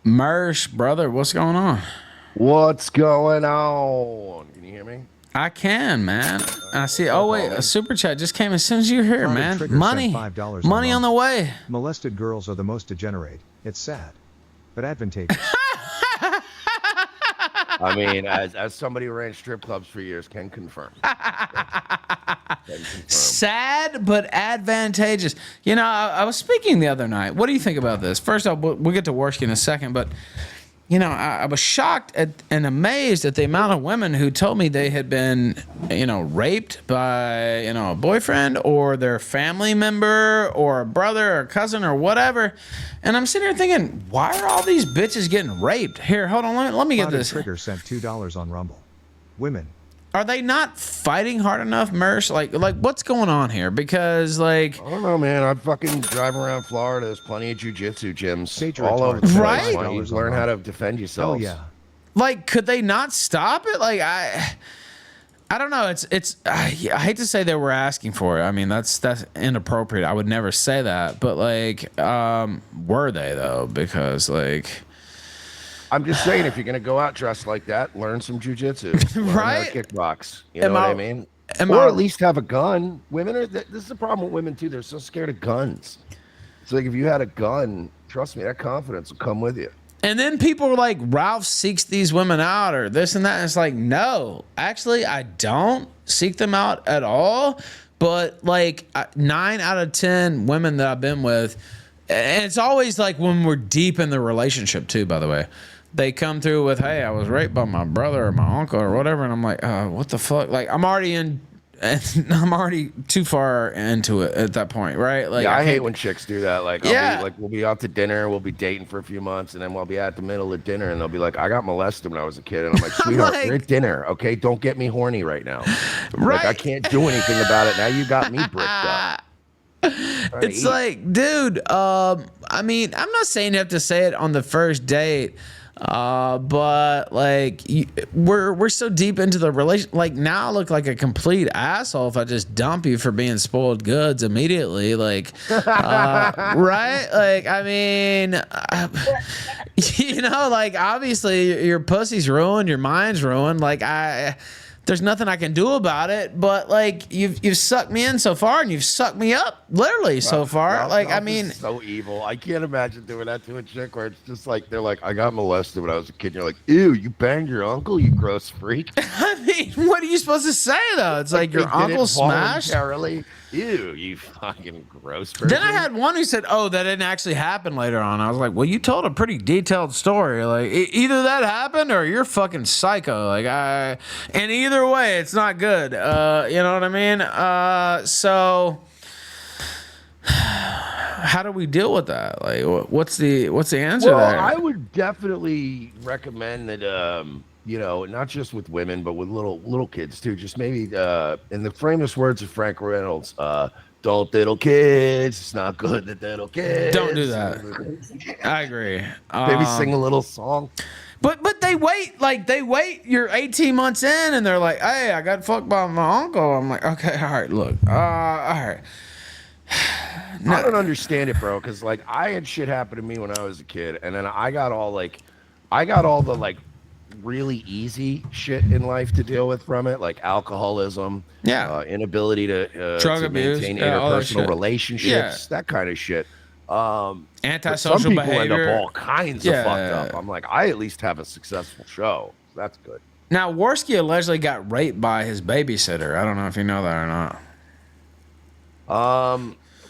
Mersh, brother, what's going on? What's going on? Can you hear me? I can, man. I see. What's Oh up, wait, a homie? super chat just came as soon as you're here, Plotted man. Trigger sent Money, $5 on money on the Rumble. way. Molested girls are the most degenerate. It's sad, but advantageous. I mean, as somebody who ran strip clubs for years, can confirm. Can confirm. Sad but advantageous. You know, I was speaking the other night. What do you think about this? First off, we'll get to Warski in a second, but you know, I was shocked at, and amazed at the amount of women who told me they had been, you know, raped by, you know, a boyfriend or their family member or a brother or cousin or whatever. And I'm sitting here thinking, why are all these bitches getting raped? Here, hold on, let me get Plotted this. Trigger sent $2 on Rumble. Women. Are they not fighting hard enough, Mersh? Like what's going on here? Because like, I don't know, man. I fucking drive around Florida. There's plenty of jujitsu gyms Sage all over the retard. place. Right? Why don't you learn how to defend Oh yourselves? yeah. like, could they not stop it? Like, I don't know. I hate to say they were asking for it. I mean, that's inappropriate. I would never say that. But like, were they though? Because like, I'm just saying, if you're gonna go out dressed like that, learn some jujitsu, learn how Right? to kickbox. You know Am what I- I mean? am Or I- at least have a gun. Women are. This is the problem with women too. They're so scared of guns. It's like if you had a gun, trust me, that confidence will come with you. and then people were like, Ralph seeks these women out or this and that. And it's like, no, actually, I don't seek them out at all. But like 9 out of 10 women that I've been with, and it's always like when we're deep in the relationship too, by the way. They come through with, hey, I was raped by my brother or my uncle or whatever. And I'm like, what the fuck? Like, I'm already too far into it at that point, right? Like, Yeah, I hate can't- when chicks do that. Like, Yeah. we'll be out to dinner, we'll be dating for a few months, and then we'll be at the middle of dinner, and they'll be like, "I got molested when I was a kid," and I'm like, "Sweetheart, like- we're at dinner, okay? Don't get me horny right now. Like, I Right. can't do anything about it. Now you got me bricked up." Trying to It's eat. like, dude, I mean, I'm not saying you have to say it on the first date, but like, we're so deep into the relation. Like, now I look like a complete asshole if I just dump you for being spoiled goods immediately. Like, right? Like, I mean, you know, like, obviously your pussy's ruined, your mind's ruined. Like, there's nothing I can do about it, but like you've sucked me in so far, and you've sucked me up literally so far. Ralph- Like, I Ralph mean, is so evil. I can't imagine doing that to a chick where it's just like they're like, "I got molested when I was a kid." And you're like, "Ew, you banged your uncle, you gross freak." I mean, what are you supposed to say though? It's like your They did uncle it smashed. voluntarily. Ew, you fucking gross person. Then I had one who said, "Oh, that didn't actually happen later on." I was like, "Well, you told a pretty detailed story. Like, either that happened or you're fucking psycho." Like, and either way, it's not good. You know what I mean? So, how do we deal with that? Like, what's the answer Well, there? I would definitely recommend that, you know, not just with women, but with little kids too. Just maybe, in the famous words of Frank Reynolds, "Don't little kids. It's not good that little kids." Don't do that. I agree. Maybe sing a little song. But they wait. You're 18 months in, and they're like, "Hey, I got fucked by my uncle." I'm like, "Okay, all right, look, all right." I don't understand it, bro. Because like I had shit happen to me when I was a kid, and then I got all the like really easy shit in life to deal with from it, like alcoholism, Yeah. inability to Drug abuse, maintain yeah, all that interpersonal shit. relationships, that kind of shit. But Antisocial some people behavior. end up all kinds of fucked up. I'm like, I at least have a successful show. So that's good. Now, Warski allegedly got raped by his babysitter. I don't know if you know that or not.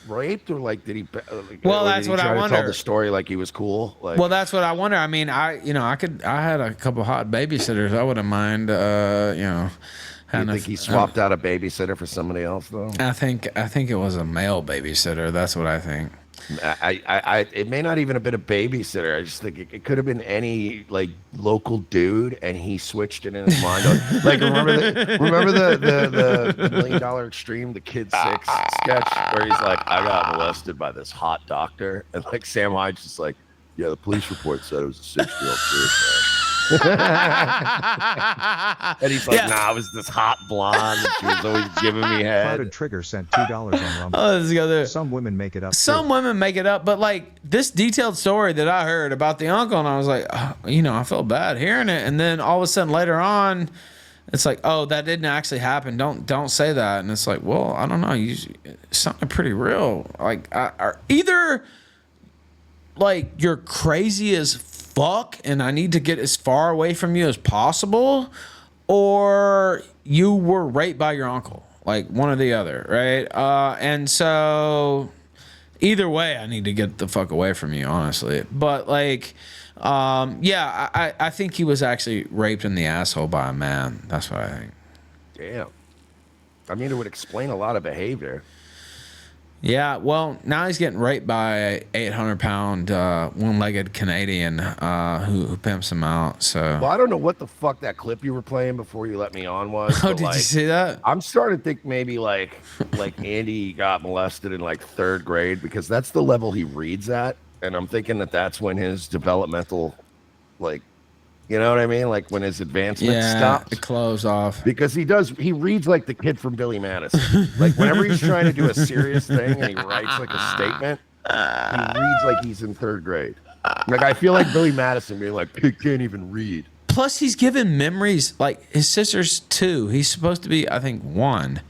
Raped or like did he? Like, Well, or that's did he what I try to tell wonder. the story like he was cool. Like, Well, that's what I wonder. I mean, I had a couple hot babysitters. I wouldn't mind, you having think he swapped out a babysitter for somebody else though? I think it was a male babysitter. That's what I think. It may not even have been a babysitter. I just think it could have been any like local dude, and he switched it in his mind. Like remember the $1 Million Extreme, the Kid 6 sketch where he's like, "I got molested by this hot doctor," and like Sam Hyde's just like, "Yeah, the police report said it was a 6-year-old kid." And he's like, nah, I was this hot blonde. And she was always giving me head. Clouded Trigger sent $2 on Rumble. Oh, let's go there. Some women make it up. Some women make it up, but like this detailed story that I heard about the uncle, and I was like, oh, you know, I felt bad hearing it, and then all of a sudden later on, it's like, oh, that didn't actually happen. Don't say that, and it's like, well, I don't know, it sounded pretty real. Like, either like you're crazy as fuck, and I need to get as far away from you as possible, or you were raped by your uncle. Like one or the other, right? And so either way, I need to get the fuck away from you, honestly. But like, yeah, I think he was actually raped in the asshole by a man. That's what I think. Damn. I mean, it would explain a lot of behavior. Yeah, well, now he's getting raped by a 800-pound, one-legged Canadian who pimps him out. So, well, I don't know what the fuck that clip you were playing before you let me on was. Oh, did you see that? I'm starting to think maybe like Andy got molested in like 3rd grade, because that's the level he reads at, and I'm thinking that that's when his developmental, like, you know what I mean? Like when his advancement stops. It closed off. Because he reads like the kid from Billy Madison. Like whenever he's trying to do a serious thing and he writes like a statement, he reads like he's in 3rd grade. Like I feel like Billy Madison being like, he can't even read. Plus he's given memories, like his sister's 2. He's supposed to be, I think, 1.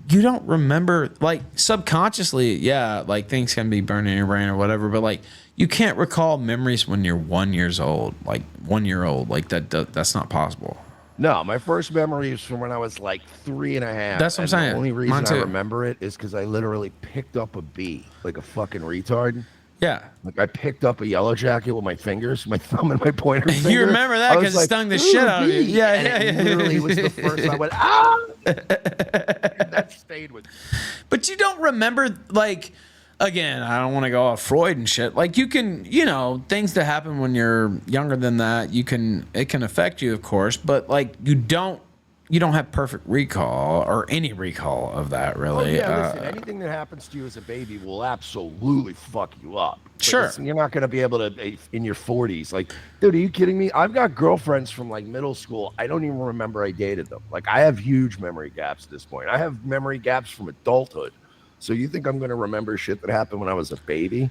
You don't remember, like subconsciously, yeah, like things can be burned in your brain or whatever, but like you can't recall memories when you're 1 year old, like 1 year old, like that's not possible. No, my first memory is from when I was like 3.5. That's what I'm saying. The only reason I remember it is because I literally picked up a bee like a fucking retard. Yeah. Like I picked up a yellow jacket with my fingers, my thumb and my pointer finger. You remember that because it stung the shit out of you. Yeah, and it literally was the first I went, ah! And that stayed with me. But you don't remember, like, again, I don't want to go off Freud and shit. Like, you can, you know, things that happen when you're younger than that, it can affect you, of course, but, like, you don't have perfect recall or any recall of that, really. Oh, yeah, listen, anything that happens to you as a baby will absolutely fuck you up. But sure. Listen, you're not going to be able to, in your 40s. Like, dude, are you kidding me? I've got girlfriends from, like, middle school. I don't even remember I dated them. Like, I have huge memory gaps at this point. I have memory gaps from adulthood. So you think I'm going to remember shit that happened when I was a baby?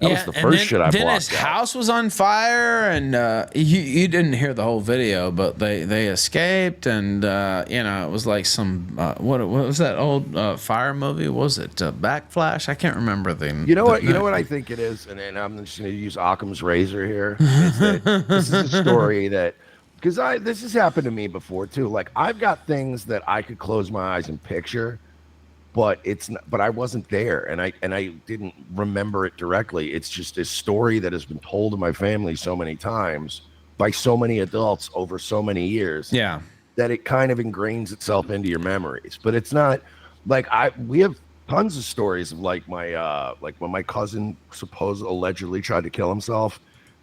That was the first shit I blocked out. Then his house was on fire, and you didn't hear the whole video, but they escaped, and you know, it was like some what was that old fire movie? What was it Backflash? I can't remember the. You know what I think it is, and I'm just going to use Occam's razor here. Is that this is a story that, because this has happened to me before too. Like I've got things that I could close my eyes and picture. But I wasn't there, and I didn't remember it directly. It's just a story that has been told to my family so many times by so many adults over so many years. Yeah, that it kind of ingrains itself into your memories. But it's not like we have tons of stories of like my like when my cousin allegedly tried to kill himself,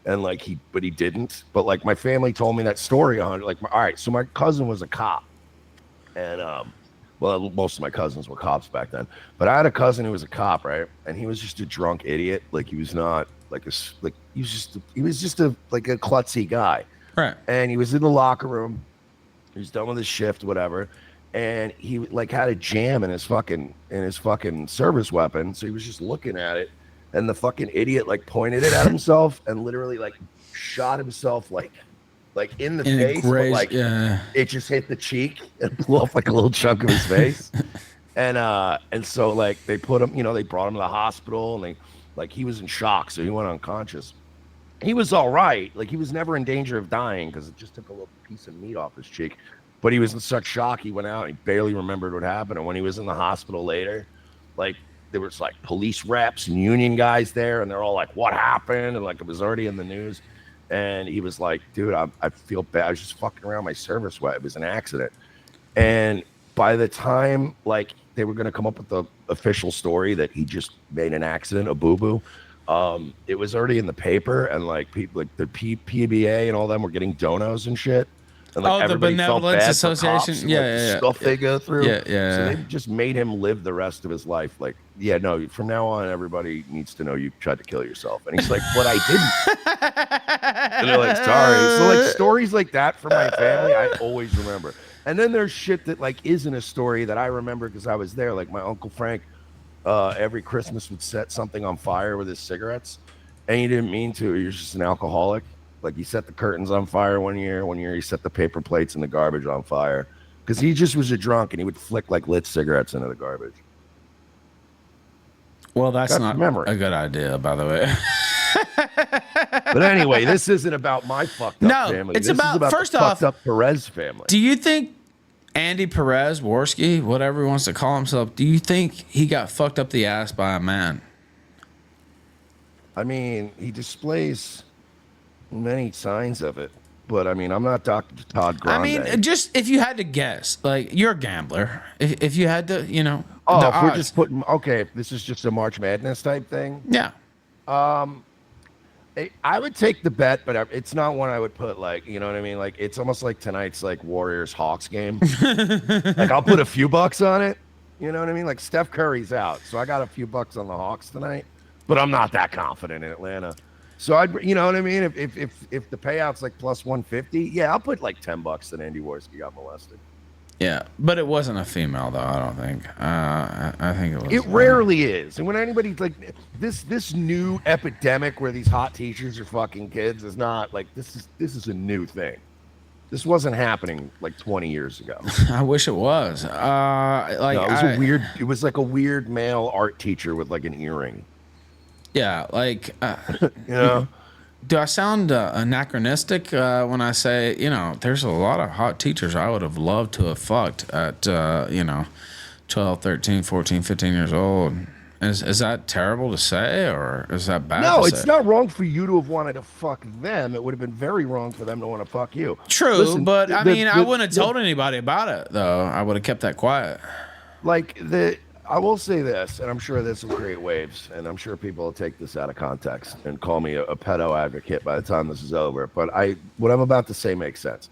and like he didn't. But like my family told me that story on like all right. So my cousin was a cop, and well, most of my cousins were cops back then, but I had a cousin who was a cop, right? And he was just a drunk idiot. Like he was not he was just a klutzy guy, right? And he was in the locker room. He was done with his shift, whatever, and he like had a jam in his fucking service weapon. So he was just looking at it, and the fucking idiot like pointed it at himself and literally like shot himself like in the face, but like it just hit the cheek and blew off like a little chunk of his face. And so like they put him, they brought him to the hospital, and he was in shock, so he went unconscious. He was all right, like he was never in danger of dying because it just took a little piece of meat off his cheek. But he was in such shock, he went out, he barely remembered what happened. And when he was in the hospital later, like there was like police reps and union guys there, and they're all like, "What happened?" And like it was already in the news. And he was like, dude, I feel bad. I was just fucking around my service web. It was an accident. And by the time like they were going to come up with the official story that he just made an accident, a boo-boo, it was already in the paper. And like people like the PBA and all them were getting donos and shit. And like the Benevolence Association. The stuff they go through. Yeah. So they just made him live the rest of his life like yeah, no, from now on, everybody needs to know you tried to kill yourself. And he's like, but I didn't. And they're like, sorry. So like stories like that from my family, I always remember. And then there's shit that like isn't a story that I remember because I was there. Like my Uncle Frank, every Christmas would set something on fire with his cigarettes. And he didn't mean to. He was just an alcoholic. Like he set the curtains on fire one year. One year he set the paper plates and the garbage on fire. Because he just was a drunk and he would flick like lit cigarettes into the garbage. Well, that's not memory. a good idea, by the way. But anyway, this isn't about my fucked up family. It's this about, is about first the off, fucked up Perez family. Do you think Andy Perez, Warski, whatever he wants to call himself, do you think he got fucked up the ass by a man? I mean, he displays many signs of it. But, I mean, I'm not Dr. Todd Grande. I mean, just if you had to guess, like, you're a gambler. If you had to, you know, oh, the if odds. we're just putting, okay, this is just a March Madness type thing. Yeah. I would take the bet, but it's not one I would put like, you know what I mean? Like, it's almost like tonight's like Warriors-Hawks game. Like, I'll put a few bucks on it. You know what I mean? Like, Steph Curry's out, so I got a few bucks on the Hawks tonight, but I'm not that confident in Atlanta. So I'd, you know what I mean? If the payout's like plus 150, yeah, I'll put like $10 that Andy Warski got molested. Yeah, but it wasn't a female though. I don't think. I think it was. It rarely is, and when anybody's like this new epidemic where these hot teachers are fucking kids is not like this is a new thing. This wasn't happening like 20 years ago. I wish it was. Like no, it was a weird. It was like a weird male art teacher with like an earring. Yeah, like you know. Do I sound anachronistic when I say, you know, there's a lot of hot teachers I would have loved to have fucked at, you know, 12, 13, 14, 15 years old. Is that terrible to say, or is that bad No, to it's say? not wrong for you to have wanted to fuck them. It would have been very wrong for them to want to fuck you. True, Listen, but I mean, I wouldn't have told anybody about it, though. I would have kept that quiet. Like, I will say this, and I'm sure this will create waves, and I'm sure people will take this out of context and call me a pedo advocate by the time this is over. But what I'm about to say makes sense.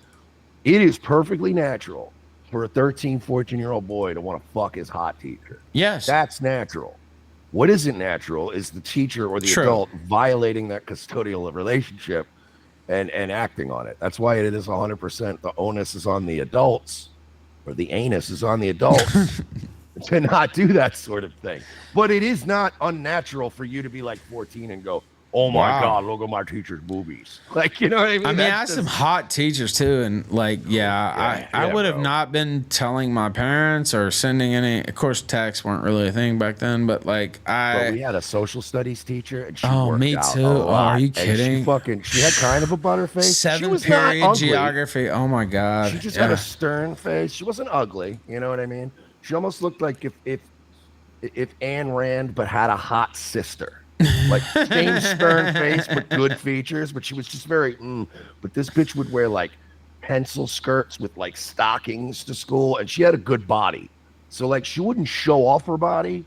It is perfectly natural for a 13, 14-year-old boy to want to fuck his hot teacher. Yes. That's natural. What isn't natural is the teacher or the True. adult violating that custodial relationship and acting on it. That's why it is 100%. The onus is on the adults, or the anus is on the adults. To not do that sort of thing. But it is not unnatural for you to be like 14 and go, oh my Wow. God, look at my teacher's boobies. Like, you know what I mean? I mean, I had some hot teachers too, and like, I would have bro. not been telling my parents or sending any. Of course, texts weren't really a thing back then, but like, But we had a social studies teacher, and she Oh, worked me out too. a Oh, lot, are you and kidding? she had kind of a butterface. She Seventh was not period ugly. geography. Oh my God. She just had a stern face. She wasn't ugly. You know what I mean? She almost looked like if Anne Rand but had a hot sister. Like same stern face but good features, but she was just very but this bitch would wear like pencil skirts with like stockings to school, and she had a good body. So like she wouldn't show off her body,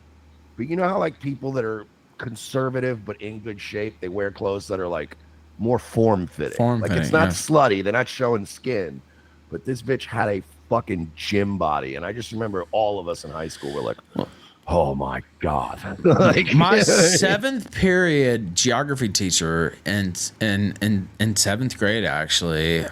but you know how like people that are conservative but in good shape, they wear clothes that are like more form-fitting. Like it's not slutty, they're not showing skin. But this bitch had a fucking gym body, and I just remember all of us in high school were like, oh my God. Like, my seventh period geography teacher in seventh grade, actually,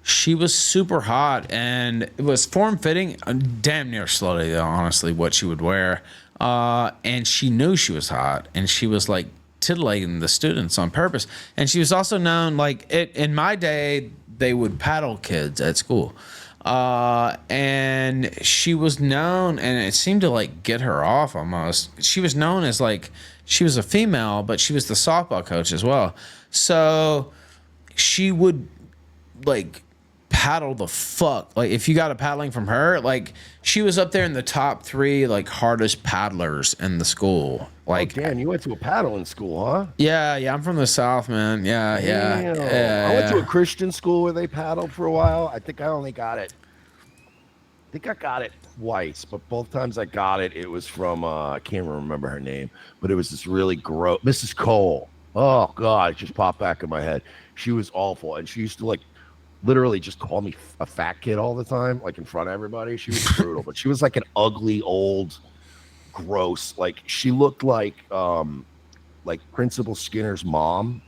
she was super hot, and it was form fitting, damn near slutty though, honestly, what she would wear. And she knew she was hot, and she was like titillating the students on purpose. And she was also known, like in my day, they would paddle kids at school. And she was known, and it seemed to like get her off almost. She was known as like, she was a female, but she was the softball coach as well. So she would like paddle the fuck. Like if you got a paddling from her, like she was up there in the top 3 like hardest paddlers in the school. Like, oh, damn, you went to a paddling school, huh? Yeah, I'm from the South, man. Yeah. I went to a Christian school where they paddled for a while. I think I only got it. I think I got it twice, but both times I got it, it was from, I can't remember her name, but it was this really gross, Mrs. Cole. Oh, God, it just popped back in my head. She was awful, and she used to, like, literally just call me a fat kid all the time, like, in front of everybody. She was brutal, but she was, like, an ugly, old gross. Like she looked like Principal Skinner's mom.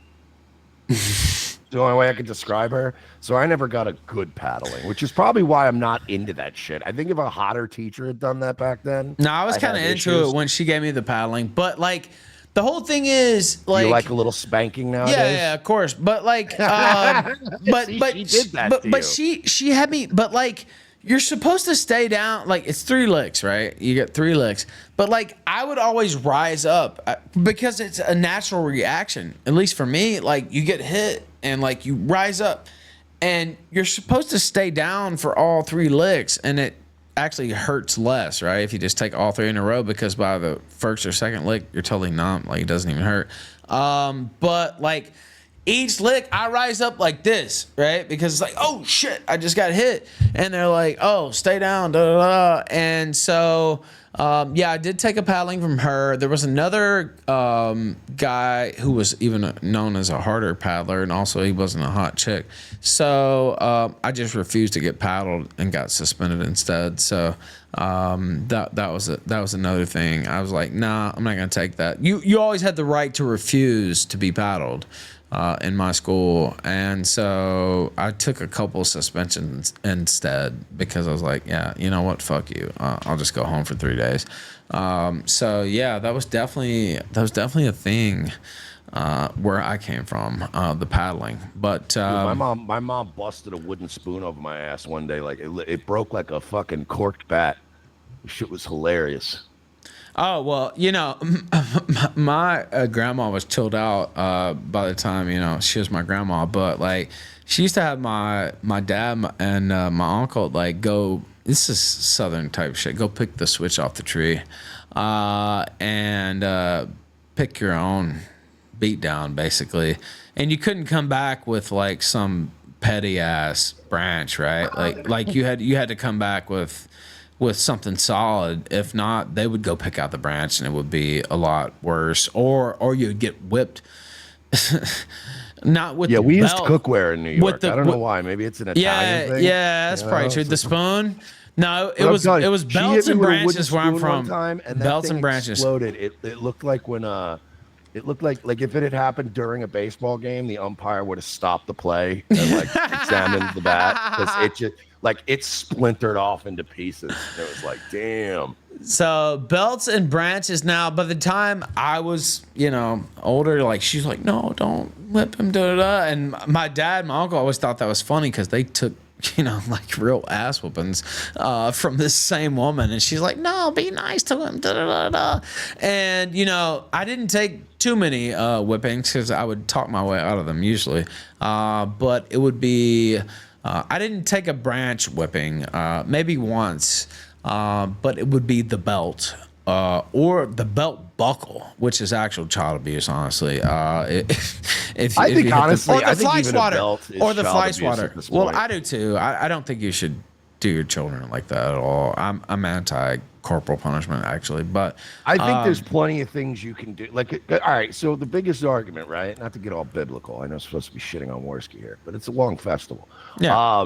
The only way I could describe her. So I never got a good paddling, which is probably why I'm not into that shit. I think if a hotter teacher had done that back then. No, I was kind of into it when she gave me the paddling, but like the whole thing is like you like a little spanking nowadays. Yeah, of course. But like, but she did that. But she had me. But like, you're supposed to stay down. Like it's 3 licks, right? You get 3 licks. But like, I would always rise up because it's a natural reaction. At least for me, like you get hit and like you rise up, and you're supposed to stay down for all 3 licks, and it actually hurts less, right? If you just take all 3 in a row, because by the first or second lick, you're totally numb. Like it doesn't even hurt. But like each lick, I rise up like this, right? Because it's like, oh shit, I just got hit. And they're like, oh, stay down, da da da. And so, yeah, I did take a paddling from her. There was another guy who was even known as a harder paddler, and also he wasn't a hot chick. So I just refused to get paddled and got suspended instead. So that was another thing. I was like, nah, I'm not gonna take that. You always had the right to refuse to be paddled in my school, and so I took a couple suspensions instead because I was like, yeah, you know what, fuck you, I'll just go home for 3 days. So yeah, that was definitely a thing where I came from, the paddling. But dude, my mom busted a wooden spoon over my ass one day. Like it broke like a fucking corked bat. Shit was hilarious. Oh, well, you know, my grandma was chilled out by the time, you know, she was my grandma. But, like, she used to have my dad and my uncle, like, go, this is Southern type shit, go pick the switch off the tree and pick your own beat down, basically. And you couldn't come back with, like, some petty-ass branch, right? Like you had to come back with something solid. If not, they would go pick out the branch and it would be a lot worse, or you'd get whipped. Not with we belt, used cookware in New York. I don't know why. Maybe it's an Italian thing. Yeah, that's probably true. The spoon. No, it was belts and branches where I'm from. Time, and belts and branches exploded. It looked like when it looked like if it had happened during a baseball game, the umpire would have stopped the play and like examined the bat, because it just it splintered off into pieces. It was like, damn. So belts and branches. Now, by the time I was, you know, older, like she's like, no, don't whip him, da da da. And my dad, and my uncle always thought that was funny because they took, you know, like real ass whoopings from this same woman, and she's like, no, be nice to him, da da da da. And you know, I didn't take too many whippings because I would talk my way out of them usually, but it would be. I didn't take a branch whipping, maybe once, but it would be the belt or the belt buckle, which is actual child abuse, honestly. If I think honestly, or the fly even swatter, a belt is or the fly child abuse swatter. at this Well, point. I do too. I don't think you should do your children like that at all. I'm anti corporal punishment, actually, but I think there's plenty of things you can do. Like, all right, so the biggest argument, right? Not to get all biblical. I know I'm supposed to be shitting on Warski here, but it's a long festival. Yeah.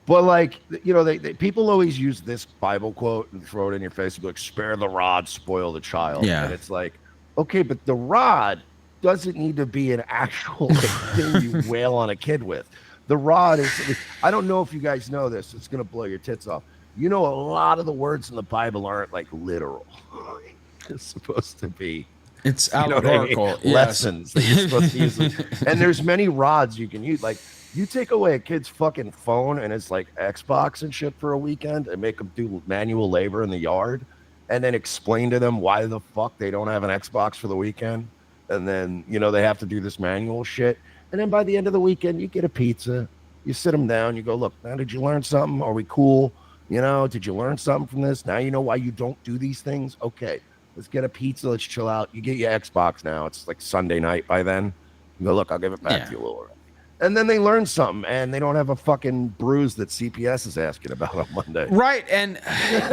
But like, you know, they people always use this Bible quote and throw it in your face and be like, spare the rod, spoil the child. Yeah. And it's like, okay, but the rod doesn't need to be an actual thing you wail on a kid with. The rod is, I don't know if you guys know this, it's going to blow your tits off. You know, a lot of the words in the Bible aren't like literal. It's supposed to be. It's allegorical. allegorical. Yes. Lessons that you're supposed to use. And there's many rods you can use. Like, you take away a kid's fucking phone and it's like Xbox and shit for a weekend and make them do manual labor in the yard and then explain to them why the fuck they don't have an Xbox for the weekend. And then, you know, they have to do this manual shit. And then by the end of the weekend, you get a pizza. You sit them down. You go, look, now did you learn something? Are we cool? You know, did you learn something from this? Now you know why you don't do these things? Okay, let's get a pizza. Let's chill out. You get your Xbox now. It's like Sunday night by then. You go, look, I'll give it back to you a little. And then they learn something, and they don't have a fucking bruise that CPS is asking about on Monday. Right, and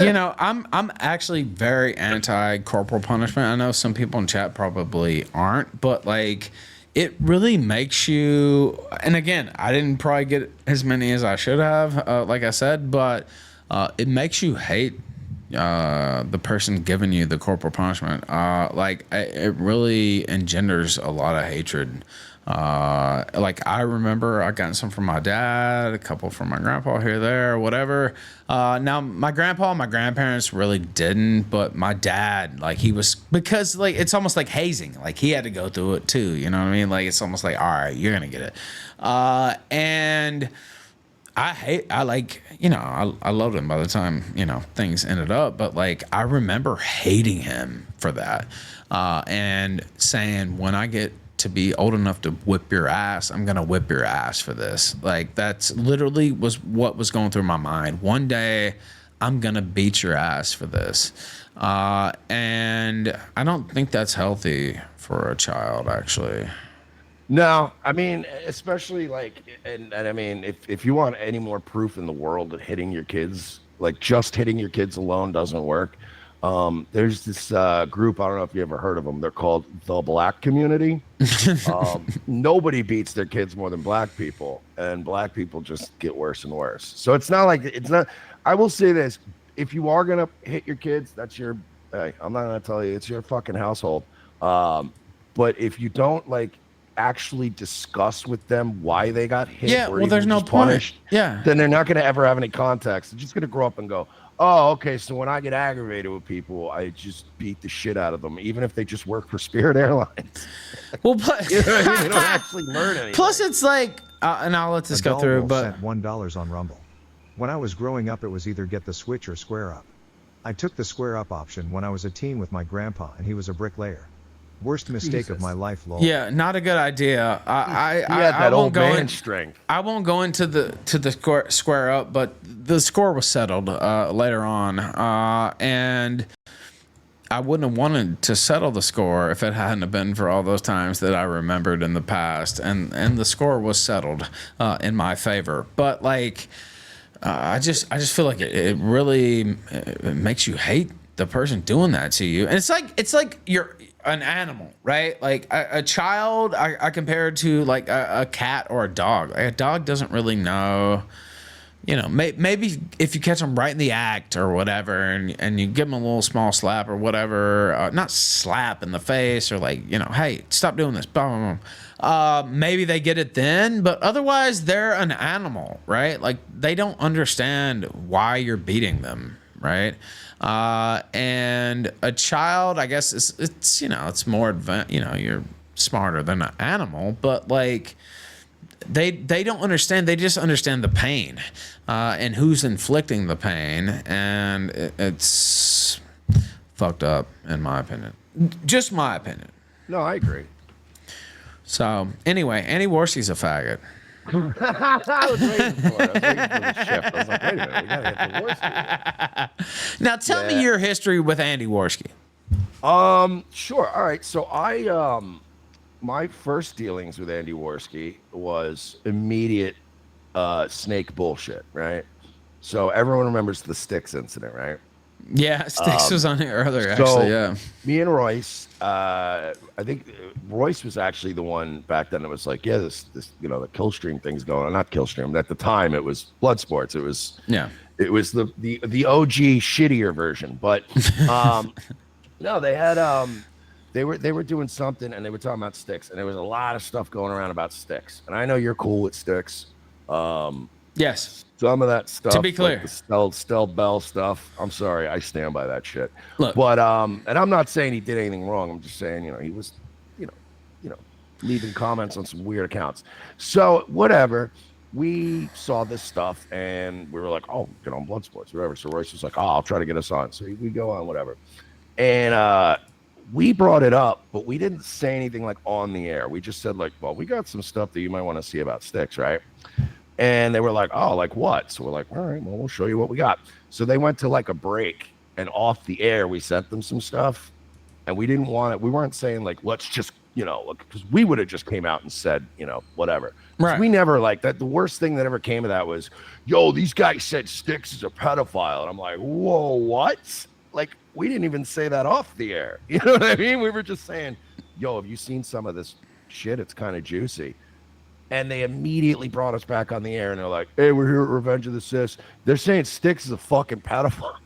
you know, I'm actually very anti-corporal punishment. I know some people in chat probably aren't, but like, it really makes you. And again, I didn't probably get as many as I should have, like I said, but it makes you hate the person giving you the corporal punishment. Like it really engenders a lot of hatred. Like I remember I got some from my dad, a couple from my grandpa here, there, whatever. Now my grandpa and my grandparents really didn't, but my dad, like he was, because like it's almost like hazing. Like he had to go through it too. You know what I mean? Like it's almost like, all right, you're gonna get it. And I like, you know, I loved him by the time, you know, things ended up, but like I remember hating him for that, and saying, when I get to be old enough to whip your ass, I'm gonna whip your ass for this. Like that's literally was what was going through my mind. One day I'm gonna beat your ass for this. And I don't think that's healthy for a child, actually. No, I mean, especially like, and I mean, if you want any more proof in the world that hitting your kids, like just hitting your kids alone doesn't work. There's this group, I don't know if you ever heard of them. They're called the Black Community. Nobody beats their kids more than black people, and black people just get worse and worse. So it's not like, it's not, I will say this, if you are going to hit your kids, that's your, hey, I'm not going to tell you, it's your fucking household. But if you don't like actually discuss with them why they got hit, Yeah, or well, even there's no just point. punished, Yeah. then they're not going to ever have any context. They're just going to grow up and go, oh, okay, so when I get aggravated with people, I just beat the shit out of them, even if they just work for Spirit Airlines. Well, but You know what I mean? They don't actually learn anything. plus it's like, and I'll let this go through, but sent $1 on Rumble. When I was growing up, it was either get the switch or square up. I took the square up option when I was a teen with my grandpa, and he was a bricklayer. Worst mistake of my life, lol. yeah, not a good idea. He had that old man strength. I won't go into the square up, but the score was settled later on, and I wouldn't have wanted to settle the score if it hadn't have been for all those times that I remembered in the past, and the score was settled in my favor. But like, I just feel like it really it makes you hate the person doing that to you, and it's like you're an animal, right? Like a child, I compare it to like a cat or a dog. Like a dog doesn't really know, you know, maybe if you catch them right in the act or whatever, and you give them a little small slap or whatever, not slap in the face or like, you know, hey, stop doing this, blah, blah, blah. Maybe they get it then, but otherwise they're an animal, right? Like they don't understand why you're beating them, right? And a child, I guess it's you know, it's more advanced, you know, you're smarter than an animal, but like they don't understand. They just understand the pain, and who's inflicting the pain. And it's fucked up in my opinion, just my opinion. No, I agree. So anyway, Andy Warski's a faggot. I was waiting for it. I was waiting for the shift. I was like, wait a minute, we gotta get the Warski. Now tell me your history with Andy Warski. Sure. All right. So my first dealings with Andy Warski was immediate snake bullshit, right? So everyone remembers the Styx incident, right? Yeah, Styx was on here earlier, So actually. Yeah. me and Royce, I think Royce was actually the one back then that was like, yeah, this you know, the Killstream thing's going on. Not Killstream. At the time, it was Blood Sports. It was It was the OG shittier version. But no, they had they were doing something, and they were talking about Styx, and there was a lot of stuff going around about Styx. And I know you're cool with Styx. Yes. Some of that stuff, To be clear, like the Stell Bell stuff. I'm sorry, I stand by that shit. Look, but and I'm not saying he did anything wrong. I'm just saying, you know, he was, you know, leaving comments on some weird accounts. So whatever, we saw this stuff and we were like, oh, get on Blood Sports, whatever. So Royce was like, oh, I'll try to get us on. So we go on, whatever, and we brought it up, but we didn't say anything like on the air. We just said like, well, we got some stuff that you might want to see about Styx, right? And they were like, oh, like what? So we're like, all right, well, we'll show you what we got. So they went to like a break, and off the air, we sent them some stuff, and we didn't want it. We weren't saying like, let's just, you know, because we would have just came out and said, you know, whatever. Right. We never like that. The worst thing that ever came of that was, yo, these guys said Styx is a pedophile. And I'm like, whoa, what? Like, we didn't even say that off the air. You know what I mean? We were just saying, yo, have you seen some of this shit? It's kind of juicy. And they immediately brought us back on the air, and they're like, hey, we're here at Revenge of the Sis. They're saying Styx is a fucking pedophile.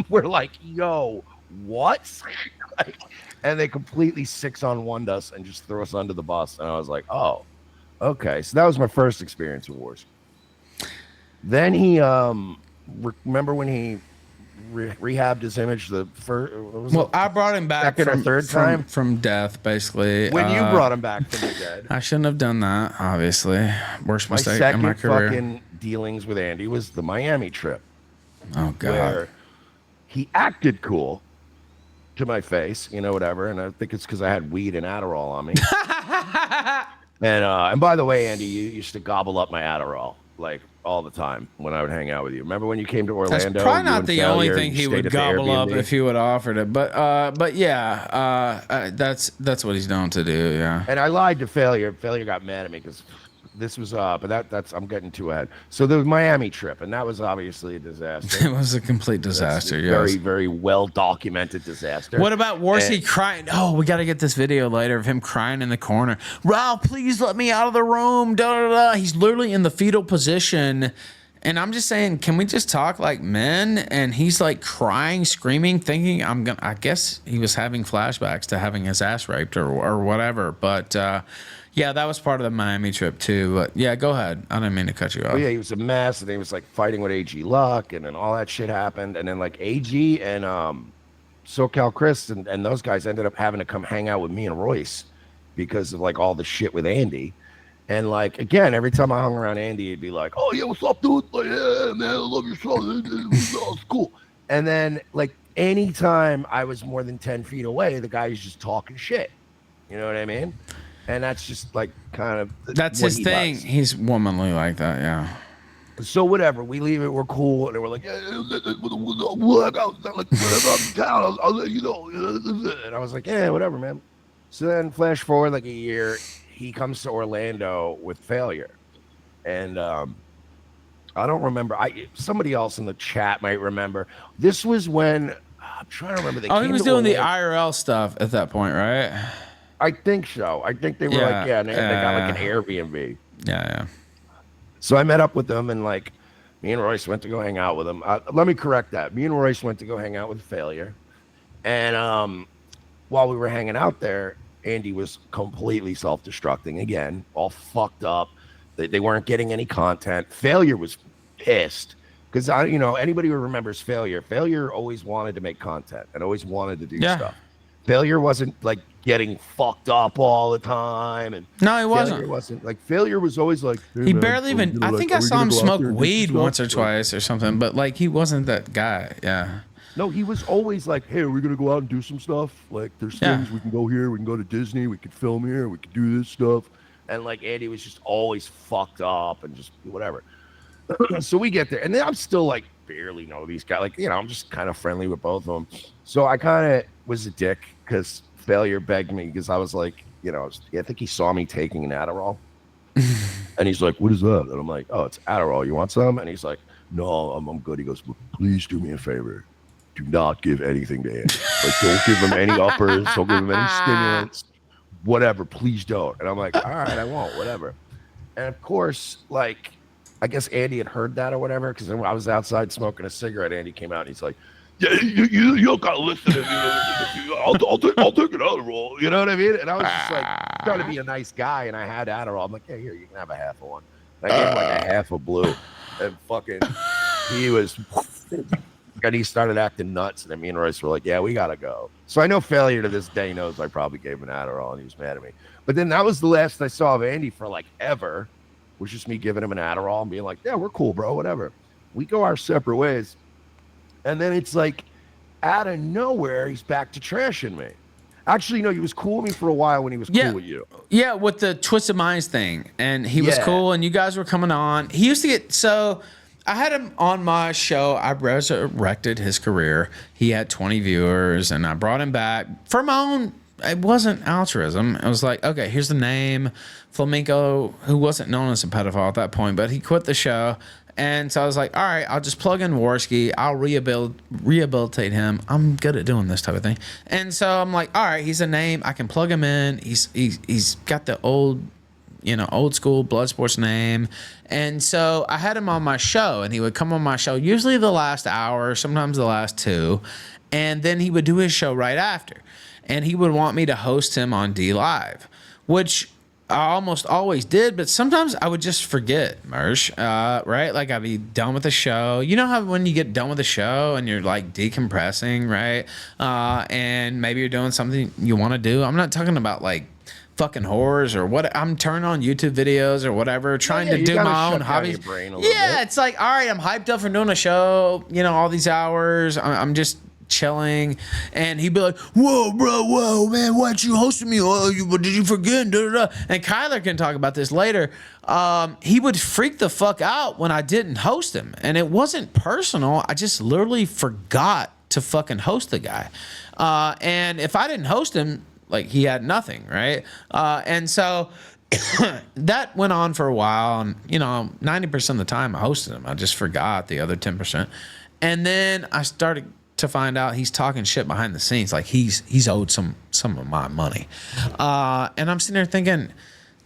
We're like, yo, what? Like, and they completely 6-on-1'd us and just threw us under the bus. And I was like, oh, okay. So that was my first experience with Wars. Then he, remember when he rehabbed his image the first? Well, I brought him back second or third time from death, basically. When you brought him back from the dead. I shouldn't have done that. Obviously, worst mistake in my career. My second fucking dealings with Andy was the Miami trip. Oh God. Where he acted cool to my face, you know, whatever. And I think it's because I had weed and Adderall on me. And by the way, Andy, you used to gobble up my Adderall like all the time when I would hang out with you. Remember when you came to Orlando? That's probably not the only thing he would gobble up if he would have offered it. But yeah, that's what he's known to do. Yeah. And I lied to Failure. Failure got mad at me because this was but that's I'm getting too ahead. So the Miami trip, and that was obviously a disaster. It was a complete disaster. Yes. Very, very well documented disaster. What about Warski crying? Oh, we got to get this video later of him crying in the corner. Ralph, please let me out of the room. Da, da, da. He's literally in the fetal position. And I'm just saying, can we just talk like men? And he's like crying, screaming, thinking I guess he was having flashbacks to having his ass raped or whatever. But yeah, that was part of the Miami trip too. But yeah, go ahead. I didn't mean to cut you off. Well, yeah, he was a mess, and he was like fighting with AG Luck, and then all that shit happened. And then like AG and SoCal Chris and those guys ended up having to come hang out with me and Royce because of like all the shit with Andy. And like again, every time I hung around Andy, he'd be like, "Oh yeah, what's up, dude? Like, yeah, man, I love your show. It's cool." And then like anytime I was more than 10 feet away, the guy's just talking shit. You know what I mean? And that's just like kind of that's his thing. Does. He's womanly like that, yeah. So whatever, we leave it, we're cool, and we're like, yeah, I'll let you know. And I was like, yeah, whatever, man. So then flash forward like a year, he comes to Orlando with Failure, and I don't remember. Somebody else in the chat might remember. This was when I'm trying to remember. He was doing the IRL stuff at that point, right? I think so. I think they were like, they got like an Airbnb. Yeah. So I met up with them, and like me and Royce went to go hang out with them. Let me correct that. Me and Royce went to go hang out with Failure. And while we were hanging out there, Andy was completely self-destructing again, all fucked up. They weren't getting any content. Failure was pissed because anybody who remembers Failure always wanted to make content and always wanted to do stuff. Failure wasn't like getting fucked up all the time, and no, he wasn't. Failure wasn't like Failure was always like hey, he man, barely even. I think I saw him smoke weed once or twice or something, but like he wasn't that guy. Yeah. No, he was always like, hey, are we gonna go out and do some stuff? Like, there's things we can go here, we can go to Disney, we can film here, we can do this stuff, and like Andy was just always fucked up and just whatever. So we get there, and then I'm still like barely know these guys. Like, I'm just kind of friendly with both of them. So I kind of was a dick because Failure begged me because I was like, I think he saw me taking an Adderall. And he's like, what is that? And I'm like, oh, it's Adderall. You want some? And he's like, no, I'm good. He goes, well, please do me a favor. Do not give anything to Andy. Like, don't give him any uppers. Don't give him any stimulants. Whatever. Please don't. And I'm like, all right, I won't. Whatever. And of course, like, I guess Andy had heard that or whatever, because I was outside smoking a cigarette. Andy came out and he's like, yeah, you don't gotta listen to me. I'll take an Adderall. You know what I mean? And I was just like trying to be a nice guy, and I had Adderall. I'm like, yeah, here, you can have a half of one. And I gave him like a half of blue, and fucking he was, and he started acting nuts. And then me and Royce were like, yeah, we gotta go. So I know Failure to this day knows I probably gave him an Adderall, and he was mad at me. But then that was the last I saw of Andy for like ever. Was just me giving him an Adderall and being like, yeah, we're cool, bro, whatever. We go our separate ways. And then it's like, out of nowhere, he's back to trashing me. Actually, no, he was cool with me for a while when he was cool with you. Yeah, with the Twisted Minds thing. And he was cool, and you guys were coming on. He used to get, so I had him on my show. I resurrected his career. He had 20 viewers, and I brought him back for my own. It wasn't altruism. It was like, okay, here's the name. Flamenco, who wasn't known as a pedophile at that point, but he quit the show. And so I was like, all right, I'll just plug in Warski. I'll rehabilitate him. I'm good at doing this type of thing. And so I'm like, all right, he's a name. I can plug him in. He's got the old old school blood sports name. And so I had him on my show, and he would come on my show, usually the last hour, sometimes the last two. And then he would do his show right after. And he would want me to host him on D Live, which I almost always did, but sometimes I would just forget, Mersh, right? Like I'd be done with the show. You know how when you get done with the show and you're like decompressing, right? And maybe you're doing something you want to do. I'm not talking about like fucking whores or what. I'm turning on YouTube videos or whatever, trying to do my own hobbies. Yeah, it's like, all right, I'm hyped up for doing a show, all these hours. I'm just chilling, and he'd be like, whoa bro, whoa man, why aren't you hosting me? Oh, did you forget? Da, da, da. And Kyler can talk about this later. He would freak the fuck out when I didn't host him, and it wasn't personal. I just literally forgot to fucking host the guy, and if I didn't host him, like, he had nothing, right? And so that went on for a while, and 90% of the time I hosted him, I just forgot the other 10%. And then I started to find out he's talking shit behind the scenes, like he's owed some of my money, and I'm sitting there thinking,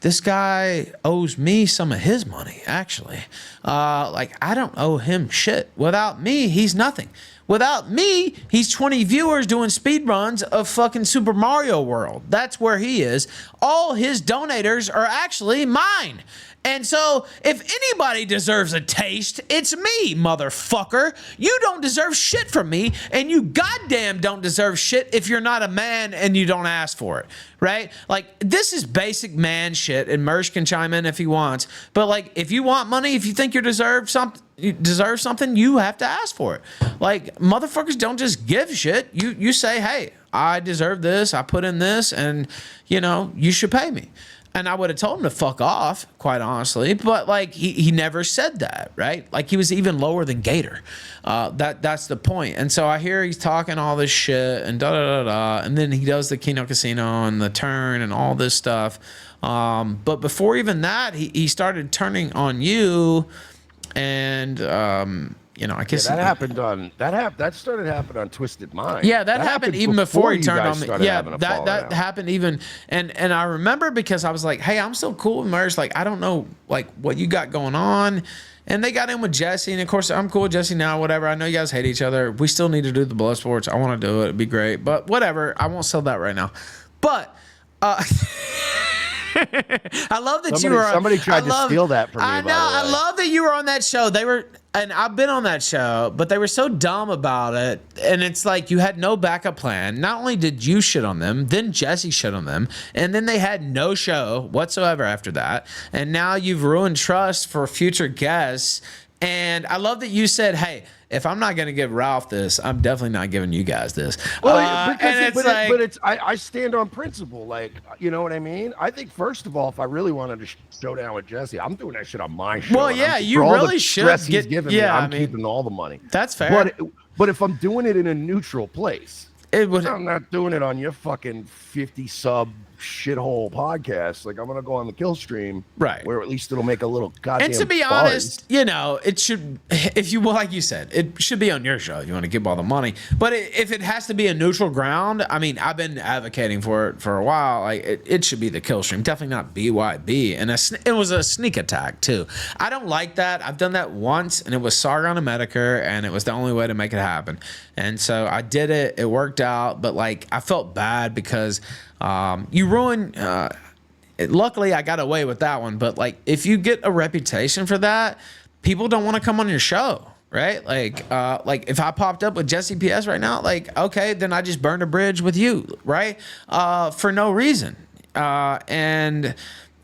this guy owes me some of his money, actually. Like, I don't owe him shit. Without me, he's nothing. Without me, he's 20 viewers doing speed runs of fucking Super Mario World. That's where he is. All his donators are actually mine. And so, if anybody deserves a taste, it's me, motherfucker. You don't deserve shit from me, and you goddamn don't deserve shit if you're not a man and you don't ask for it, right? Like, this is basic man shit, and Mersh can chime in if he wants. But, like, if you want money, if you think you deserve something, you have to ask for it. Like, motherfuckers don't just give shit. You say, hey, I deserve this, I put in this, and, you should pay me. And I would have told him to fuck off, quite honestly. But, like, he never said that, right? Like, he was even lower than Gator. That's the point. And so I hear he's talking all this shit and da-da-da-da. And then he does the Keno Casino and the turn and all this stuff. But before even that, he started turning on you. And, I guess that started happening on Twisted Mind. Yeah, that happened even before he turned on me. Yeah, that happened even, and I remember because I was like, hey, I'm still cool with Mersh. Like, I don't know, like, what you got going on. And they got in with Jesse, and of course I'm cool with Jesse now. Whatever. I know you guys hate each other. We still need to do the blood sports. I want to do it. It'd be great. But whatever. I won't sell that right now. But. I love that somebody tried to steal that from me. I know. I love that you were on that show. And I've been on that show, but they were so dumb about it. And it's like you had no backup plan. Not only did you shit on them, then Jesse shit on them, and then they had no show whatsoever after that. And now you've ruined trust for future guests. And I love that you said, hey, if I'm not going to give Ralph this, I'm definitely not giving you guys this. Well, I stand on principle. Like, you know what I mean? I think, first of all, if I really wanted to show down with Jesse, I'm doing that shit on my show. Well, yeah, you really should. He's giving me, I'm keeping all the money. That's fair. But if I'm doing it in a neutral place, I'm not doing it on your fucking 50 sub shithole podcast. Like, I'm gonna go on the Killstream, right, where at least it'll make a little goddamn and to be buzz. honest, it should, if you, like you said, it should be on your show if you want to give all the money. But if it has to be a neutral ground, I mean, I've been advocating for it for a while. Like, it should be the Killstream, definitely not BYB. And it was a sneak attack too. I don't like that. I've done that once, and it was Sargon and Medicare, and it was the only way to make it happen. And so I did it. It worked out, but like, I felt bad because you ruined. Luckily, I got away with that one. But like, if you get a reputation for that, people don't want to come on your show, right? Like if I popped up with Jesse PS right now, like, okay, then I just burned a bridge with you, right? For no reason. And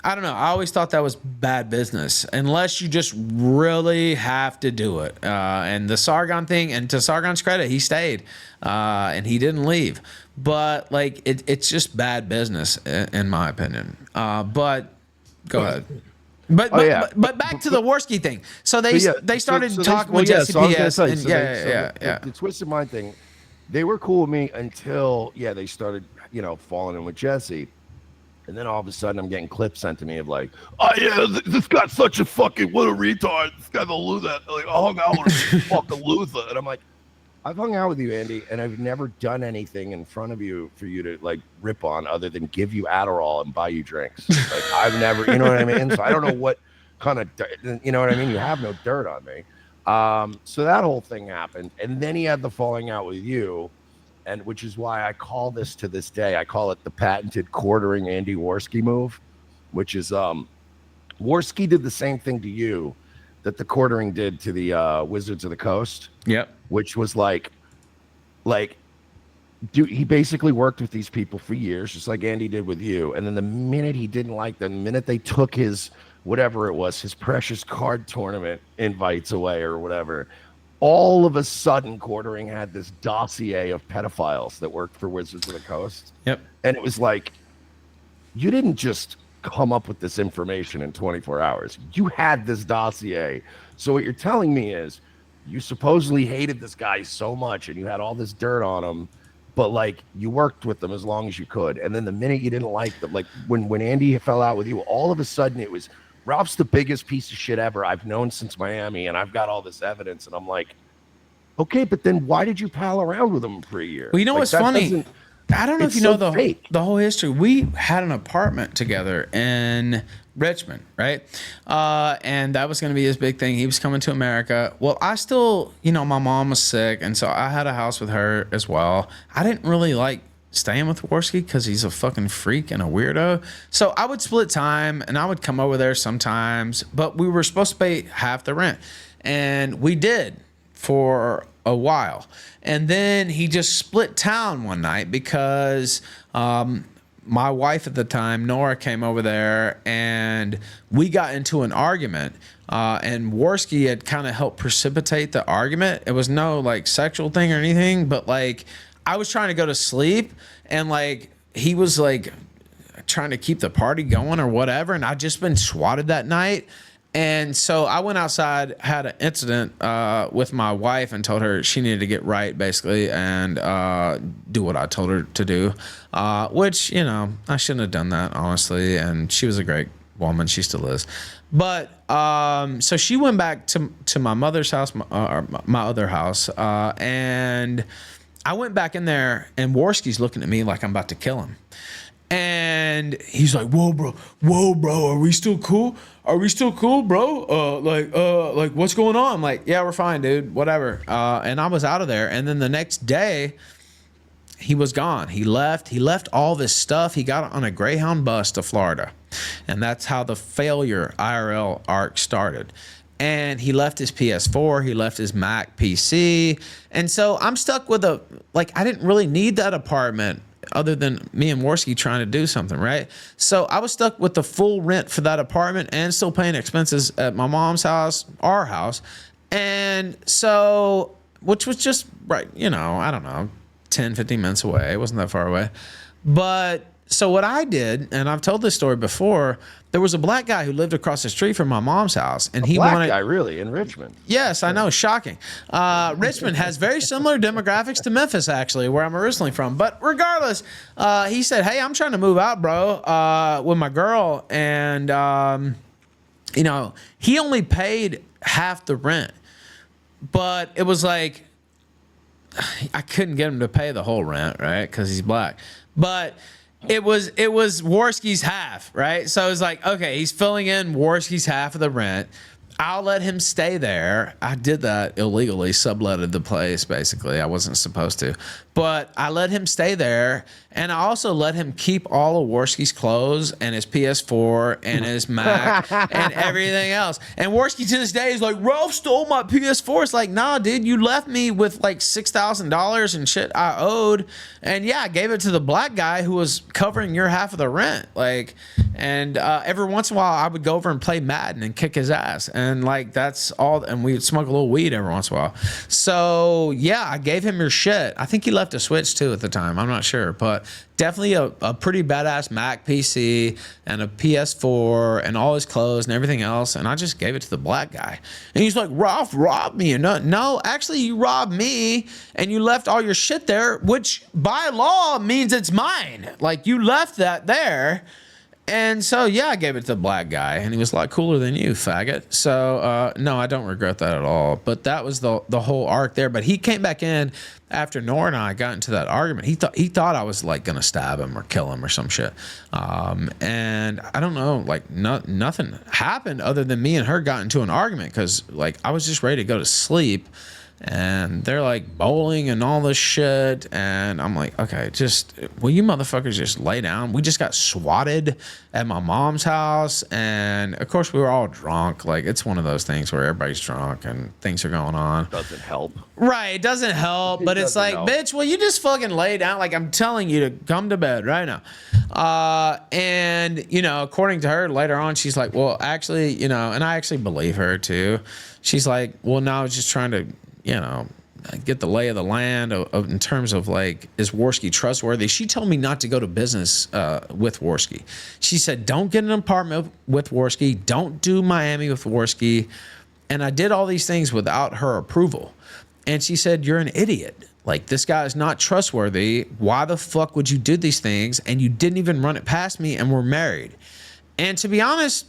I don't know. I always thought that was bad business unless you just really have to do it. And the Sargon thing, and to Sargon's credit, he stayed and he didn't leave. But like, it's just bad business in my opinion. But go ahead. But back to the Warski thing. So they started talking with Jesse PS. The Twisted Mind thing, they were cool with me until they started falling in with Jesse. And then all of a sudden, I'm getting clips sent to me of like, oh yeah, this guy's such a fucking, what a retard. This guy's a loser. Like, I hung out with a fucking loser. And I'm like, I've hung out with you, Andy, and I've never done anything in front of you for you to like rip on other than give you Adderall and buy you drinks. Like I've never, you know what I mean? So I don't know what kind of, you know what I mean? You have no dirt on me. So that whole thing happened. And then he had the falling out with you, and which is why I call this to this day, I call it the patented quartering Andy Warski move, which is Warski did the same thing to you that the quartering did to the Wizards of the Coast. Yep. Which was like, dude, he basically worked with these people for years, just like Andy did with you. And then the minute he didn't like them, the minute they took his, whatever it was, his precious card tournament invites away or whatever, all of a sudden quartering had this dossier of pedophiles that worked for Wizards of the Coast. Yep. And it was like, you didn't just come up with this information in 24 hours. You had this dossier. So what you're telling me is you supposedly hated this guy so much and you had all this dirt on him, but like you worked with them as long as you could. And then the minute you didn't like them, like when Andy fell out with you, all of a sudden it was, Ralph's the biggest piece of shit ever I've known since Miami, and I've got all this evidence. And I'm like, okay, but then why did you pal around with him for a year? Well, you know like, what's funny? I don't know if you know the whole history. We had an apartment together in Richmond, right? And that was going to be his big thing. He was coming to America. Well, I still, my mom was sick, and so I had a house with her as well. I didn't really like staying with Warski because he's a fucking freak and a weirdo. So I would split time, and I would come over there sometimes, but we were supposed to pay half the rent, and we did for a while. And then he just split town one night because my wife at the time, Nora, came over there and we got into an argument. And Warski had kind of helped precipitate the argument. It was no like sexual thing or anything, but like I was trying to go to sleep and like he was like trying to keep the party going or whatever. And I'd just been swatted that night. And so I went outside, had an incident with my wife and told her she needed to get right, basically, and do what I told her to do, which, I shouldn't have done that, honestly. And she was a great woman. She still is. But so she went back to my mother's house, my other house, and I went back in there, and Warski's looking at me like I'm about to kill him. And he's like, whoa, bro, are we still cool? Are we still cool, bro? Like, what's going on? I'm like, yeah, we're fine, dude, whatever. And I was out of there. And then the next day, he was gone. He left all this stuff. He got on a Greyhound bus to Florida. And that's how the failure IRL arc started. And he left his PS4, he left his Mac PC. And so I'm stuck with I didn't really need that apartment other than me and Warski trying to do something, right? So I was stuck with the full rent for that apartment and still paying expenses at my mom's house, our house. And so, which was just, right, I don't know, 10, 15 minutes away. It wasn't that far away. But so what I did, and I've told this story before, there was a black guy who lived across the street from my mom's house, and he wanted. Black guy, really, in Richmond? Yes, I know, shocking. Richmond has very similar demographics to Memphis, actually, where I'm originally from. But regardless, he said, "Hey, I'm trying to move out, bro, with my girl," and he only paid half the rent, but it was like I couldn't get him to pay the whole rent, right? Because he's black, but. It was Warski's half, right? So it was like, okay, he's filling in Warski's half of the rent. I'll let him stay there. I did that illegally, subletted the place, basically. I wasn't supposed to. But I let him stay there, and I also let him keep all of Warski's clothes and his PS4 and his Mac and everything else. And Warski to this day is like, Ralph stole my PS4. It's like, nah, dude, you left me with like $6,000 and shit I owed. And yeah, I gave it to the black guy who was covering your half of the rent. And every once in a while, I would go over and play Madden and kick his ass. And that's all. And we'd smoke a little weed every once in a while. So yeah, I gave him your shit. I think he left a Switch too at the time. I'm not sure, but definitely a pretty badass Mac PC and a PS4 and all his clothes and everything else. And I just gave it to the black guy. And he's like, Ralph robbed me. And no, actually you robbed me and you left all your shit there, which by law means it's mine. Like you left that there. And so, yeah, I gave it to the black guy, and he was a lot cooler than you, faggot. So, no, I don't regret that at all. But that was the whole arc there. But he came back in after Nora and I got into that argument. He thought I was like gonna stab him or kill him or some shit. And I don't know, like nothing happened other than me and her got into an argument because like I was just ready to go to sleep. And they're like bowling and all this shit. And I'm like, okay, just, will you motherfuckers just lay down? We just got swatted at my mom's house. And of course, we were all drunk. Like, it's one of those things where everybody's drunk and things are going on. Doesn't help. Right. It doesn't help. But it's like, bitch, will you just fucking lay down? Like, I'm telling you to come to bed right now. And, you know, according to her later on, she's like, well, actually, you know, and I actually believe her too. She's like, well, no, I was just trying to, you know, get the lay of the land in terms of like, is Warski trustworthy? She told me not to go to business with Warski. She said, don't get an apartment with Warski. Don't do Miami with Warski. And I did all these things without her approval. And she said, you're an idiot. Like, this guy is not trustworthy. Why the fuck would you do these things? And you didn't even run it past me, and we're married. And to be honest,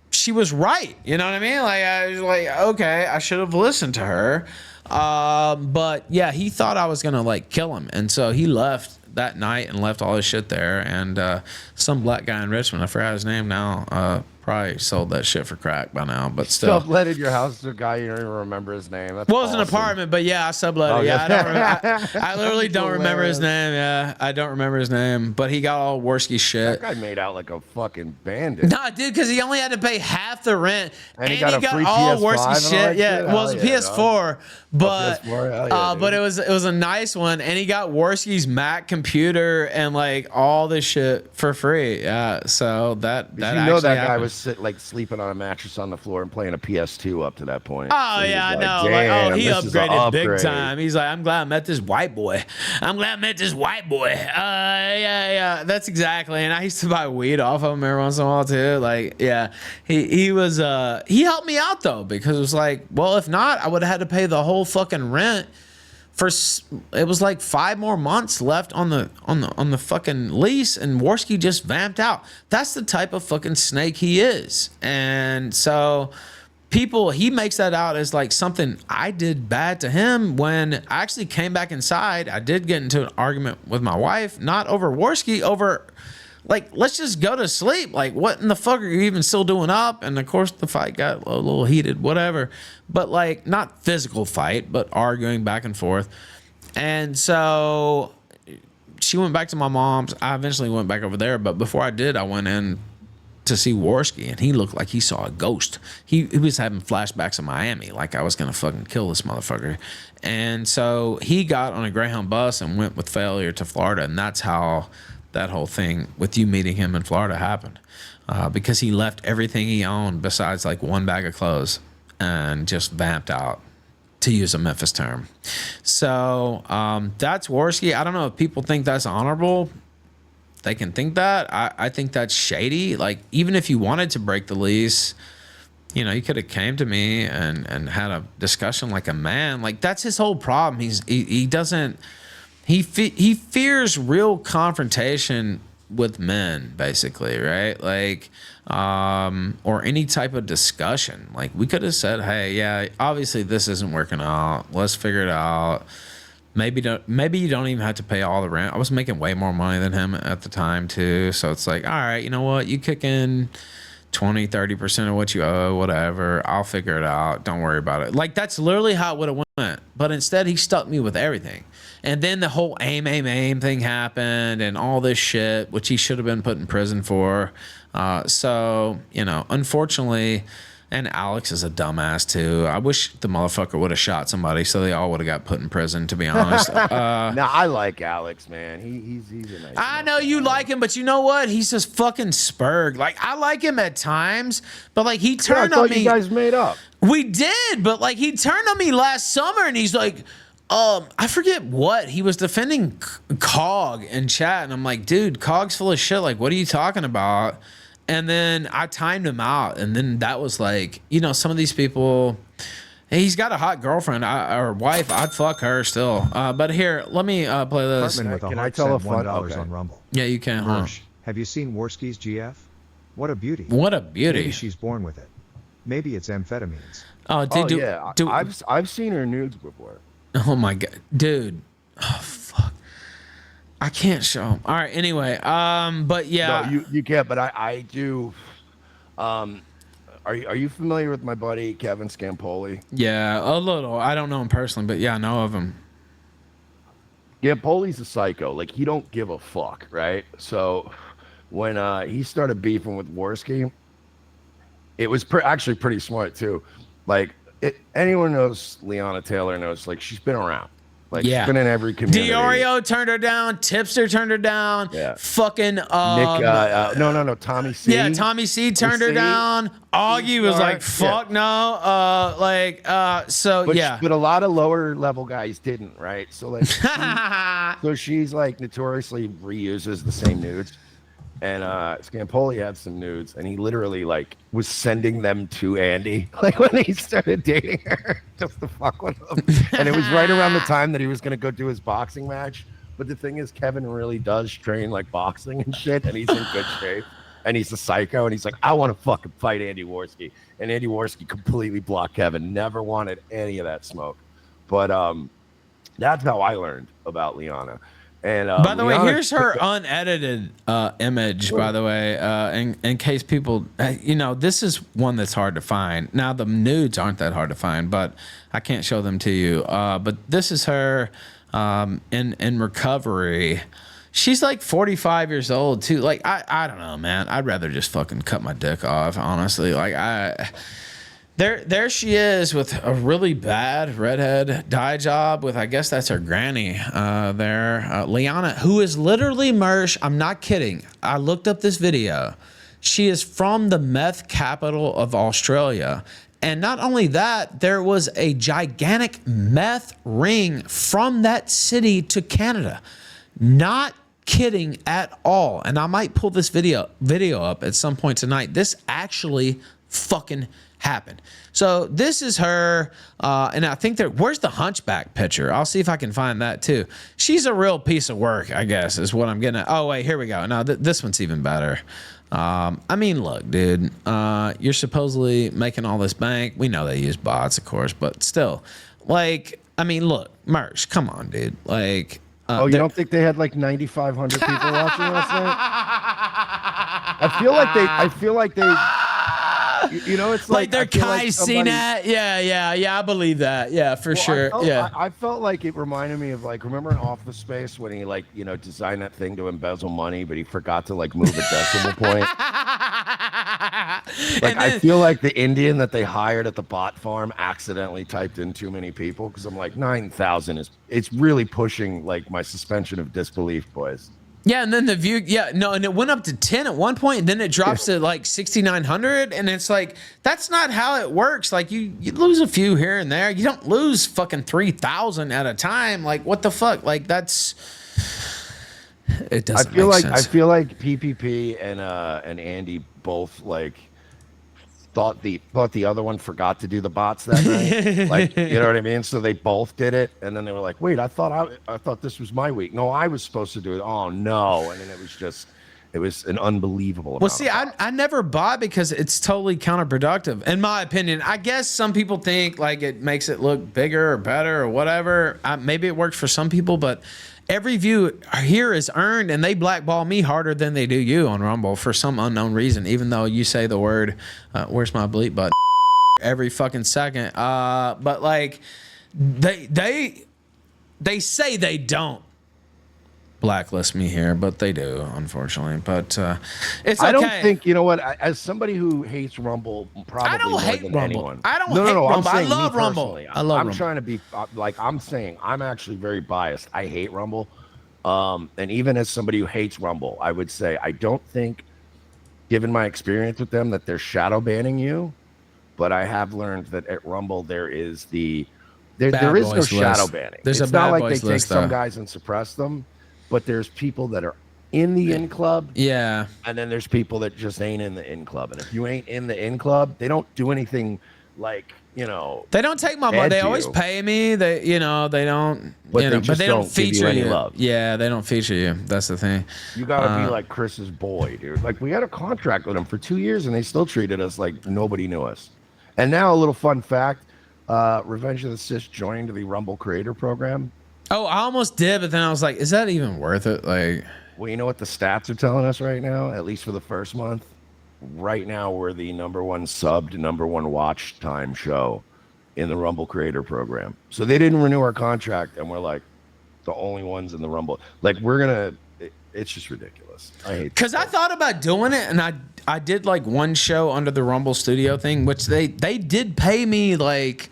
she was right. You know what I mean? Like, I was like, okay, I should have listened to her. But yeah, he thought I was gonna like kill him, and so he left that night and left all his shit there. And some black guy in Richmond, I forgot his name now, probably sold that shit for crack by now. But still, subletted your house to a guy you don't even remember his name. That's well, it was awesome. an apartment, but yeah, I subletted. Oh, yeah, yeah. I literally don't remember his name. Yeah, I don't remember his name, but he got all Warski shit. That guy made out like a fucking bandit. Nah, dude, because he only had to pay half the rent, and he got a free all PS5 Warski shit. Yeah, well, it was a PS4, but but it was a nice one, and he got Warski's Mac computer and like all this shit for free. Yeah, so that you know that guy happened. was sleeping on a mattress on the floor and playing a PS2 up to that point. Oh, so yeah, I like, know. Like, oh, he this is an upgraded big upgrade. time. He's like, I'm glad I met this white boy. I'm glad I met this white boy. Yeah, that's exactly. And I used to buy weed off of him every once in a while too. Like, yeah, he was he helped me out though, because it was like, well, if not, I would have had to pay the whole fucking rent. It was like 5 more months left on the fucking lease, and Warski just vamped out. That's the type of fucking snake he is. And so he makes that out as like something I did bad to him, when I actually came back inside. I did get into an argument with my wife, not over Warski, over like, let's just go to sleep. Like, what in the fuck are you even still doing up? And of course the fight got a little heated, whatever. But like, not physical fight, but arguing back and forth. And so she went back to my mom's. I eventually went back over there, but before I did, I went in to see Warski, and he looked like he saw a ghost. He was having flashbacks of Miami, like I was gonna fucking kill this motherfucker. And so he got on a Greyhound bus and went with failure to Florida, and that's how that whole thing with you meeting him in Florida happened, because he left everything he owned besides like one bag of clothes and just vamped out, to use a Memphis term. So that's Warski. I don't know if people think that's honorable. They can think that. I think that's shady. Like, even if you wanted to break the lease, you know, you could have came to me and had a discussion like a man. Like, that's his whole problem. He doesn't. He fears real confrontation with men, basically, right? Like, or any type of discussion. Like, we could have said, hey, yeah, obviously this isn't working out. Let's figure it out. Maybe you don't even have to pay all the rent. I was making way more money than him at the time too. So it's like, all right, you know what? You kick in 20-30% of what you owe, whatever. I'll figure it out. Don't worry about it. Like, that's literally how it would have went. But instead, he stuck me with everything. And then the whole aim thing happened and all this shit, which he should have been put in prison for. So, you know, unfortunately, and Alex is a dumbass too. I wish the motherfucker would have shot somebody so they all would have got put in prison, to be honest. Now, I like Alex, man. He's a nice I know you like him, but you know what? He's just fucking spurg. Like, I like him at times, but like, he turned on me. You guys made up. We did, but like, he turned on me last summer, and he's like, I forget what he was defending Cog in chat, and I'm like, dude, Cog's full of shit. Like, what are you talking about? And then I timed him out, and then that was like, you know, some of these people. He's got a hot girlfriend or wife. I'd fuck her still. But here, let me play this. Hartman with a Can I heart tell a sent fun- $1 okay. on Rumble. Yeah, you can. Huh? Mersh, have you seen Warski's GF? What a beauty. What a beauty. Maybe she's born with it. Maybe it's amphetamines. Oh, dude, yeah, I've seen her nudes before. Oh my god, dude. Oh fuck. I can't show them. All right. Anyway, but yeah. No, you can't. But I do. Are you familiar with my buddy Kevin Scampoli? Yeah, a little. I don't know him personally, but yeah, I know of him. Yeah, Poli's a psycho. Like, he don't give a fuck, right? So when he started beefing with Warski, it was actually pretty smart too. Like, anyone knows Lyanna Taylor knows, like, she's been around. Like, Yeah. she's been in every community. Diorio turned her down. Tipster turned her down. Yeah. Fucking Nick, no, Tommy C. Yeah, Tommy C turned her down. Augie was like, "Fuck no." So But yeah. but a lot of lower level guys didn't, right? So like, so she's like notoriously reuses the same nudes. And Scampoli had some nudes, and he literally like was sending them to Andy, like when he started dating her, just to fuck with him. And it was right around the time that he was gonna go do his boxing match. But the thing is, Kevin really does train like boxing and shit, and he's in good shape. And he's a psycho, and he's like, I want to fucking fight Andy Warski. And Andy Warski completely blocked Kevin, never wanted any of that smoke. But that's how I learned about Lyanna. And by the way, Lyanna, here's her unedited image. By the way, in case people, this is one that's hard to find. Now the nudes aren't that hard to find, but I can't show them to you. But this is her in recovery. She's like 45 years old too. Like I don't know, man. I'd rather just fucking cut my dick off, honestly. Like There she is with a really bad redhead dye job with, I guess that's her granny there. Lyanna, who is literally Mersh. I'm not kidding. I looked up this video. She is from the meth capital of Australia. And not only that, there was a gigantic meth ring from that city to Canada. Not kidding at all. And I might pull this video up at some point tonight. This actually fucking happened. So this is her, and I think where's the hunchback picture? I'll see if I can find that too. She's a real piece of work, I guess, is what I'm getting at. Oh wait, here we go. Now this one's even better. I mean, look, dude, you're supposedly making all this bank. We know they use bots, of course, but still, like, I mean, look, Mersh, come on, dude. Like, you don't think they had like 9,500 people watching last night? I feel like they. It's like they're Kai Cenat. Yeah, I believe that. Yeah, for sure. I felt like it reminded me of, like, remember in Office Space when he, like, designed that thing to embezzle money, but he forgot to like move a decimal point. Like, I feel like the Indian that they hired at the bot farm accidentally typed in too many people, because I'm like, 9,000 it's really pushing like my suspension of disbelief, boys. Yeah, and then the view, and it went up to 10 at one point, and then it drops to like 6,900, and it's like, that's not how it works. Like, you lose a few here and there. You don't lose fucking 3,000 at a time. Like, what the fuck? Like, it doesn't make sense. I feel like PPP and Andy both, like, thought the other one forgot to do the bots that night. Like, you know what I mean? So they both did it, and then they were like, wait, I thought this was my week. No, I was supposed to do it. Oh no. And then it was an unbelievable amount. Well, see, I never bought because it's totally counterproductive, in my opinion. I guess some people think like it makes it look bigger or better or whatever. Maybe it works for some people, but every view here is earned, and they blackball me harder than they do you on Rumble for some unknown reason, even though you say the word, where's my bleep button, every fucking second. But like, they say they don't blacklist me here, but they do, unfortunately. But it's okay. I don't think, you know what, as somebody who hates Rumble probably I don't more hate than Rumble. anyone. I don't hate Rumble. I love Rumble. I'm trying to be like, I'm saying I'm actually very biased. I hate Rumble. And even as somebody who hates Rumble, I would say I don't think, given my experience with them, that they're shadow banning you. But I have learned that at Rumble there is there is no shadow banning. There's it's a bad not like boys they take list, some though. guys and suppress them, but there's people that are in the in club. Yeah. And then there's people that just ain't in the in club. And if you ain't in the in club, they don't do anything like, you know, They don't take my money. They fed always you. pay me. They, they don't, But they but just they don't don't give you feature any you. love. Yeah, they don't feature you. That's the thing. You gotta be like Chris's boy, dude. Like we had a contract with him for 2 years, and they still treated us like nobody knew us. And now a little fun fact: Revenge of the Sith joined the Rumble Creator Program. Oh, I almost did, but then I was like, is that even worth it? Like, Well, you know what the stats are telling us right now, at least for the first month. Right now, we're the number one subbed, number one watch time show in the Rumble Creator Program. So they didn't renew our contract, and we're like the only ones in the Rumble. Like it's just ridiculous. I hate. because I thought about doing it, and I did like one show under the Rumble Studio thing, which they did pay me like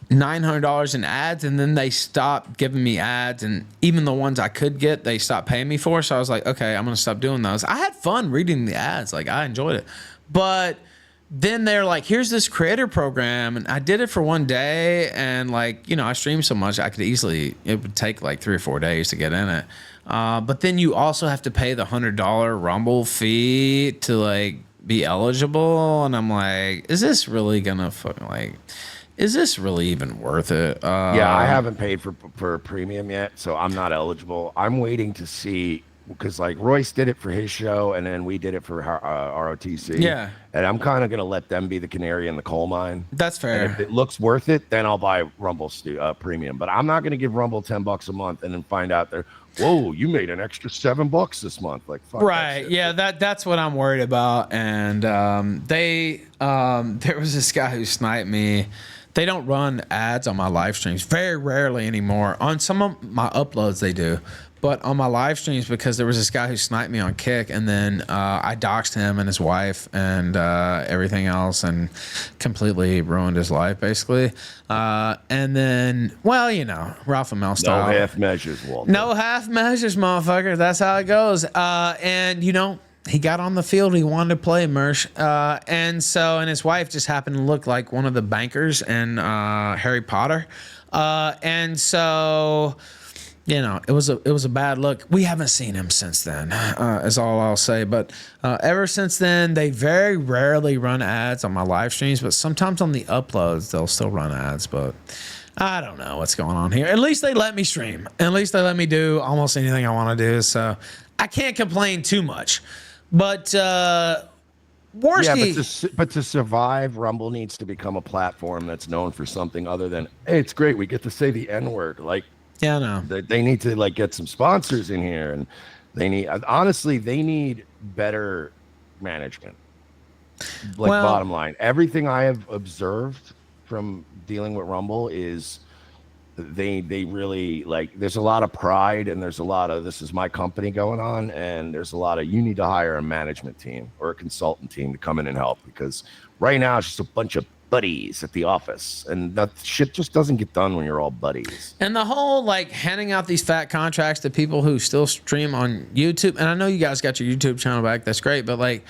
$900 in ads, and then they stopped giving me ads, and even the ones I could get, they stopped paying me for. So I was like, okay, I'm gonna stop doing those. I had fun reading the ads, like I enjoyed it, but then they're like, here's this creator program, and I did it for one day, and like, I streamed so much I could easily, it would take like 3 or 4 days to get in it, but then you also have to pay the $100 Rumble fee to like be eligible, and I'm like, is this really gonna fucking like, is this really even worth it? Yeah, I haven't paid for premium yet, so I'm not eligible. I'm waiting to see, because like Royce did it for his show, and then we did it for ROTC. Yeah. And I'm kind of gonna let them be the canary in the coal mine. That's fair. And if it looks worth it, then I'll buy Rumble premium. But I'm not gonna give Rumble $10 a month and then find out whoa, you made an extra $7 this month. Like, fuck Right. that shit. Yeah, that's what I'm worried about. And there was this guy who sniped me. They don't run ads on my live streams very rarely anymore. On some of my uploads, they do. But on my live streams, because there was this guy who sniped me on Kick, and then I doxed him and his wife and everything else, and completely ruined his life, basically. And then, well, Ralph and Mel style. No half measures, Walter. No half measures, motherfucker. That's how it goes. And he got on the field. He wanted to play Mersh. And his wife just happened to look like one of the bankers in Harry Potter. It was a bad look. We haven't seen him since then, is all I'll say. But ever since then, they very rarely run ads on my live streams, but sometimes on the uploads, they'll still run ads. But I don't know what's going on here. At least they let me stream. At least they let me do almost anything I want to do. So I can't complain too much. But Warski... Yeah, but to survive, Rumble needs to become a platform that's known for something other than, hey, it's great, we get to say the N-word. Like, yeah, I know. They need to like get some sponsors in here, and they need better management. Like, bottom line, everything I have observed from dealing with Rumble is they really, like, there's a lot of pride, and there's a lot of, this is my company going on, and there's a lot of, you need to hire a management team or a consultant team to come in and help, because right now it's just a bunch of buddies at the office, and that shit just doesn't get done when you're all buddies. And the whole like handing out these fat contracts to people who still stream on YouTube, and I know you guys got your YouTube channel back, that's great, but like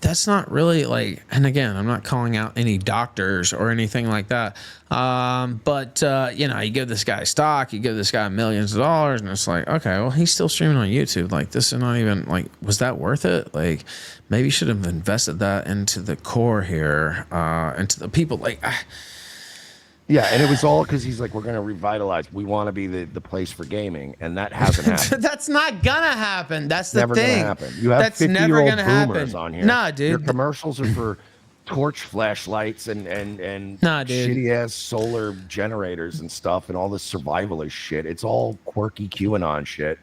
that's not really like, and again, I'm not calling out any doctors or anything like that, but you give this guy stock, you give this guy millions of dollars, and it's like, okay, well, he's still streaming on YouTube. Like, this is not even like, was that worth it? Like, maybe you should have invested that into the core here, into the people. Like, yeah, and it was all because he's like, we're going to revitalize. We want to be the place for gaming, and that hasn't happened. That's not gonna happen. That's the never thing. Gonna happen. You have 50-year-old boomers on here. Nah, dude. Your commercials are for torch flashlights and shitty ass solar generators and stuff, and all this survivalist shit. It's all quirky QAnon shit.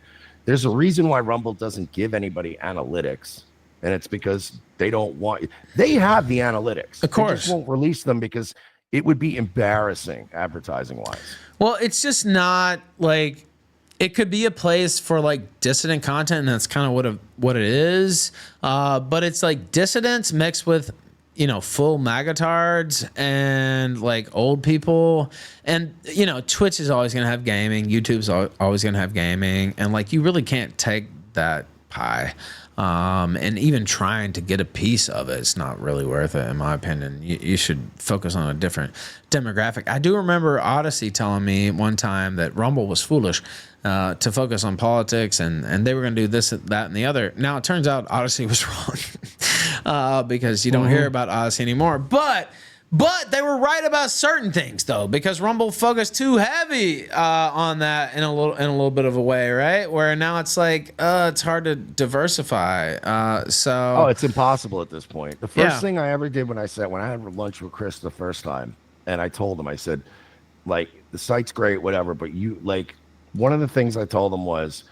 There's a reason why Rumble doesn't give anybody analytics, and it's because they don't want. They have the analytics. Of course, they just won't release them because it would be embarrassing advertising wise. Well, it's just not like, it could be a place for like dissident content, and that's kind of what it is. But it's like dissidents mixed with, full magatards and like old people. And, Twitch is always going to have gaming. YouTube's always going to have gaming. And like, you really can't take that pie. And even trying to get a piece of it's not really worth it, in my opinion. You should focus on a different demographic. I do remember Odyssey telling me one time that Rumble was foolish to focus on politics, and they were going to do this, that, and the other. Now, it turns out Odyssey was wrong because you don't hear about Odyssey anymore. But But they were right about certain things, though, because Rumble focused too heavy on that in a little bit of a way, right? Where now it's like it's hard to diversify. Oh, it's impossible at this point. The first thing I ever did when I had lunch with Chris the first time, and I told him, I said, like, the site's great, whatever, but you like one of the things I told him was,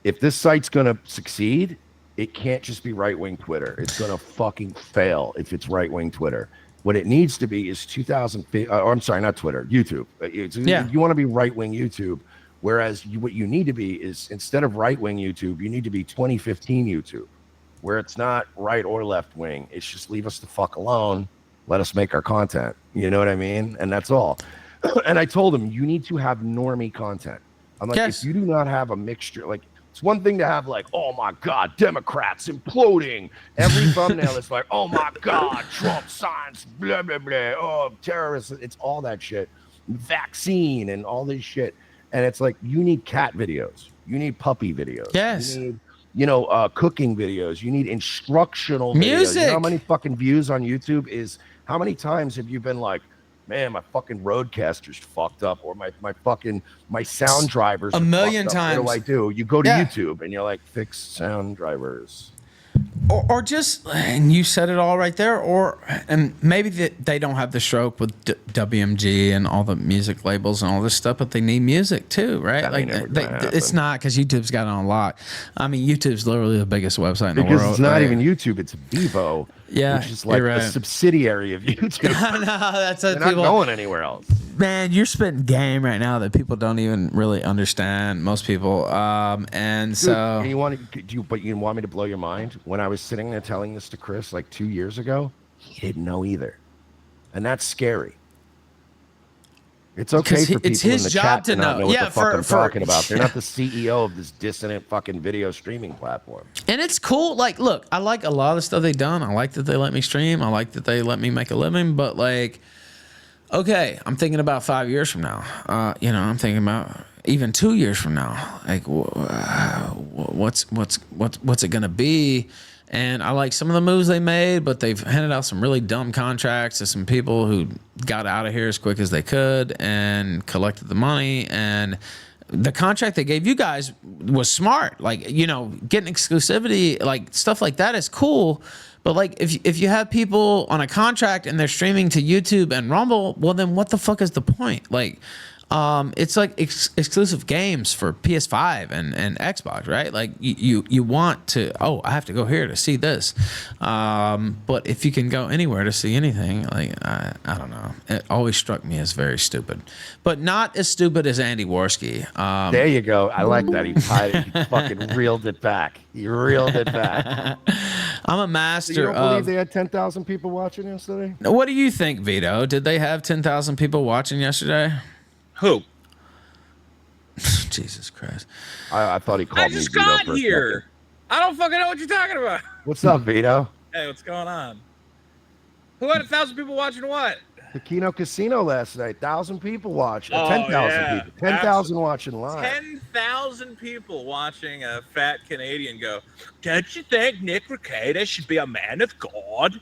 if this site's gonna succeed, it can't just be right-wing Twitter. It's gonna fucking fail if it's right-wing Twitter. What it needs to be is 2000. I'm sorry, not Twitter, YouTube. You want to be right-wing YouTube, whereas what you need to be is, instead of right-wing YouTube, you need to be 2015 YouTube, where it's not right or left-wing. It's just leave us the fuck alone. Let us make our content. You know what I mean? And that's all. And I told him, you need to have normie content. I'm like, if you do not have a mixture, like, it's one thing to have like, oh my God, Democrats imploding. Every thumbnail is like, oh my God, Trump signs, blah, blah, blah. Oh, terrorists. It's all that shit. Vaccine and all this shit. And it's like, you need cat videos. You need puppy videos. Yes. You need, cooking videos. You need instructional music. Videos. You know how many fucking views on YouTube is? How many times have you been like, man, my fucking Rodecaster's fucked up, or my sound drivers a million times. What do? You go to YouTube and you're like, fix sound drivers. Or just, and you said it all right there, and maybe they don't have the stroke with WMG and all the music labels and all this stuff, but they need music too, right? That it's not, because YouTube's got it on lock. I mean, YouTube's literally the biggest website in the world. Because it's not even YouTube, it's Vivo. Yeah, which is like a subsidiary of YouTube. No, that's They're not going anywhere else. Man, you're spitting game right now that people don't even really understand. Most people, and so. You want me to blow your mind? When I was sitting there telling this to Chris like 2 years ago, he didn't know either, and that's scary. It's okay for people in the chat to not know what the fuck I'm talking about. They're not the CEO of this dissonant fucking video streaming platform. And it's cool. Like, look, I like a lot of the stuff they've done. I like that they let me stream. I like that they let me make a living. But like, okay, I'm thinking about 5 years from now. I'm thinking about even 2 years from now. Like, what's it gonna be? And I like some of the moves they made, but they've handed out some really dumb contracts to some people who got out of here as quick as they could and collected the money. And the contract they gave you guys was smart. Like, getting exclusivity, like stuff like that is cool. But like, if you have people on a contract and they're streaming to YouTube and Rumble, well, then what the fuck is the point? Like, it's like exclusive games for PS5 and Xbox, right? Like you want to, I have to go here to see this. But if you can go anywhere to see anything, like, I don't know. It always struck me as very stupid, but not as stupid as Andy Warski. There you go. I like that. He fucking reeled it back. He reeled it back. I'm a master. You don't believe they had 10,000 people watching yesterday? What do you think, Vito? Did they have 10,000 people watching yesterday? Who? Jesus Christ. I thought he called me Vito. I just got here. I don't fucking know what you're talking about. What's up, Vito? Hey, what's going on? Who had 1,000 people watching what? The Keno Casino last night. 1,000 people watching. 10,000 people. 10,000 watching live. 10,000 people watching a fat Canadian go, don't you think Nick Rekieta should be a man of God?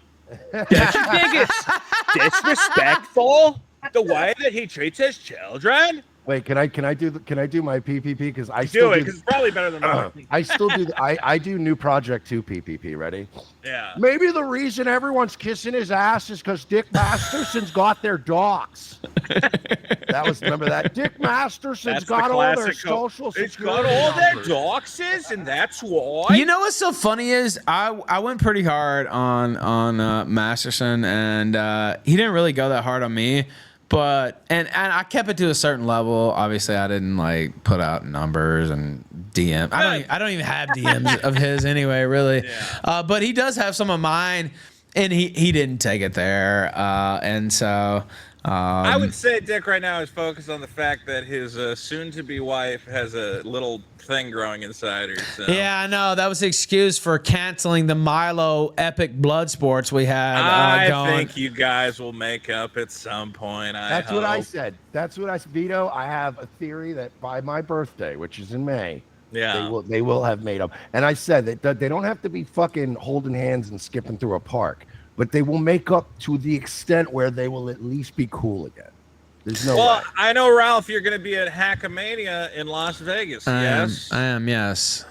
Don't you think it's disrespectful the way that he treats his children? Wait, can I do my PPP? Because I do it, because it's probably better than mine. I still do. I do new Project 2 PPP. Ready? Yeah. Maybe the reason everyone's kissing his ass is because Dick Masterson's got their docs. Remember that? Dick Masterson's got all their social security. It's got all their doxes, and that's why. You know what's so funny is I went pretty hard on Masterson, and he didn't really go that hard on me. But and I kept it to a certain level. Obviously, I didn't like put out numbers and DM. I don't even have DMs of his anyway, really. Yeah. But he does have some of mine, and he didn't take it there. And so I would say Dick right now is focused on the fact that his soon-to-be wife has a little thing growing inside her. So. Yeah, I know. That was the excuse for canceling the Milo epic blood sports we had going. I think you guys will make up at some point. That's what I said. Vito, I have a theory that by my birthday, which is in May, they will have made up. And I said that they don't have to be fucking holding hands and skipping through a park. but they will make up to the extent where they will at least be cool again. There's no Well, way. I know, Ralph, you're going to be at Hackamania in Las Vegas. Yes, I am. Yes.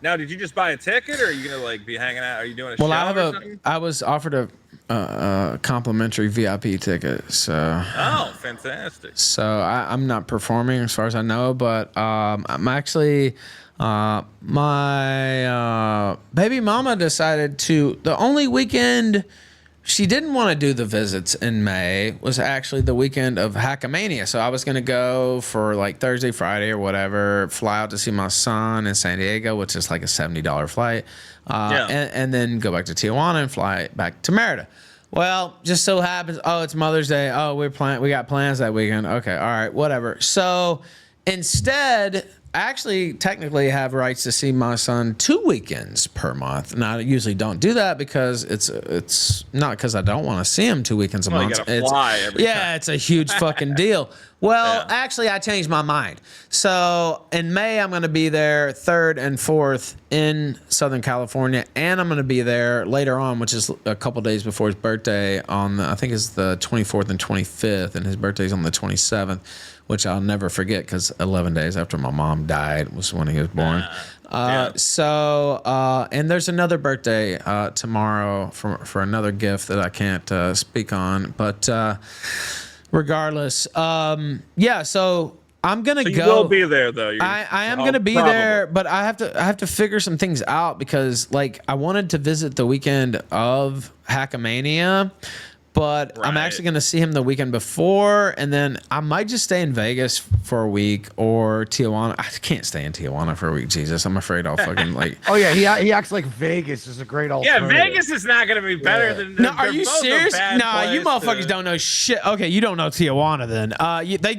Now, did you just buy a ticket, or are you going to like be hanging out? Are you doing a show or something? I was offered a complimentary VIP ticket, so. Oh, fantastic! So I'm not performing as far as I know, but I'm actually my baby mama decided to. The only weekend she didn't want to do the visits in May was actually the weekend of Hackamania. So I was going to go for like Thursday, Friday or whatever, fly out to see my son in San Diego, which is like a $70 flight, and then go back to Tijuana and fly back to Merida. Well, just so happens, it's Mother's Day. Oh, we got plans that weekend. Okay, all right, whatever. So instead, I actually technically have rights to see my son 2 weekends per month. Now, I usually don't do that because it's not because I don't want to see him 2 weekends a month. You gotta fly every time. It's a huge fucking deal. Well, actually, I changed my mind. So in May, I'm going to be there 3rd and 4th in Southern California, and I'm going to be there later on, which is a couple days before his birthday I think it's the 24th and 25th, and his birthday's on the 27th, which I'll never forget because 11 days after my mom died was when he was born. And there's another birthday tomorrow for another gift that I can't speak on, but regardless, so I'm gonna go. You will be there though. I am gonna be there, but I have to figure some things out because like I wanted to visit the weekend of Hackamania, but I'm actually going to see him the weekend before, and then I might just stay in Vegas for a week or Tijuana. I can't stay in Tijuana for a week, Jesus. I'm afraid I'll fucking like... Oh, yeah, he acts like Vegas is a great alternative. Yeah, Vegas is not going to be better than... No, are you serious? No, you motherfuckers don't know shit. Okay, you don't know Tijuana then.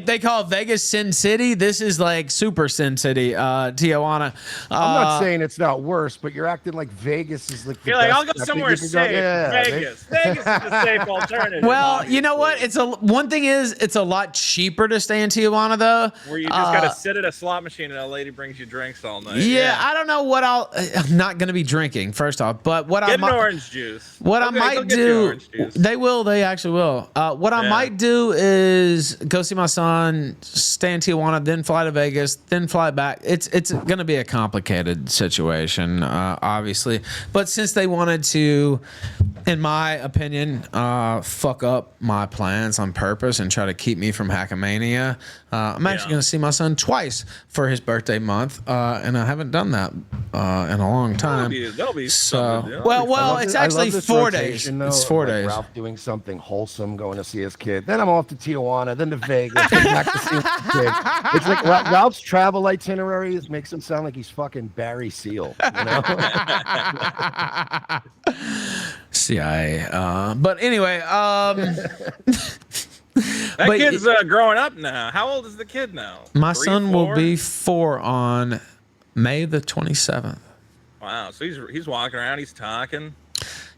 They call Vegas Sin City. This is like Super Sin City, Tijuana. I'm not saying it's not worse, but you're acting like Vegas is like... You're like, I'll go somewhere safe. Vegas. Vegas is the safe alternative. Well, you know what? One thing is it's a lot cheaper to stay in Tijuana though. Where you just gotta sit at a slot machine and a lady brings you drinks all night. Yeah, I don't know what I'm not gonna be drinking first off, but what get an orange juice. What I might do, they actually will. What I might do is go see my son, stay in Tijuana, then fly to Vegas, then fly back. It's gonna be a complicated situation, obviously. But since they wanted to, in my opinion, fuck up my plans on purpose and try to keep me from Hackamania, I'm actually going to see my son twice for his birthday month, and I haven't done that in a long time. That'll be so. Well, it's actually 4 days. It's 4 days. Ralph doing something wholesome, going to see his kid. Then I'm off to Tijuana, then to Vegas, then back to see his kid. It's like Ralph's travel itineraries makes him sound like he's fucking Barry Seal. You know? CIA. But anyway, that kid's growing up now. How old is the kid now? My son will be 4 on May the 27th. Wow, so he's walking around, he's talking.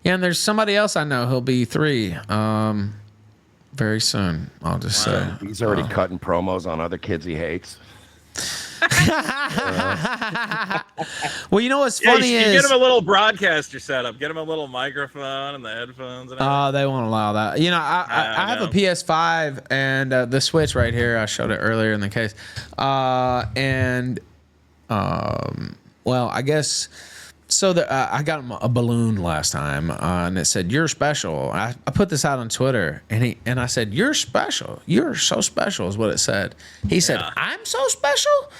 Yeah, and there's somebody else I know who'll be 3 very soon. I'll just say. He's already cutting promos on other kids he hates. Well, you know what's funny is you get him a little broadcaster setup, get him a little microphone and the headphones. And they won't allow that. You know, I have a PS5 and the Switch right here. I showed it earlier in the case, well, I guess. So I got him a balloon last time, and it said, "You're special." I put this out on Twitter, and I said, "You're special. You're so special," is what it said. He said, "I'm so special."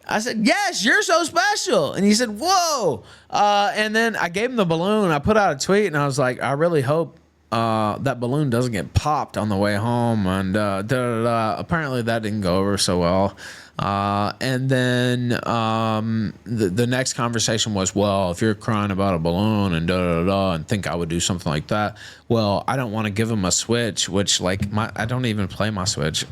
I said, "Yes, you're so special." And he said, "Whoa!" And then I gave him the balloon. I put out a tweet, and I was like, "I really hope that balloon doesn't get popped on the way home." And apparently that didn't go over so well. And then the next conversation was, well, if you're crying about a balloon and and think I would do something like that, well, I don't want to give him a Switch, which I don't even play my Switch,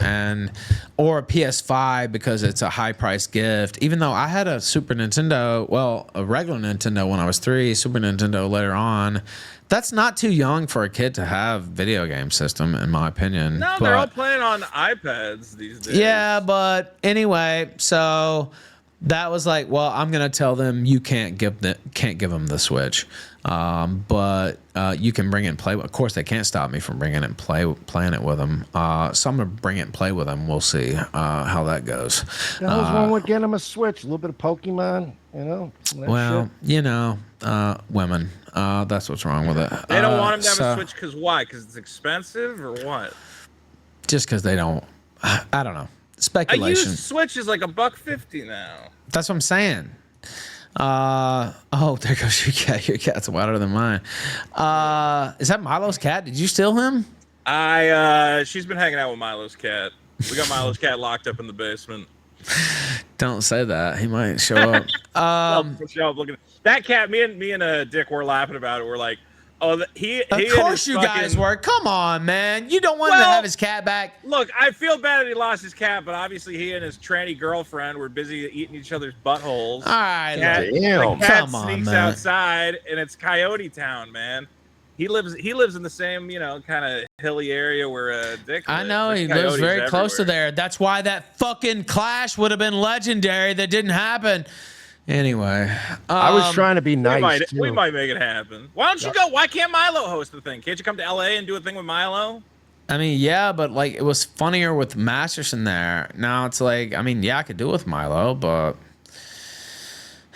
or a PS5 because it's a high price gift. Even though I had a Super Nintendo, well, a regular Nintendo when I was 3, Super Nintendo later on. That's not too young for a kid to have video game system, in my opinion. No, they're all playing on iPads these days. Yeah, but anyway, so that was like, well, I'm gonna tell them you can't give them the Switch, but you can bring it and play. Of course, they can't stop me from bringing it and playing it with them. So I'm gonna bring it and play with them. We'll see how that goes. The hell's wrong with getting them a Switch? A little bit of Pokemon, you know? Well, you know, women. That's what's wrong with it. They don't want him to have a Switch because why? Because it's expensive or what? Just because they don't. I don't know. Speculation. A used Switch is like $1.50 now. That's what I'm saying. Oh, there goes your cat. Your cat's wilder than mine. Is that Milo's cat? Did you steal him? She's been hanging out with Milo's cat. We got Milo's cat locked up in the basement. Don't say that. He might show up. Show up looking. That cat. Me and Dick were laughing about it. We're like, oh, he. Of course, you guys were. Come on, man. You don't want him to have his cat back. Look, I feel bad that he lost his cat, but obviously he and his tranny girlfriend were busy eating each other's buttholes. All right, damn. The cat Come on, sneaks man. outside, and it's Coyote Town, man. He lives in the same, kind of hilly area where Dick lives. I know, There's he lives coyotes very close to everywhere. there. That's why that fucking clash would have been legendary. That didn't happen. Anyway, I was trying to be nice. We might make it happen. Why don't you go? Why can't Milo host the thing? Can't you come to LA and do a thing with Milo? I mean, yeah, but like it was funnier with Masterson there. Now it's like, I mean, yeah, I could do it with Milo, but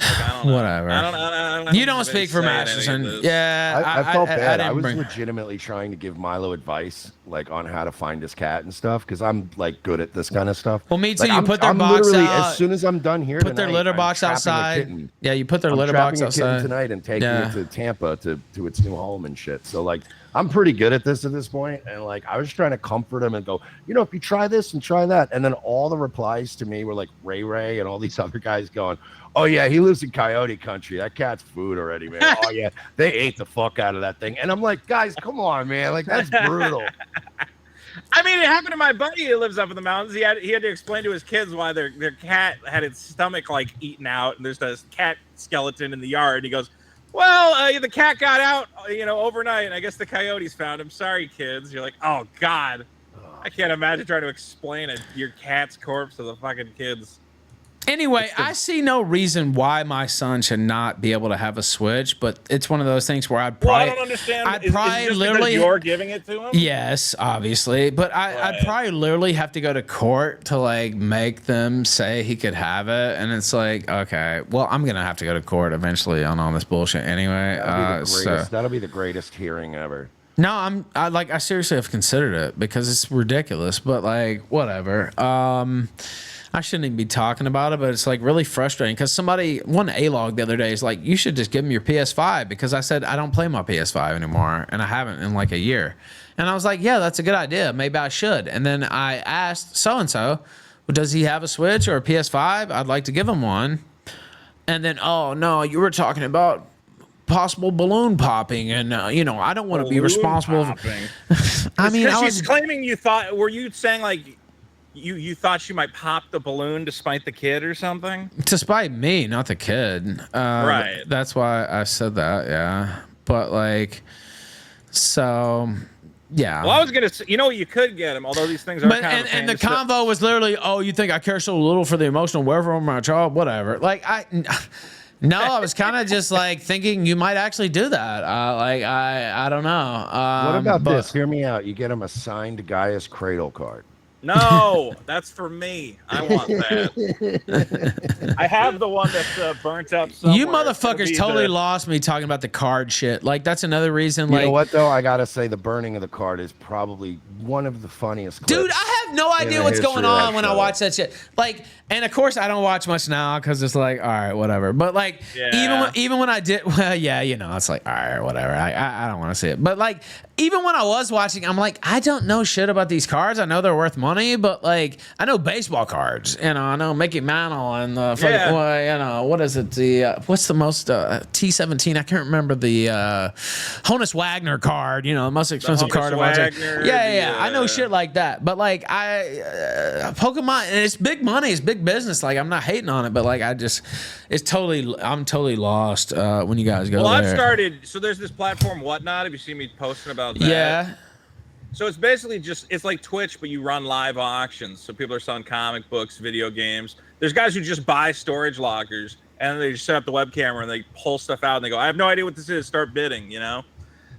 I don't know. whatever. I don't You don't speak for Masterson. Yeah, I felt bad. I was didn't legitimately trying to give Milo advice, like on how to find his cat and stuff, because I'm like good at this kind of stuff. Well, me too. Like, You put their I'm box literally, out. as soon as I'm done here, Put their tonight, litter I'm box trapping a outside. kitten. Yeah, you put their I'm litter box trapping a kitten outside tonight and taking Yeah. it to Tampa to its new home and shit. So like, I'm pretty good at this point, and like I was trying to comfort him and go, if you try this and try that, and then all the replies to me were like Ray and all these other guys going, oh yeah, he lives in Coyote Country. That cat's food already, man. Oh yeah, they ate the fuck out of that thing. And I'm like, guys, come on, man. Like that's brutal. I mean, it happened to my buddy who lives up in the mountains. He had to explain to his kids why their cat had its stomach like eaten out, and there's a cat skeleton in the yard. And he goes, well, the cat got out, overnight, and I guess the coyotes found him. Sorry, kids. You're like, oh God, I can't imagine trying to explain your cat's corpse to the fucking kids. Anyway, I see no reason why my son should not be able to have a Switch, but it's one of those things where I'd probably. Well, I don't understand. I'd Is probably it just literally. because you're giving it to him? Yes, obviously, but I'd probably literally have to go to court to like make them say he could have it, and it's like, okay, well, I'm gonna have to go to court eventually on all this bullshit anyway. That'll be the greatest hearing ever. No, I seriously have considered it because it's ridiculous, but like whatever. I shouldn't even be talking about it, but it's like really frustrating because one A-log the other day is like, you should just give him your PS5 because I said I don't play my PS5 anymore and I haven't in like a year. And I was like, yeah, that's a good idea. Maybe I should. And then I asked so-and-so, well, does he have a Switch or a PS5? I'd like to give him one. And then, oh no, you were talking about possible balloon popping and I don't want to be responsible. I mean, she's claiming were you saying like, you thought she might pop the balloon to spite the kid or something? To spite me, not the kid. Right. That's why I said that, yeah. But like, so, yeah. Well, I was gonna say, what you could get him, although these things are kind of a pain and the to convo was literally, oh, you think I care so little for the emotional welfare of my child? Whatever. Like no, I was kind of just like thinking you might actually do that. I don't know. What about this? Hear me out. You get him a signed Gaia's Cradle card. No, that's for me. I want that. I have the one that's burnt up somewhere. You motherfuckers totally lost me talking about the card shit. Like, that's another reason. You like, know what, though? I got to say, the burning of the card is probably one of the funniest clips. Dude, I have no idea what's going on when I watch that shit. Like, and of course, I don't watch much now because it's like, all right, whatever. But like, even when I did, well, yeah, it's like, all right, whatever. I don't want to see it. But like, even when I was watching, I'm like, I don't know shit about these cards. I know they're worth money, but like, I know baseball cards. I know Mickey Mantle and the fucking, what is it? What's the most T17? I can't remember the Honus Wagner card. The most expensive card. Yeah. I know shit like that. But like, Pokemon, and it's big money. It's big business. Like, I'm not hating on it, but like, I'm totally lost when you guys go there. Well, I've started. So there's this platform, Whatnot. Have you seen me posting about that? Yeah. So it's basically it's like Twitch, but you run live auctions. So people are selling comic books, video games. There's guys who just buy storage lockers and they just set up the web camera and they pull stuff out and they go, I have no idea what this is. Start bidding, you know?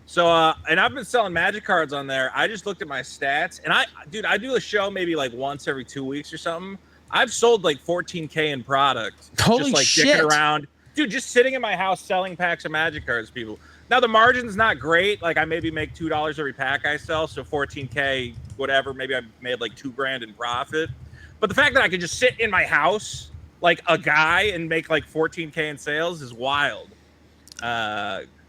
So, and I've been selling Magic cards on there. I just looked at my stats and I do a show maybe like once every 2 weeks or something. I've sold like 14K in product. Holy just like shit. dicking around. Dude, just sitting in my house selling packs of Magic cards, people. Now the margin's not great. Like I maybe make $2 every pack I sell, so 14K, whatever. Maybe I made like $2,000 in profit. But the fact that I could just sit in my house like a guy and make like 14K in sales is wild.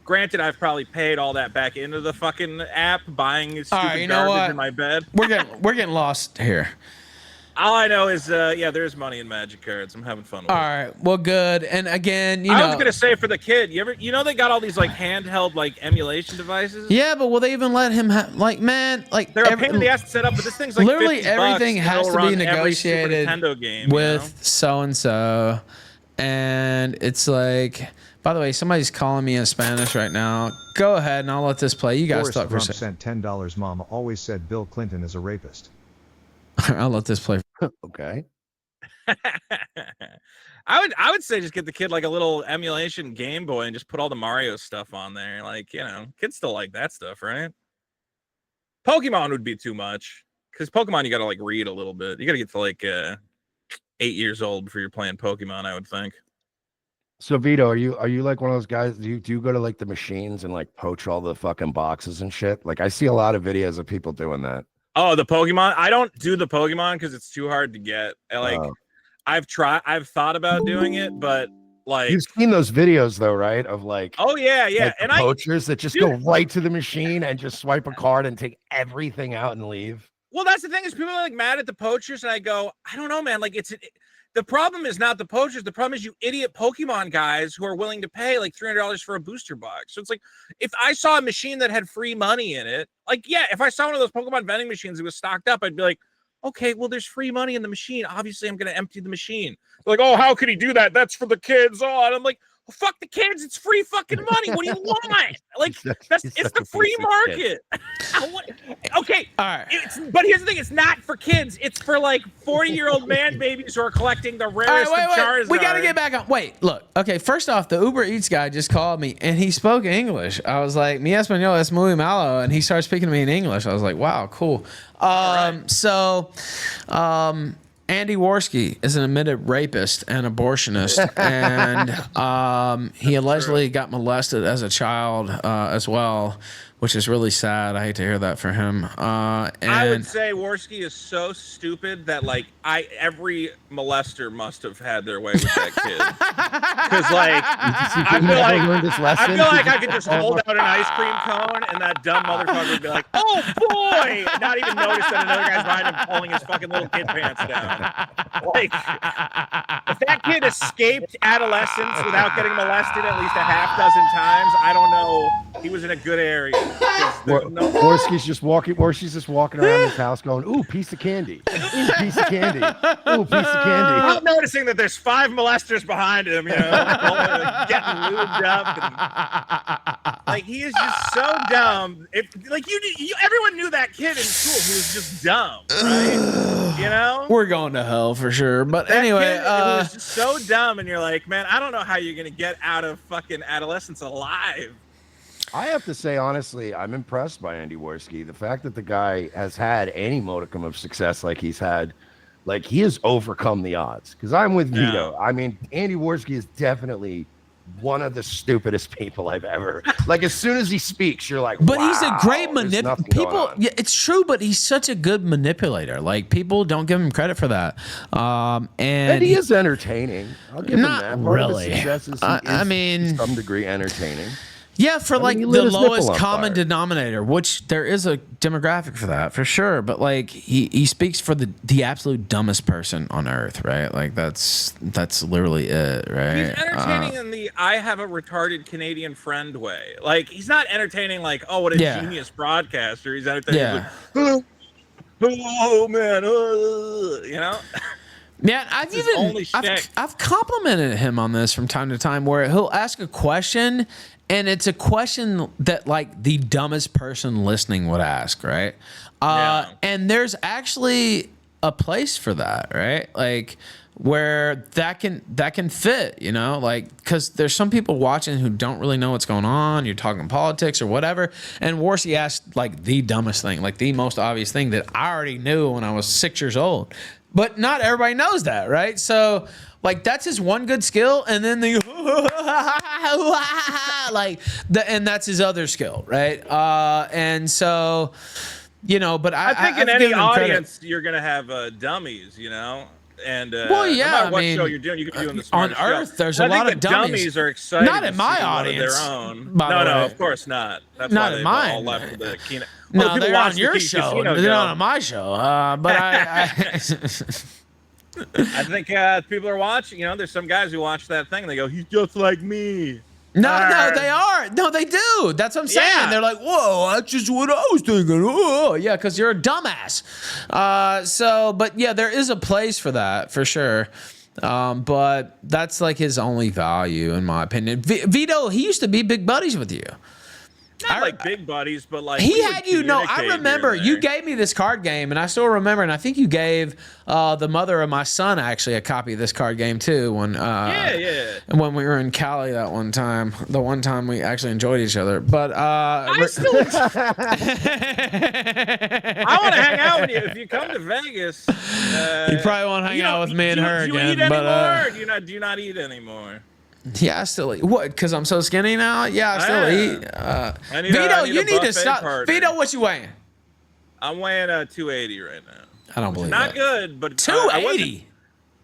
Granted, I've probably paid all that back into the fucking app, buying stupid garbage in my bed. We're getting lost here. All I know is, there's money in Magic cards. I'm having fun with it. All right, well, good. And again, I was gonna say for the kid, they got all these like handheld like emulation devices. Yeah, but will they even let him they're a pain in the ass to set up, but this thing's like literally $50 everything and has it'll to be run every Super negotiated Nintendo game, with so and so, and it's like. By the way, somebody's calling me in Spanish right now. Go ahead, and I'll let this play. You guys talk for a second. Sent $10. Mama always said Bill Clinton is a rapist. I'll let this play. Okay. I would say just get the kid like a little emulation Game Boy and just put all the Mario stuff on there. Like, kids still like that stuff, right? Pokemon would be too much because Pokemon you got to like read a little bit. You got to get to like 8 years old before you're playing Pokemon, I would think. So Vito, are you like one of those guys? Do you go to like the machines and like poach all the fucking boxes and shit? Like I see a lot of videos of people doing that. Oh, the Pokemon? I don't do the Pokemon because it's too hard to get. Like I've thought about doing it, but like you've seen those videos though, right? Of like yeah, like and poachers that just go right to the machine and just swipe a card and take everything out and leave. Well, that's the thing is people are like mad at the poachers, and I go, I don't know, man. Like the problem is not the poachers. The problem is you idiot Pokemon guys who are willing to pay like $300 for a booster box. So it's like, if I saw a machine that had free money in it, like, yeah, if I saw one of those Pokemon vending machines that was stocked up, I'd be like, okay, well, there's free money in the machine. Obviously, I'm going to empty the machine. They're like, oh, how could he do that? That's for the kids. Oh, and I'm like, well, fuck the kids. It's free fucking money. What do you want? Like, it's the free market. Okay. All right. But here's the thing. It's not for kids. It's for like 40-year-old man babies who are collecting the rarest of Charizard. We got to get back on. Wait, look. Okay, first off, the Uber Eats guy just called me, and he spoke English. I was like, mi español es muy malo, and he started speaking to me in English. I was like, wow, cool. Andy Warski is an admitted rapist and abortionist, and he allegedly got molested as a child as well, which is really sad. I hate to hear that for him. I would say Warski is so stupid that like every molester must have had their way with that kid. Because like I feel like I could just hold out an ice cream cone and that dumb motherfucker would be like, "Oh boy!" and not even notice that another guy's behind him pulling his fucking little kid pants down. Like if that kid escaped adolescence without getting molested at least a half dozen times, I don't know. He was in a good area. Warski's just walking around his house going, ooh, piece of candy. Ooh, piece of candy. Ooh, piece of candy. Not noticing that there's 5 molesters behind him, getting lubed up. And, like, he is just so dumb. Everyone knew that kid in school who was just dumb, right? We're going to hell for sure. But anyway. It was just so dumb, and you're like, man, I don't know how you're going to get out of fucking adolescence alive. I have to say, honestly, I'm impressed by Andy Warski. The fact that the guy has had any modicum of success like he's had, like he has overcome the odds. Because I'm with Vito. I mean, Andy Warski is definitely one of the stupidest people I've ever. Like as soon as he speaks, you're like, but wow, he's a great manipulator. People, yeah, it's true, but he's such a good manipulator. Like people don't give him credit for that. And he is entertaining. I'll give him that. Part really. Of the success is I mean, to some degree entertaining. Yeah, for like the lowest common denominator, which there is a demographic for that, for sure. But like he speaks for the absolute dumbest person on earth, right? Like that's literally it, right? He's entertaining in the I have a retarded Canadian friend way. Like he's not entertaining like, oh, what a genius broadcaster. He's entertaining like, oh man, Yeah, I've complimented him on this from time to time, where he'll ask a question And it's a question that like the dumbest person listening would ask, right? And there's actually a place for that, right? Like where that can fit, you know, like because there's some people watching who don't really know what's going on. You're talking politics or whatever, and Warski asked like the dumbest thing, like the most obvious thing that I already knew when I was 6 years old, but not everybody knows that, right? So like that's his one good skill, and then the and that's his other skill, right? And so. You know, but I think in any audience you're gonna have dummies, you know, and well, yeah, no matter what show you're doing, you could be doing the on Earth. There's a lot of dummies are excited. Not in my audience. Their own. No, of course not. That's not why in mine. mine. All left the Kino. No, they're on your show. They're not on my show. But I think people are watching. You know, there's some guys who watch that thing and they go, "He's just like me." No, they are. No, they do. That's what I'm saying. Yeah. They're like, whoa, that's just what I was thinking. Whoa. Yeah, because you're a dumbass. But yeah, there is a place for that, for sure. But that's like his only value, in my opinion. Vito, he used to be big buddies with you. Not like big buddies, but like he had you know. I remember you gave me this card game, and I still remember. And I think you gave the mother of my son actually a copy of this card game too. When when we were in Cali that one time, the one time we actually enjoyed each other. But I still, I want to hang out with you if you come to Vegas. You probably won't hang out with me and her again. again. Do you eat anymore? Do you not eat anymore? Yeah, I still eat. What? Because I'm so skinny now? Yeah, I still eat. Vito, you need to stop. Partner. Vito, what you weighing? I'm weighing 280 right now. I don't believe not that. good, but 280.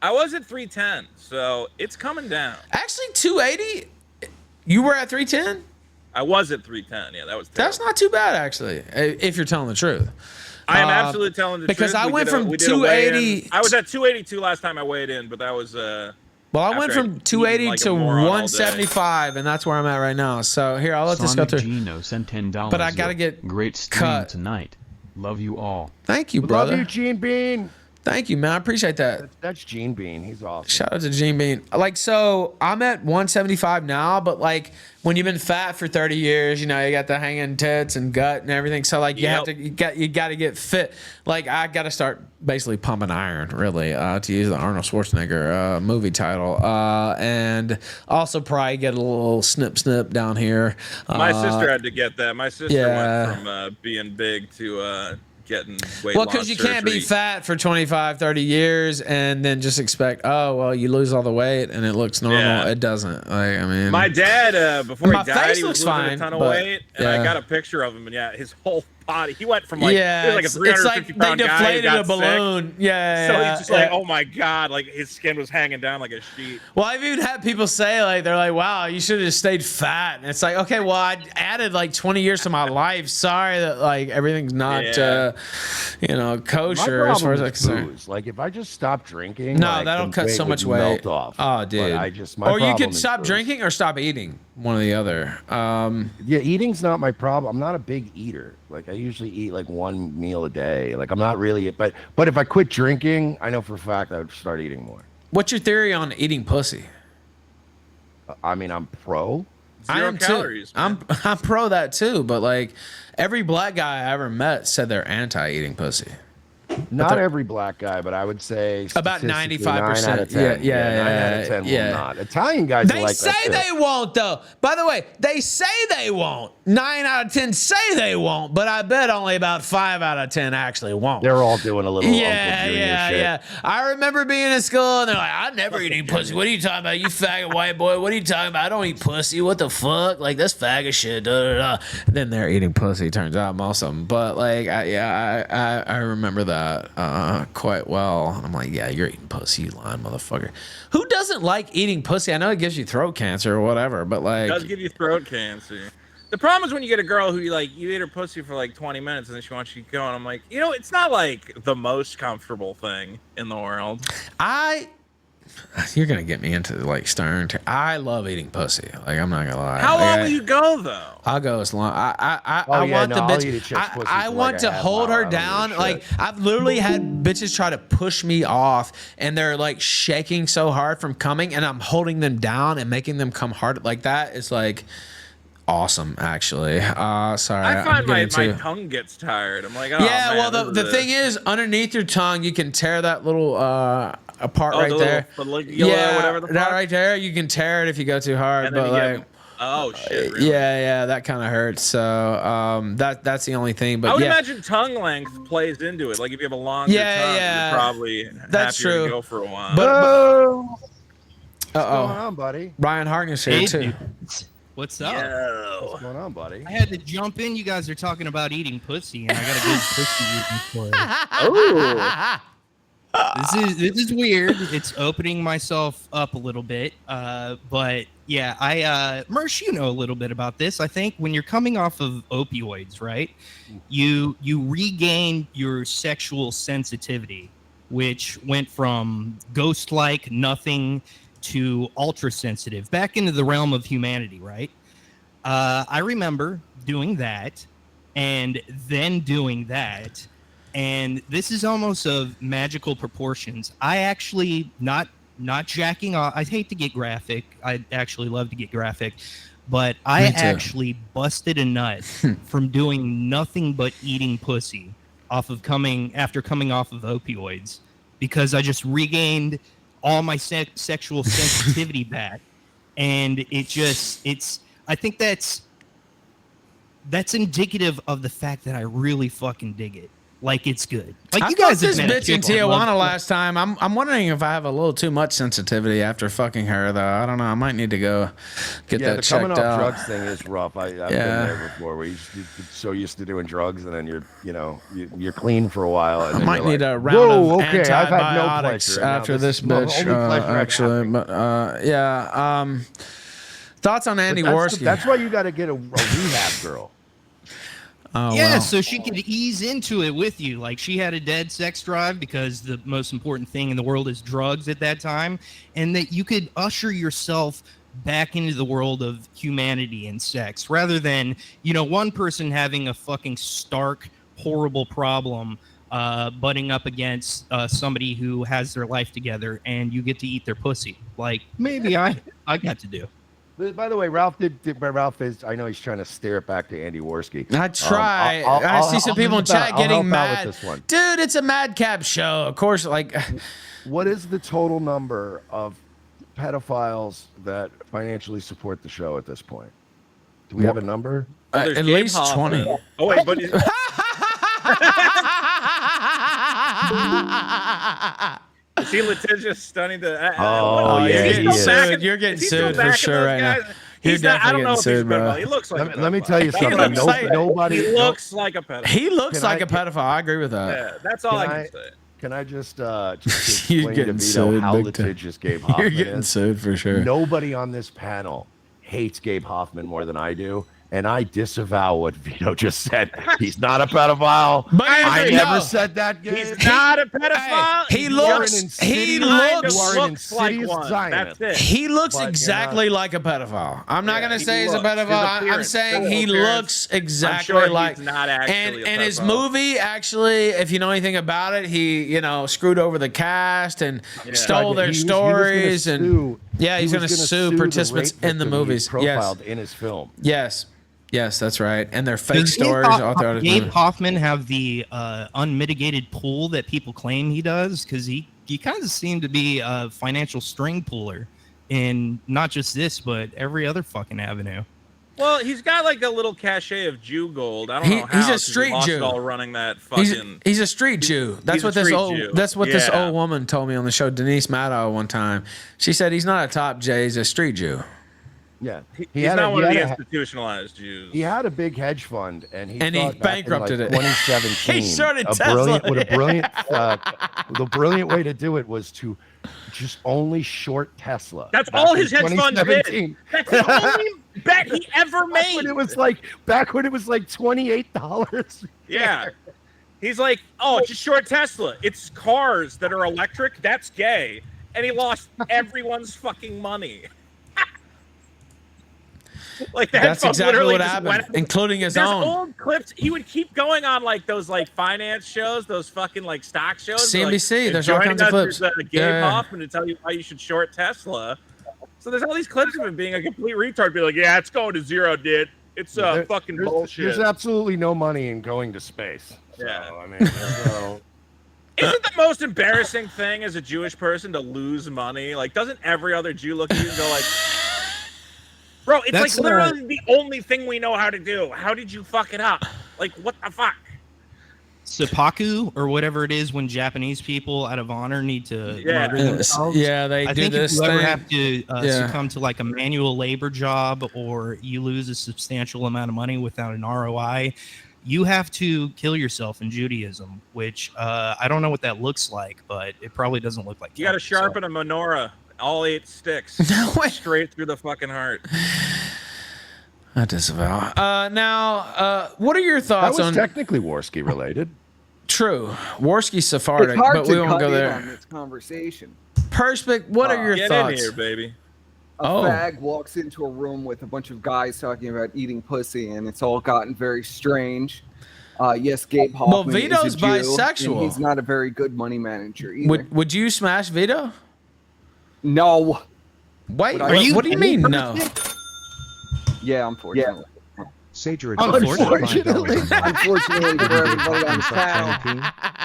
I was at 310, so it's coming down. Actually, 280. You were at 310. I was at 310. Yeah, that was terrible. That's not too bad, actually, if you're telling the truth. I am absolutely telling the truth. Because I went from 280. I was at 282 last time I weighed in, but that was. Well, I went from 280 to 175, and that's where I'm at right now. So here, I'll let this go through. Gino sent $10. But I gotta get great stream tonight. Love you all. Thank you, brother. Love you, Gene Bean. Thank you, man. I appreciate that. That's Gene Bean. He's awesome. Shout out to Gene Bean. Like, so I'm at 175 now, but like when you've been fat for 30 years, you know, you got the hanging tits and gut and everything. So like you got to get fit. Like I got to start basically pumping iron, really, to use the Arnold Schwarzenegger movie title, and also probably get a little snip down here. My sister had to get that. My sister went from being big to getting weight loss because you can't be fat for 25, 30 years and then just expect, oh, well, you lose all the weight and it looks normal. Yeah. It doesn't. Like, I mean, my dad, before he died, he was losing fine, a ton of weight, and I got a picture of him, and his whole body, he went from like, he was like a 350 pound guy. They deflated a balloon. Sick. So he's just like, oh my God, like his skin was hanging down like a sheet. Well, I've even had people say, like, they're like, wow, you should have just stayed fat. And it's like, okay, well, I added like 20 years to my life. Sorry that like everything's not, kosher as far as I'm concerned. Like if I just stop drinking, no, that'll cut so much weight. Off. Oh, dude. Or you could stop drinking or stop eating. One or the other. Yeah, eating's not my problem. I'm not a big eater. Like I usually eat like one meal a day. Like I'm not really, but if I quit drinking, I know for a fact I would start eating more. What's your theory on eating pussy? I mean, I'm pro. Zero calories. I'm pro that too. But like every black guy I ever met said they're anti-eating pussy. Not every black guy, but I would say about 95%. 9 out of 10. 9 out of 10 will not. Italian guys they like that say they won't, though. By the way, they say they won't. 9 out of 10 say they won't, but I bet only about 5 out of 10 actually won't. They're all doing a little Uncle Junior shit. Yeah. I remember being in school, and they're like, I'm never eating pussy. What are you talking about, you faggot white boy? What are you talking about? I don't eat pussy. What the fuck? Like, that's faggot shit. Then they're eating pussy, turns out, most of them. But, like, I remember that quite well. I'm like, yeah, you're eating pussy, you lying motherfucker. Who doesn't like eating pussy? I know it gives you throat cancer or whatever, but like, it does give you throat cancer. The problem is when you get a girl who you eat her pussy for like 20 minutes and then she wants you to go, and I'm like, it's not like the most comfortable thing in the world. You're gonna get me into like stern. I love eating pussy. Like I'm not gonna lie. How long will you go though? I'll go as long. I want the bitch. I want to hold her down. Like I've literally had bitches try to push me off, and they're like shaking so hard from coming, and I'm holding them down and making them come hard. Like that is like. awesome, actually. Sorry, I find my I'm getting too- tongue gets tired. I'm like, oh, yeah, man, well, the thing is, underneath your tongue, you can tear that little part right there. Yeah, whatever the fuck. That right there, you can tear it if you go too hard. And then But you like, get, oh shit, really? yeah, that kind of hurts. So that's the only thing. But I would yeah, imagine tongue length plays into it. Like if you have a longer tongue, you're probably That's happier true. to go for a while. What's going on, buddy? Ryan Harkness here too. What's up? What's going on, buddy? I had to jump in. You guys are talking about eating pussy, and I got a good pussy eating story. Oh, This is weird. It's opening myself up a little bit, but yeah, Mersh, you know a little bit about this. I think when you're coming off of opioids, right, you regain your sexual sensitivity, which went from ghost-like nothing to ultra sensitive, back into the realm of humanity, right? I remember doing that, and then doing that. And this is almost of magical proportions. I actually not jacking off. I hate to get graphic. I actually love to get graphic, but I actually busted a nut from doing nothing but eating pussy after coming off of opioids, because I just regained all my sexual sensitivity back, and I think that's indicative of the fact that I really fucking dig it. Like, it's good. Like, I you guys fucked this have met a bitch in chick I love. Tijuana last time. I'm wondering if I have a little too much sensitivity after fucking her, though. I don't know. I might need to go get that the checked coming off out. drugs thing is rough. I've been there before, where you're so used to doing drugs, and then you're clean for a while. And I then might you're need like, a round whoa, of okay, I've had no antibiotics pleasure. And now after this the only bitch, pleasure I'm actually. having. But yeah. Thoughts on Andy Warski? That's why you got to get a rehab girl. Oh, Yeah, well. so she could ease into it with you. Like, she had a dead sex drive because the most important thing in the world is drugs at that time, and that you could usher yourself back into the world of humanity and sex, rather than, one person having a fucking stark, horrible problem butting up against somebody who has their life together, and you get to eat their pussy. Like, maybe I got to do. By the way, Ralph is. I know he's trying to steer it back to Andy Warski. I try. I see some people in chat getting mad. With this one. Dude, it's a madcap show. Of course, like. What is the total number of pedophiles that financially support the show at this point? Do we have a number? At least 20. Oh wait, but is he litigious, stunning the? Oh, yeah, he is. You're getting sued for sure right now. He's not. I don't know if he's a sued, bro. pedophile. He looks like. Let me tell you something. Nobody. He looks like a pedophile. He looks like a pedophile. I agree with that. Yeah, that's all I can say. Can I just explain to Vito sued how big time. litigious Gabe Hoffman You're getting is? sued for sure. Nobody on this panel hates Gabe Hoffman more than I do. And I disavow what Vito just said. He's not a pedophile. But I no. never said that. Gabe. He's not a pedophile. He looks like one. That's it. He looks exactly like a pedophile. I'm not gonna say he's a pedophile. I'm saying he looks exactly like. He's not actually and his movie, actually, if you know anything about it, he screwed over the cast and stole their stories and he's gonna sue participants in the movies. Profiled in his film. Yes, that's right. And they're fake stories all throughout his Gabe movie. Hoffman have the unmitigated pull that people claim he does? Because he kind of seemed to be a financial string puller in not just this, but every other fucking avenue. Well, he's got like a little cachet of Jew gold. I don't know how. He's a street lost Jew. It all running that fucking. He's a street Jew. That's what this old woman told me on the show, Denise Maddow, one time. She said he's not a top J, he's a street Jew. Yeah, he's not one of the institutionalized Jews. He had a big hedge fund, and he bankrupted it. 2017. He started Tesla. The brilliant way to do it was to just only short Tesla. That's all his hedge fund did. That's the only bet he ever made. Back when it was like $28. Yeah. He's like, just short Tesla. It's cars that are electric. That's gay. And he lost everyone's fucking money. Like that's exactly what happened, including his own. Old clips. He would keep going on like those like finance shows, those fucking like stock shows. CNBC. Like, there's all kinds of clips. Gabe Hoffman to tell you why you should short Tesla. So there's all these clips of him being a complete retard, be like, "Yeah, it's going to zero, dude. It's There- fucking there's- bullshit. There's absolutely no money in going to space. So, Yeah. I mean, there's no. Isn't the most embarrassing thing as a Jewish person to lose money? Like, doesn't every other Jew look at you and go like, bro, it's That's, like literally the only thing we know how to do. How did you fuck it up? Like, what the fuck? Seppuku or whatever it is when Japanese people out of honor need to Yeah. murder themselves. Yeah, they I do think this if you ever thing. have to Yeah. succumb to like a manual labor job or you lose a substantial amount of money without an ROI, you have to kill yourself in Judaism, which I don't know what that looks like, but it probably doesn't look like You got to killing yourself. sharpen a menorah, all 8 sticks, No way. straight through the fucking heart. I disavow. Now, what are your That thoughts was on technically Warski related. True Warski Sephardic, It's hard but to we won't cut go in there. on this conversation. Perspec, what are your Get thoughts? in here, baby. A Oh. fag walks into a room with a bunch of guys talking about eating pussy, and it's all gotten very strange. Yes, Gabe Hoffman Vito's is a Jew, bisexual. and he's not a very good money manager either. Would you smash Vito? No. Wait, Would I- what do you mean no? Yeah, unfortunately. Sager Unfortunately. Unfortunately for everybody on the panel.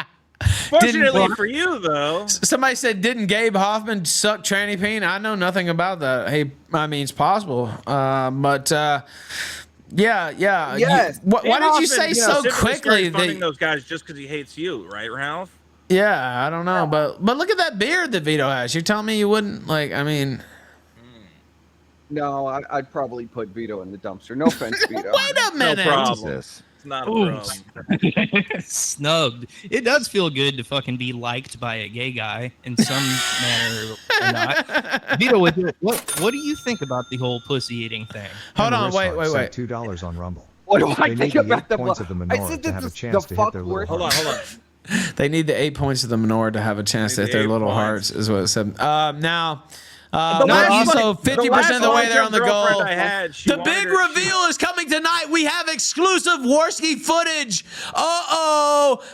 Fortunately for you, though. Somebody said, didn't Gabe Hoffman suck tranny peen? I know nothing about that. Hey, I mean, it's possible. But yeah. Yes. Why did you Hoffman, say know, so simply quickly started funding that? those guys just because he hates you, right, Ralph? Yeah, I don't know, but look at that beard that Vito has. You're telling me you wouldn't like? I mean, No, I'd probably put Vito in the dumpster. No offense, Vito. wait a minute. problem. Jesus. It's not a Ooh. problem. Snubbed. It does feel good to fucking be liked by a gay guy in some manner or not. Vito, what do you think about the whole pussy eating thing? Hold on, wait. $2 on Rumble. What do I They think need the about 8 the points of the I menorah said to have a this is chance the to hit fuck their word. little Hold on. They need the 8 points of the menorah to have a chance to hit their 8 little points. hearts, is what it said. Now, The we're last also fucking- 50% of the way there on the girlfriend goal. I had, she The wanted big her- reveal is coming tonight. We have exclusive Warski footage.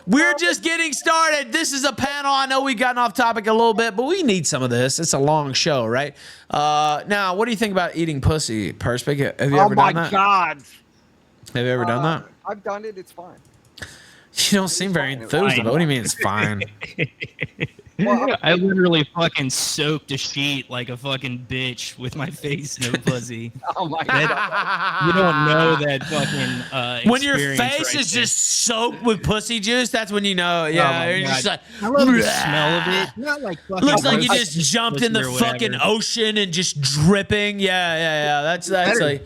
We're just getting started. This is a panel. I know we've gotten off topic a little bit, but we need some of this. It's a long show, right? Now, what do you think about eating pussy, Perspic? Have you ever done that? God. Have you ever done that? I've done it. It's fine. You don't seem very enthused about it. What do you mean it's fine? Well, I literally fucking soaked a sheet like a fucking bitch with my face no pussy. oh my god. You don't know that fucking When your experience face right is there. just soaked with pussy juice, that's when you know. Yeah, my you're just God. like, I love the smell of it. Not like fucking looks like you roast just jumped in the pussy or fucking whatever. ocean and just dripping. Yeah. That's like,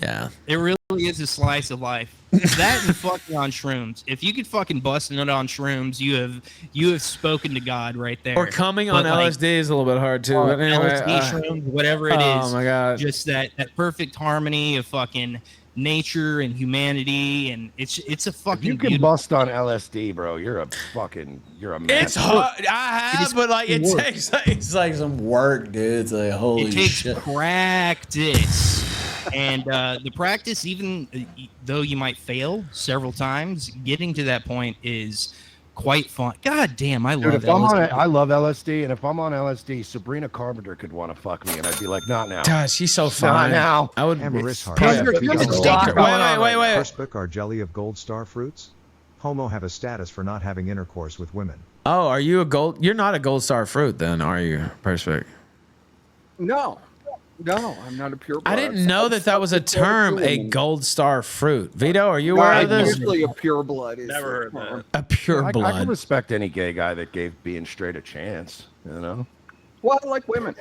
yeah. It really is a slice of life. That and fucking on shrooms. If you could fucking bust a nut on shrooms, you have spoken to God right there. Or coming on But, like, LSD is a little bit hard too. or But anyway, LSD shrooms, whatever it is. oh my god. Just that perfect harmony of fucking nature and humanity, and it's a If fucking you can beautiful. bust on LSD, bro, you're a man. It's hard. I It have, is but like it work. takes it's like some work, dude. It's like holy It takes shit. practice. And the practice, even though you might fail several times, getting to that point is quite fun. God damn, I Dude, love if I'm on LSD. it, I love LSD, and if I'm on LSD, Sabrina Carpenter could want to fuck me, and I'd be like, not now. God, she's so Not fine. now. I would. Amaris Hart. Plus, Yeah. you're $2 stuck on going Rumble. on Wait. First book are jelly of gold star fruits. Homo have a status for not having intercourse with women. Oh, are you a gold? You're not a gold star fruit, then, are you, Perspic? No, I'm not a pure blood. I didn't know that was a term, a gold star fruit. Vito, are you No, aware of this? usually a pure blood is Never heard the term. that. A pure I can blood. respect any gay guy that gave being straight a chance, you know? Well, I like women.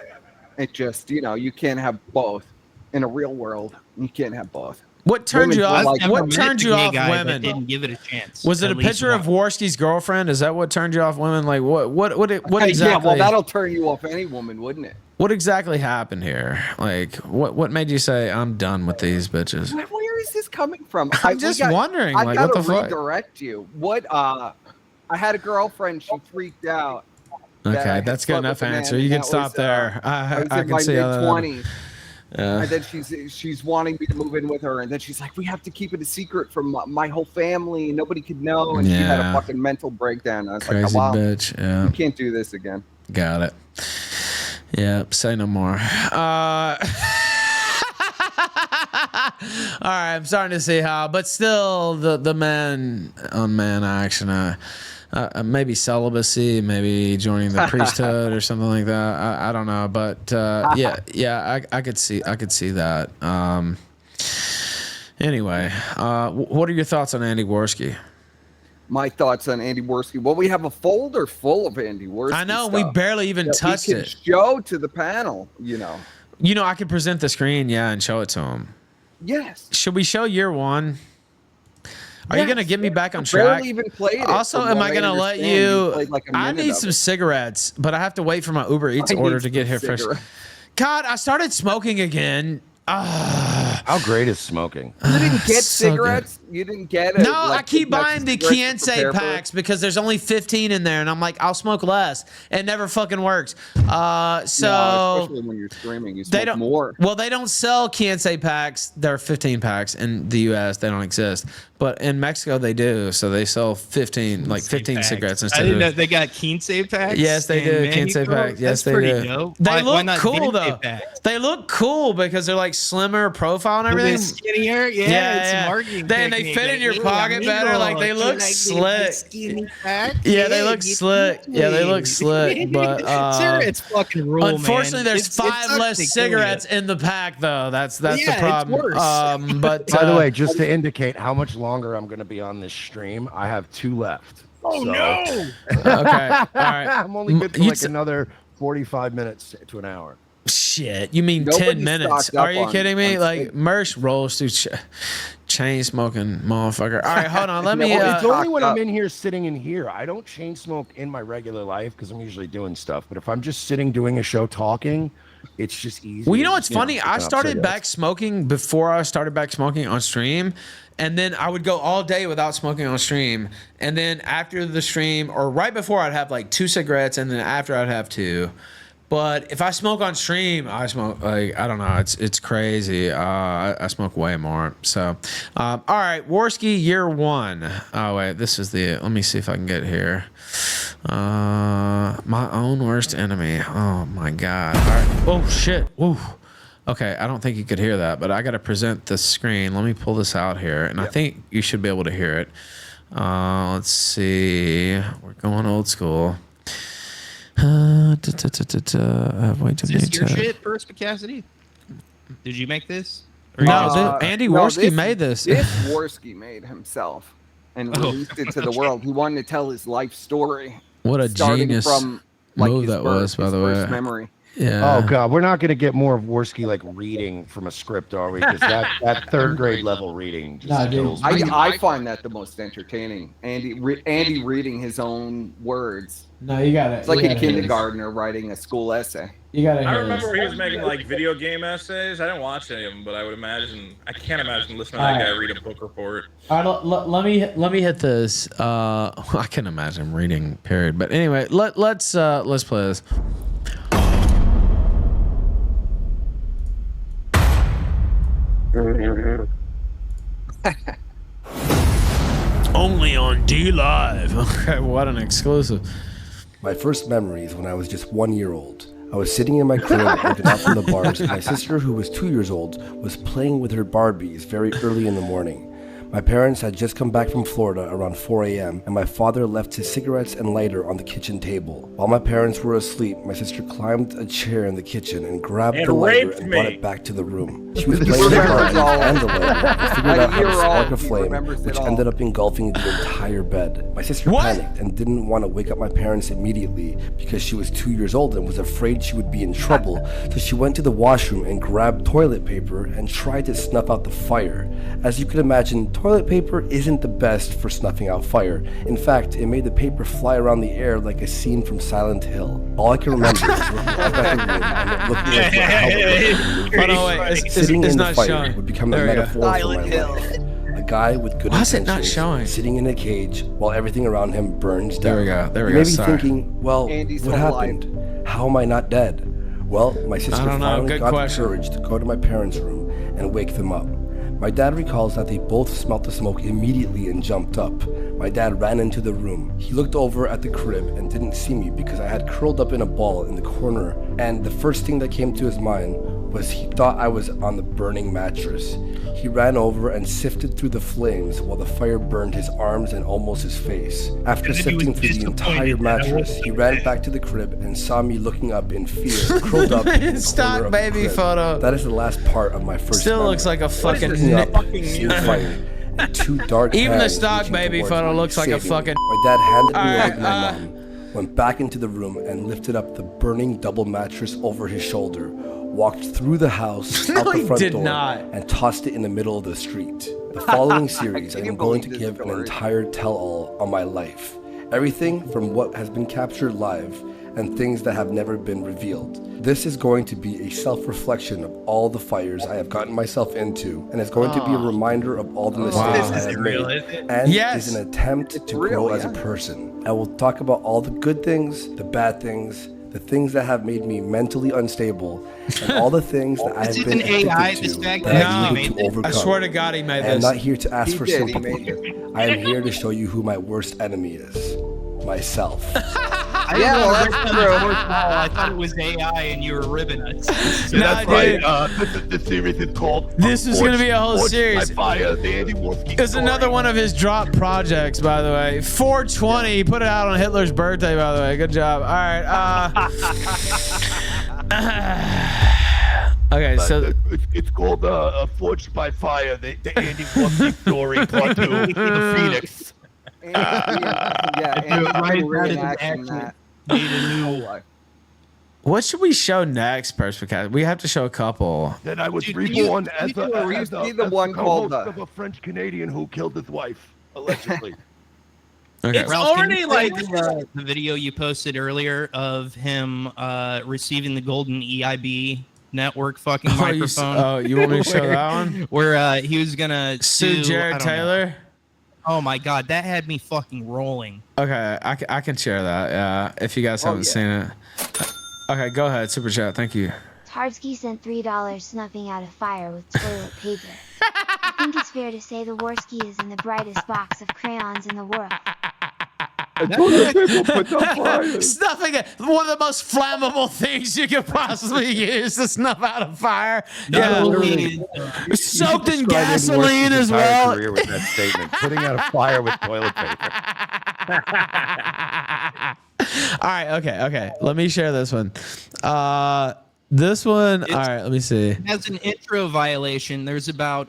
It just, you can't have both. In a real world, you can't have both. What turned Women you do off? like- What turned you off That women? didn't give it a chance. Was it at a least picture of once. Warski's girlfriend? Is that what turned you off women? Like what Yeah, exactly? well, that'll turn you off any woman, wouldn't it? What exactly happened here? Like what made you say I'm done with these bitches? Where is this coming from? I'm just wondering, I like, what gotta the fuck? redirect you. I had a girlfriend. She freaked out. that I Okay, had that's good slept enough with a man, answer. and You can that stop was, there. I was I in can my see how that. mid-20s. Yeah. And then she's wanting me to move in with her, and then she's like, "We have to keep it a secret from my whole family. Nobody could know." And she had a Yeah. fucking mental breakdown. I was Crazy like, "Wow, bitch. Yeah. you can't do this again." Got it. Yeah, say no more. right, I'm starting to see how, but still, the man on man action. Maybe celibacy, maybe joining the priesthood or something like that. I don't know, but yeah, I could see that. Anyway, what are your thoughts on Andy Warski? My thoughts on Andy Warski. Well, we have a folder full of Andy Warski. I know, stuff we barely even that touched we can it. Show to the panel, you know. I could present the screen, and show it to him. Yes. Should we show year one? Are you gonna get me back on I track? barely even played it. Also, From am what I gonna let understand, you? played like a I minute need of some it. cigarettes, but I have to wait for my Uber Eats I order need to get some here first. cigarettes. God, I started smoking again. How great is smoking? You didn't get So good. cigarettes? You didn't get it? No, I keep buying the Kinsei packs because there's only 15 in there, and I'm like, I'll smoke less. It never fucking works. No, So especially when you're streaming, you they smoke don't. more. Well, they don't sell Kinsei packs. They're 15 packs in the U.S. They don't exist, but in Mexico they do. So they sell 15 packs. cigarettes I instead didn't know of. they got Kinsei packs. Yes, they in do. Kinsei Mexico? packs. Yes, That's they pretty do. dope. They Why look not cool Kinsei though. packs? They look cool because they're like slimmer profile and Are they everything. skinnier? Yeah, it's marketing. They technique. fit in your Like, pocket "Hey, better. Like they amigo, look can I get a slick. skinny pack?" Yeah, they look get slick. Yeah, they look it. slick. But Cigarettes fucking rule, unfortunately, man. there's It 5 sucks less to kill cigarettes you. in the pack, though. That's Yeah, the it's problem. worse. But By the way, just to indicate how much longer I'm going to be on this stream, I have 2 left. Oh So- no! okay, all right. I'm only good for You'd like s- another 45 minutes to an hour. Shit, you mean Nobody's 10 minutes? stocked up Are you on- kidding me? on Like cigarettes. Mersh rolls through chain smoking motherfucker. All right, hold on. Let me. Yeah, It's only when stocked I'm up. in here sitting in here. I don't chain smoke in my regular life because I'm usually doing stuff. But if I'm just sitting doing a show talking, it's just easy. Well, you to know just, what's funny? pick I up started cigarettes. back smoking before I started back smoking on stream. And then I would go all day without smoking on stream. And then after the stream, or right before, I'd have like 2 cigarettes. And then after, I'd have 2. But if I smoke on stream, I smoke like, I don't know. It's crazy. I smoke way more. So, all right. Warski, year 1. Oh, wait. This is the, let me see if I can get here. My own worst enemy. Oh, my God. All right. Oh, shit. Woo. Okay, I don't think you could hear that, but I got to present the screen. Let me pull this out here, and I think you should be able to hear it. Let's see. We're going old school. Wait Is this your shit, Perspicacity? Did you make this? Or No, you just- Andy Warski made this. This Warski made himself and released it to the world. He wanted to tell his life story. What a starting genius from like move his that birth, was, by his the first way. memory. Yeah. Oh God, we're not going to get more of Warski like reading from a script, are we? Because that 3rd grade level reading just kills me. I find that the most entertaining. Andy reading his own words. No, you got it. It's like a kindergartner writing a school essay. You got it. I remember he was making like video game essays. I didn't watch any of them, but I can't imagine listening to that guy read a book report. All right, let me hit this. I can imagine reading. Period. But anyway, let's play this. Only on D Live. Okay, what an exclusive. My first memory is when I was just 1 year old. I was sitting in my crib looking out from the bars, and my sister, who was 2 years old, was playing with her Barbies very early in the morning. My parents had just come back from Florida around 4 a.m., and my father left his cigarettes and lighter on the kitchen table. While my parents were asleep, my sister climbed a chair in the kitchen and grabbed And the lighter raped and brought me. it back to the room. She was playing with the Barbies and the lighter and figured out how to spark a flame, which ended up engulfing the entire bed. My sister panicked and didn't want to wake up my parents immediately because she was 2 years old and was afraid she would be in trouble, so she went to the washroom and grabbed toilet paper and tried to snuff out the fire. As you can imagine, toilet paper isn't the best for snuffing out fire. In fact, it made the paper fly around the air like a scene from Silent Hill. All I can remember is looking up at the room and it looked like what helmet Oh, no, wait, sitting it's in the not fire showing. would become a There we go. metaphor for my life. A guy with good Why is it not intentions showing? sitting in a cage while everything around him burns There down. we go. There we You go. may be Sorry. thinking, well, Andy's what alive. happened? How am I not dead? Well, my sister I don't know. finally Good got question. the courage to go to my parents' room and wake them up. My dad recalls that they both smelt the smoke immediately and jumped up. My dad ran into the room. He looked over at the crib and didn't see me because I had curled up in a ball in the corner, and the first thing that came to his mind was he thought I was on the burning mattress. He ran over and sifted through the flames while the fire burned his arms and almost his face. After sifting through the entire mattress, he ran back to the crib and saw me looking up in fear, curled up in the Stock corner of baby the crib. photo. That is the last part of my first Still memory. looks like a fucking Looking up, seeing fire, and two dark Even the hands stock reaching baby towards photo me, looks like a saving me. fucking. My dad handed me Alright, over to my mom, went back into the room and lifted up the burning double mattress over his shoulder, walked through the house, No, out the he front did door, not. and tossed it in the middle of the street. The following series, I am going to give an entire tell-all on my life. Everything from what has been captured live and things that have never been revealed. This is going to be a self-reflection of all the fires I have gotten myself into, and it's going to be a reminder of all the mistakes I have made, and is an attempt to grow as a person. I will talk about all the good things, the bad things, the things that have made me mentally unstable, and all the things that I have been addicted to that I needed to overcome. I swear to God, he made I am this. not here to ask for sympathy. I am here to show you who my worst enemy is. Myself. I thought it was AI and you were ribbing us. So that's right. The series is called. This is gonna be a whole series. Fire, the Andy Warski It's story. another one of his drop projects, by the way. 420. He put it out on Hitler's birthday, by the way. Good job. All right. Okay, so it's called Forged by Fire, the Andy Warski story, part 2, the Phoenix. what should we show next, Perspicaz? We have to show a couple. Then I was reborn as the one called of a French Canadian who killed his wife, allegedly. Okay. It's Ralph, already like the video you posted earlier of him receiving the golden EIB network fucking microphone. You want me to show that one? Where he was gonna sue Jared Taylor. Oh my god, that had me fucking rolling. Okay, I can share that. Yeah, if you guys haven't seen it. Okay, go ahead. Super chat. Thank you. Tardsky sent $3 snuffing out a fire with toilet paper. I think it's fair to say the Warski is in the brightest box of crayons in the world. Snuffing it, one of the most flammable things you could possibly use to snuff out a fire. Soaked in gasoline as well. Career with that statement, putting out a fire with toilet paper. All right, okay. Let me share this one. This one, all right, let me see. As an intro violation, there's about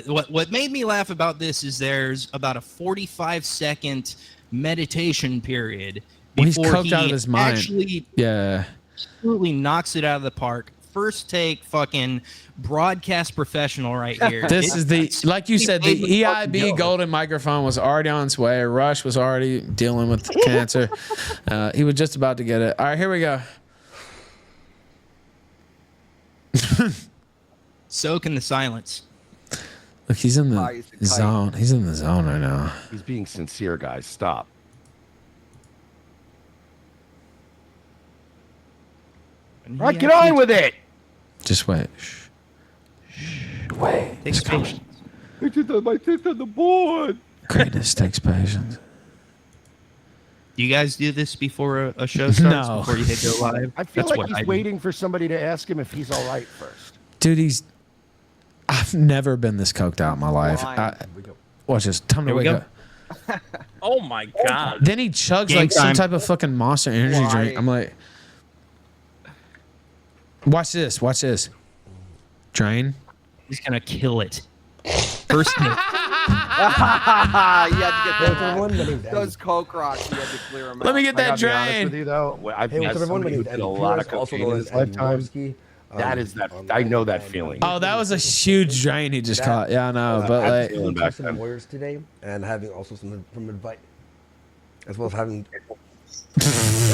what made me laugh about this is there's about a 45-second meditation period before he's coked out of his mind. Actually, absolutely knocks it out of the park. First take, fucking broadcast professional right here. This is the, like you said, the EIB golden microphone was already on its way. Rush was already dealing with cancer. He was just about to get it. All right, here we go. Soak in the silence. Look, he's in the zone. He's in the zone right now. He's being sincere, guys. Stop. All right, get on with it. Just wait. Shh. Wait. Takes patience. My sister on the board. Greatness takes patience. Do you guys do this before a show starts? No. Before you hit go live? I feel like he's waiting for somebody to ask him if he's all right first. Dude, I've never been this coked out in my life. Watch this. Time to wake up. Oh my god. Then he chugs like some type of fucking Monster energy drink. I'm like, watch this. Watch this. Drain. He's gonna kill it. First hit. You had to get those coke rocks. You had to clear them out. Let me get that I gotta be honest drain. with you, though, I've Hey, what's met up, everyone? somebody who did a lot of cocaine in his lifetime. That is that. I know that feeling. Oh, that was a huge drain he just caught. Yeah, I know. But like, feeling back some then. lawyers today, and having also some advice, as well as having.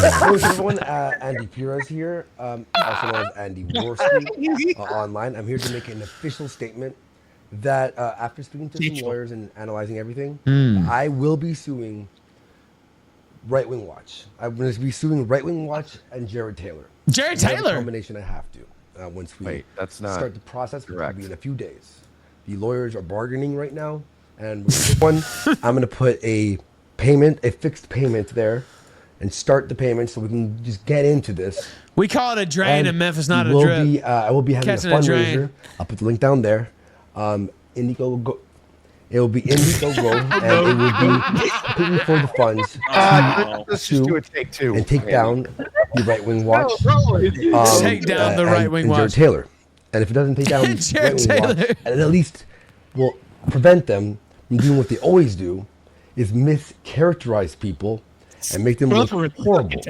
Everyone, Andy Pires here, also known as Andy Warski, online. I'm here to make an official statement that after speaking to some lawyers and analyzing everything, I will be suing Right Wing Watch. I'm going to be suing Right Wing Watch and Jared Taylor. Jared Taylor? Combination I have to. Once we start the process, which will be in a few days. The lawyers are bargaining right now, and with this one, I'm going to put a fixed payment there, and start the payments so we can just get into this. We call it a drain And in Memphis, not a will drip. be, I will be having Catching a a drain. fundraiser. I'll put the link down there. Indiegogo. It will be Indiegogo, and it will be completely for the funds Let's just do a take two. and take down the Right Wing Watch. Take down the Right Wing and Jared Watch. Taylor. And if it doesn't take down the Jared Right Wing Watch, Taylor. and at least will prevent them from doing what they always do, is mischaracterize people and make them look horrible.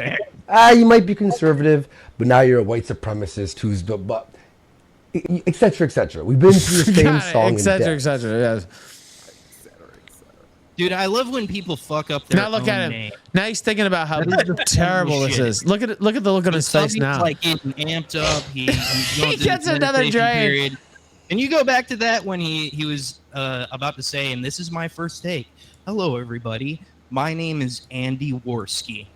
You might be conservative, but now you're a white supremacist who's the but, etc. etc. We've been through the same song, etc. etc. Yes. Dude, I love when people fuck up their Now look own at him. name. Now he's thinking about how terrible this shit. is. Look at it. Look at the look on his face Something's now. like getting amped up. He's going He through gets the another meditation drain. period. And you go back to that when he was about to say, and this is my first take. Hello, everybody. My name is Andy Warski.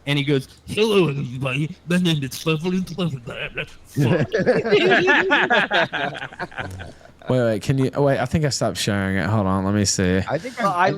And he goes, hello, everybody. My name is Wait. Can you? Wait. I think I stopped sharing it. Hold on. Let me see. I think I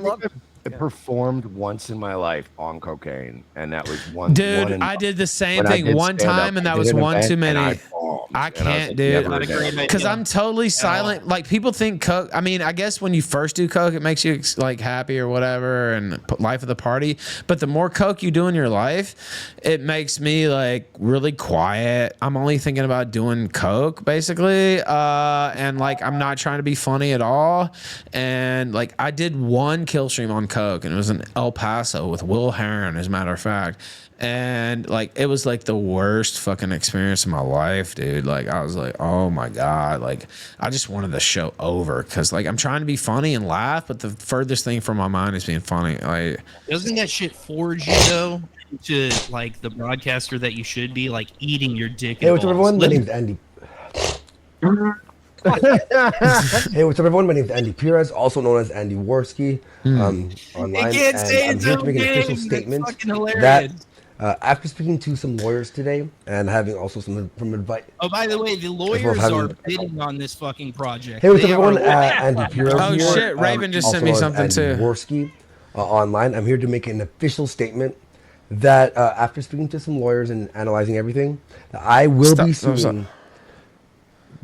performed once in my life on cocaine, and that was one. Dude, I did the same when I thing did one stand-up, time, and that I was did an one event, too and many. I bombed, I and was can't, like, dude. never again. Because I'm totally silent. Like people think coke. I mean, I guess when you first do coke, it makes you like happy or whatever, and put life of the party. But the more coke you do in your life, it makes me like really quiet. I'm only thinking about doing coke basically, and like I'm not trying to be funny at all. And like I did one Killstream on coke, and it was in El Paso with Will Heron, as a matter of fact. And like it was like the worst fucking experience of my life, dude. Like I was like, oh my god, like I just wanted the show over because like I'm trying to be funny and laugh, but the furthest thing from my mind is being funny. Like, doesn't that shit forge you though to like the broadcaster that you should be, like eating your dick? Hey, what's up, everyone? My name's Andy. Hey, what's up, everyone? My name's Andy Perez, also known as Andy Warski, online. And I'm here to make an official statement that after speaking to some lawyers today and having also some advice. Oh, by the way, the lawyers are bidding on this fucking project. Hey, what's up, everyone? Andy Perez oh here. shit, Raven just sent me something Andy too. Warski, online. I'm here to make an official statement that after speaking to some lawyers and analyzing everything, that I will be suing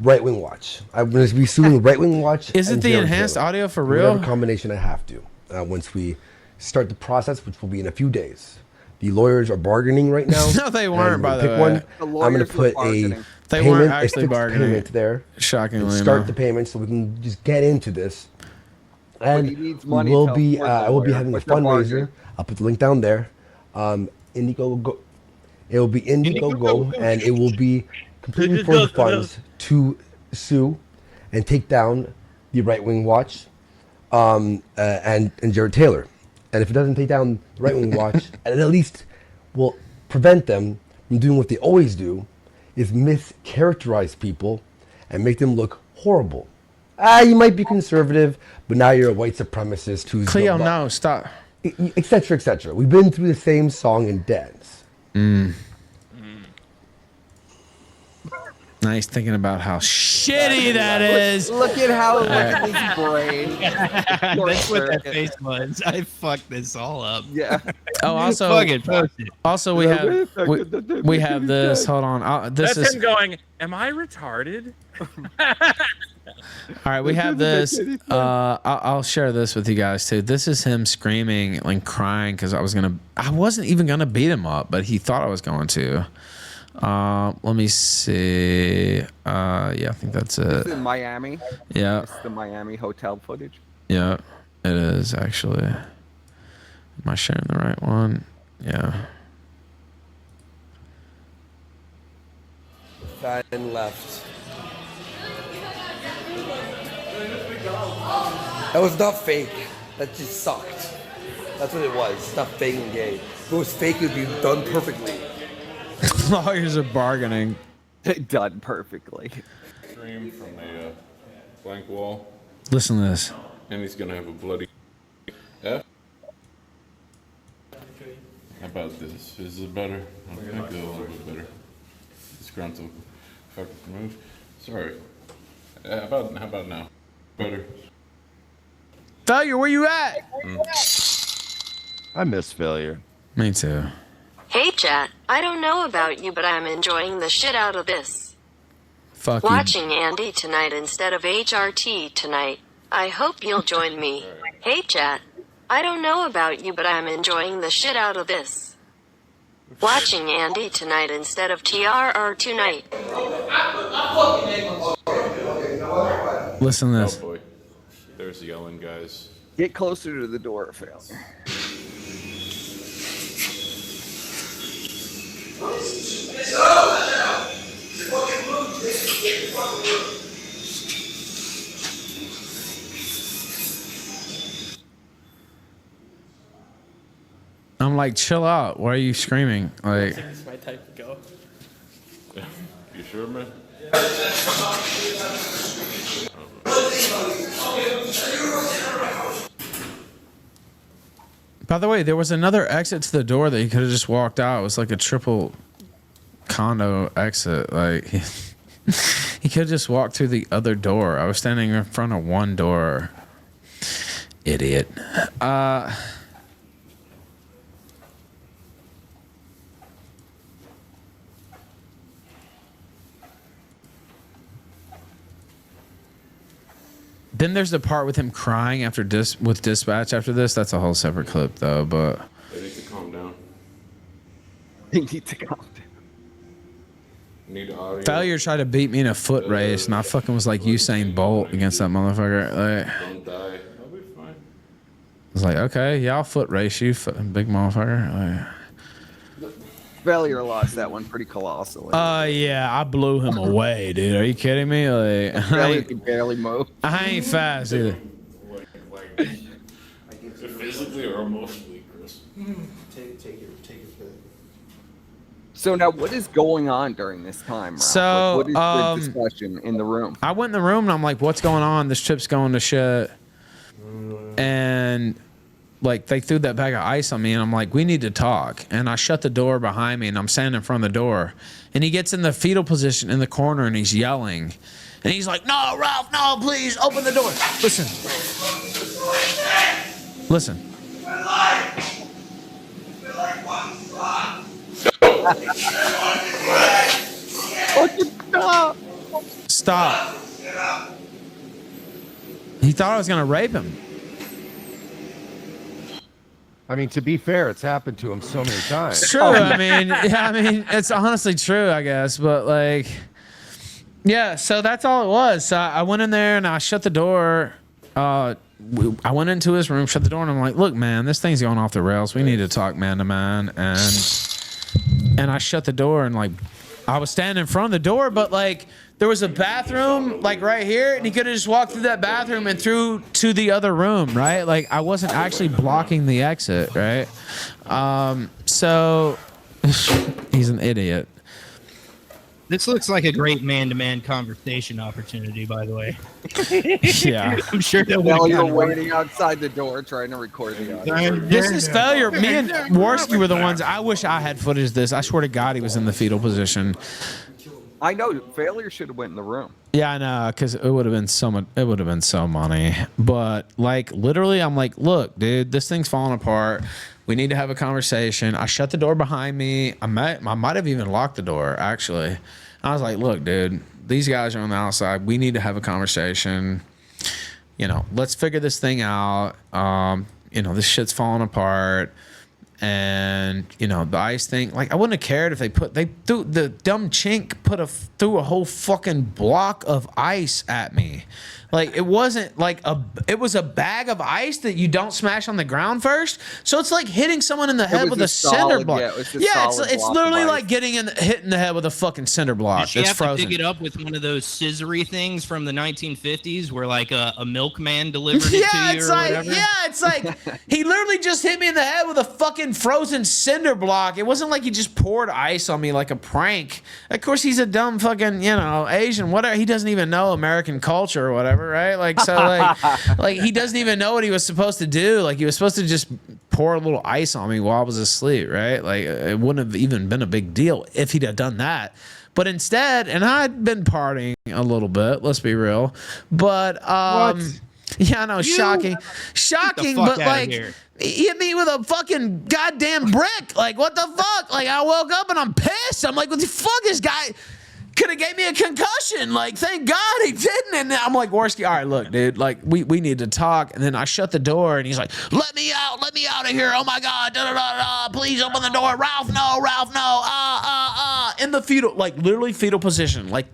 Right Wing Watch. I'm going to be suing Right Wing Watch. Is it the enhanced audio for real? Whatever combination I have to. Once we start the process, which will be in a few days. The lawyers are bargaining right now. No, they weren't, by the way. I'm going to put a they payment, weren't actually bargaining payment there. Shockingly, start the payment so we can just get into this. And I will be having a fundraiser. I'll put the link down there. Indiegogo. It will be Indiegogo, and it will be completely for the funds to sue and take down the Right Wing Watch and Jared Taylor. And if it doesn't take down the Right Wing Watch, and at least will prevent them from doing what they always do, is mischaracterize people and make them look horrible. You might be conservative, but now you're a white supremacist who's Cleo, no, stop. Etc. etc. We've been through the same song and dance. Nice thinking about how shitty that is. Look at how his brain. That's what that face was. I fucked this all up. Yeah. Oh, also, also we have this. Hold on. This That's is him going. Am I retarded? all right. We have this. I'll share this with you guys too. This is him screaming and crying because I wasn't even gonna beat him up, but he thought I was going to. Let me see. Yeah, I think that's it. It's in Miami. Yeah. It's the Miami hotel footage. Yeah, it is actually. Am I sharing the right one? Yeah. Fat and left. That was not fake. That just sucked. That's what it was. It's not fake and gay. If it was fake, it would be done perfectly. Lawyers are bargaining. Done perfectly. Stream from a blank wall. Listen to this. And he's gonna have a bloody F. How about this? Is it better? Okay, go a little bit better. Disgruntled. Fuck remove. Sorry. How about now? Better. Failure, where you at? I miss failure. Me too. Hey chat, I don't know about you, but I'm enjoying the shit out of this. Fuck you. Watching Andy tonight instead of HRT tonight. I hope you'll join me. Hey chat, I don't know about you, but I'm enjoying the shit out of this. Watching Andy tonight instead of TRR tonight. Listen to this. Oh boy. There's yelling, guys. Get closer to the door, Failure. I'm like, chill out. Why are you screaming? Like, It's my type of go. You sure, man? by the way, there was another exit to the door that he could have just walked out. It was like a triple condo exit. Like, he could have just walked through the other door. I was standing in front of one door. Idiot. Then there's the part with him crying after with dispatch after this. That's a whole separate clip though, but They need to calm down. They need to calm down. Need audio. Failure tried to beat me in a foot race, and I fucking was like Usain Bolt against that motherfucker. Like, Don't die. I'll be fine. I was like, okay, yeah, I'll foot race you, big motherfucker. Like, Failure lost that one pretty colossally. Yeah, I blew him away, dude. Are you kidding me? Like, Failure can barely move. I ain't fast either. Like physically or emotionally, Chris? Take your pick. So now, what is going on during this time, Ralph? So, like, what is the discussion in the room? I went in the room and I'm like, what's going on? This trip's going to shit. And like they threw that bag of ice on me and I'm like, we need to talk. And I shut the door behind me and I'm standing in front of the door. And he gets in the fetal position in the corner and he's yelling. And he's like, no, Ralph, no, please open the door. Listen. Listen. Stop. He thought I was going to rape him. I mean, to be fair, it's happened to him so many times. It's true. I mean, it's honestly true, I guess. But like, yeah. So that's all it was. So I went in there and I shut the door. I went into his room, shut the door, and I'm like, "Look, man, this thing's going off the rails. We need to talk man to man." And I shut the door and like, I was standing in front of the door, but like, there was a bathroom like right here, and he could have just walked through that bathroom and through to the other room, right? Like I wasn't actually blocking the exit, right? So he's an idiot. This looks like a great man-to-man conversation opportunity, by the way. Yeah. I'm sure that While you're waiting outside the door trying to record the audio. This is failure. Me and Warski were the ones. I wish I had footage of this. I swear to God, he was in the fetal position. I know Failure should have went in the room. Yeah, I know, because it would have been so much. It would have been so money. But like, literally, I'm like, look, dude, this thing's falling apart. We need to have a conversation. I shut the door behind me. I might have even locked the door, actually. I was like, look, dude, these guys are on the outside. We need to have a conversation. You know, let's figure this thing out. You know, this shit's falling apart. And, you know, the ice thing, like, I wouldn't have cared if they threw the dumb chink threw a whole fucking block of ice at me. Like, it wasn't like it was a bag of ice that you don't smash on the ground first. So it's like hitting someone in the head with a cinder block. Yeah, it's literally like hitting the head with a fucking cinder block. Did you It's have frozen. to dig it up with one of those scissory things from the 1950s where like a milkman delivered it to you or whatever? Yeah, it's like he literally just hit me in the head with a fucking frozen cinder block. It wasn't like he just poured ice on me like a prank. Of course, he's a dumb fucking, you know, Asian, whatever. He doesn't even know American culture or whatever, right? Like, so like he doesn't even know what he was supposed to do. Like, he was supposed to just pour a little ice on me while I was asleep, right? Like, it wouldn't have even been a big deal if he'd have done that. But instead, and I'd been partying a little bit, let's be real. But Yeah, I know, shocking, but like, here. he hit me with a fucking goddamn brick. Like, what the fuck? Like, I woke up and I'm pissed. I'm like, what the fuck? This guy could have gave me a concussion. Like, thank God he didn't. And I'm like, Warski, all right, look, dude, like, we need to talk. And then I shut the door, and he's like, let me out of here. Oh my God, please open the door. Ralph, no, in the fetal, like, literally fetal position, like.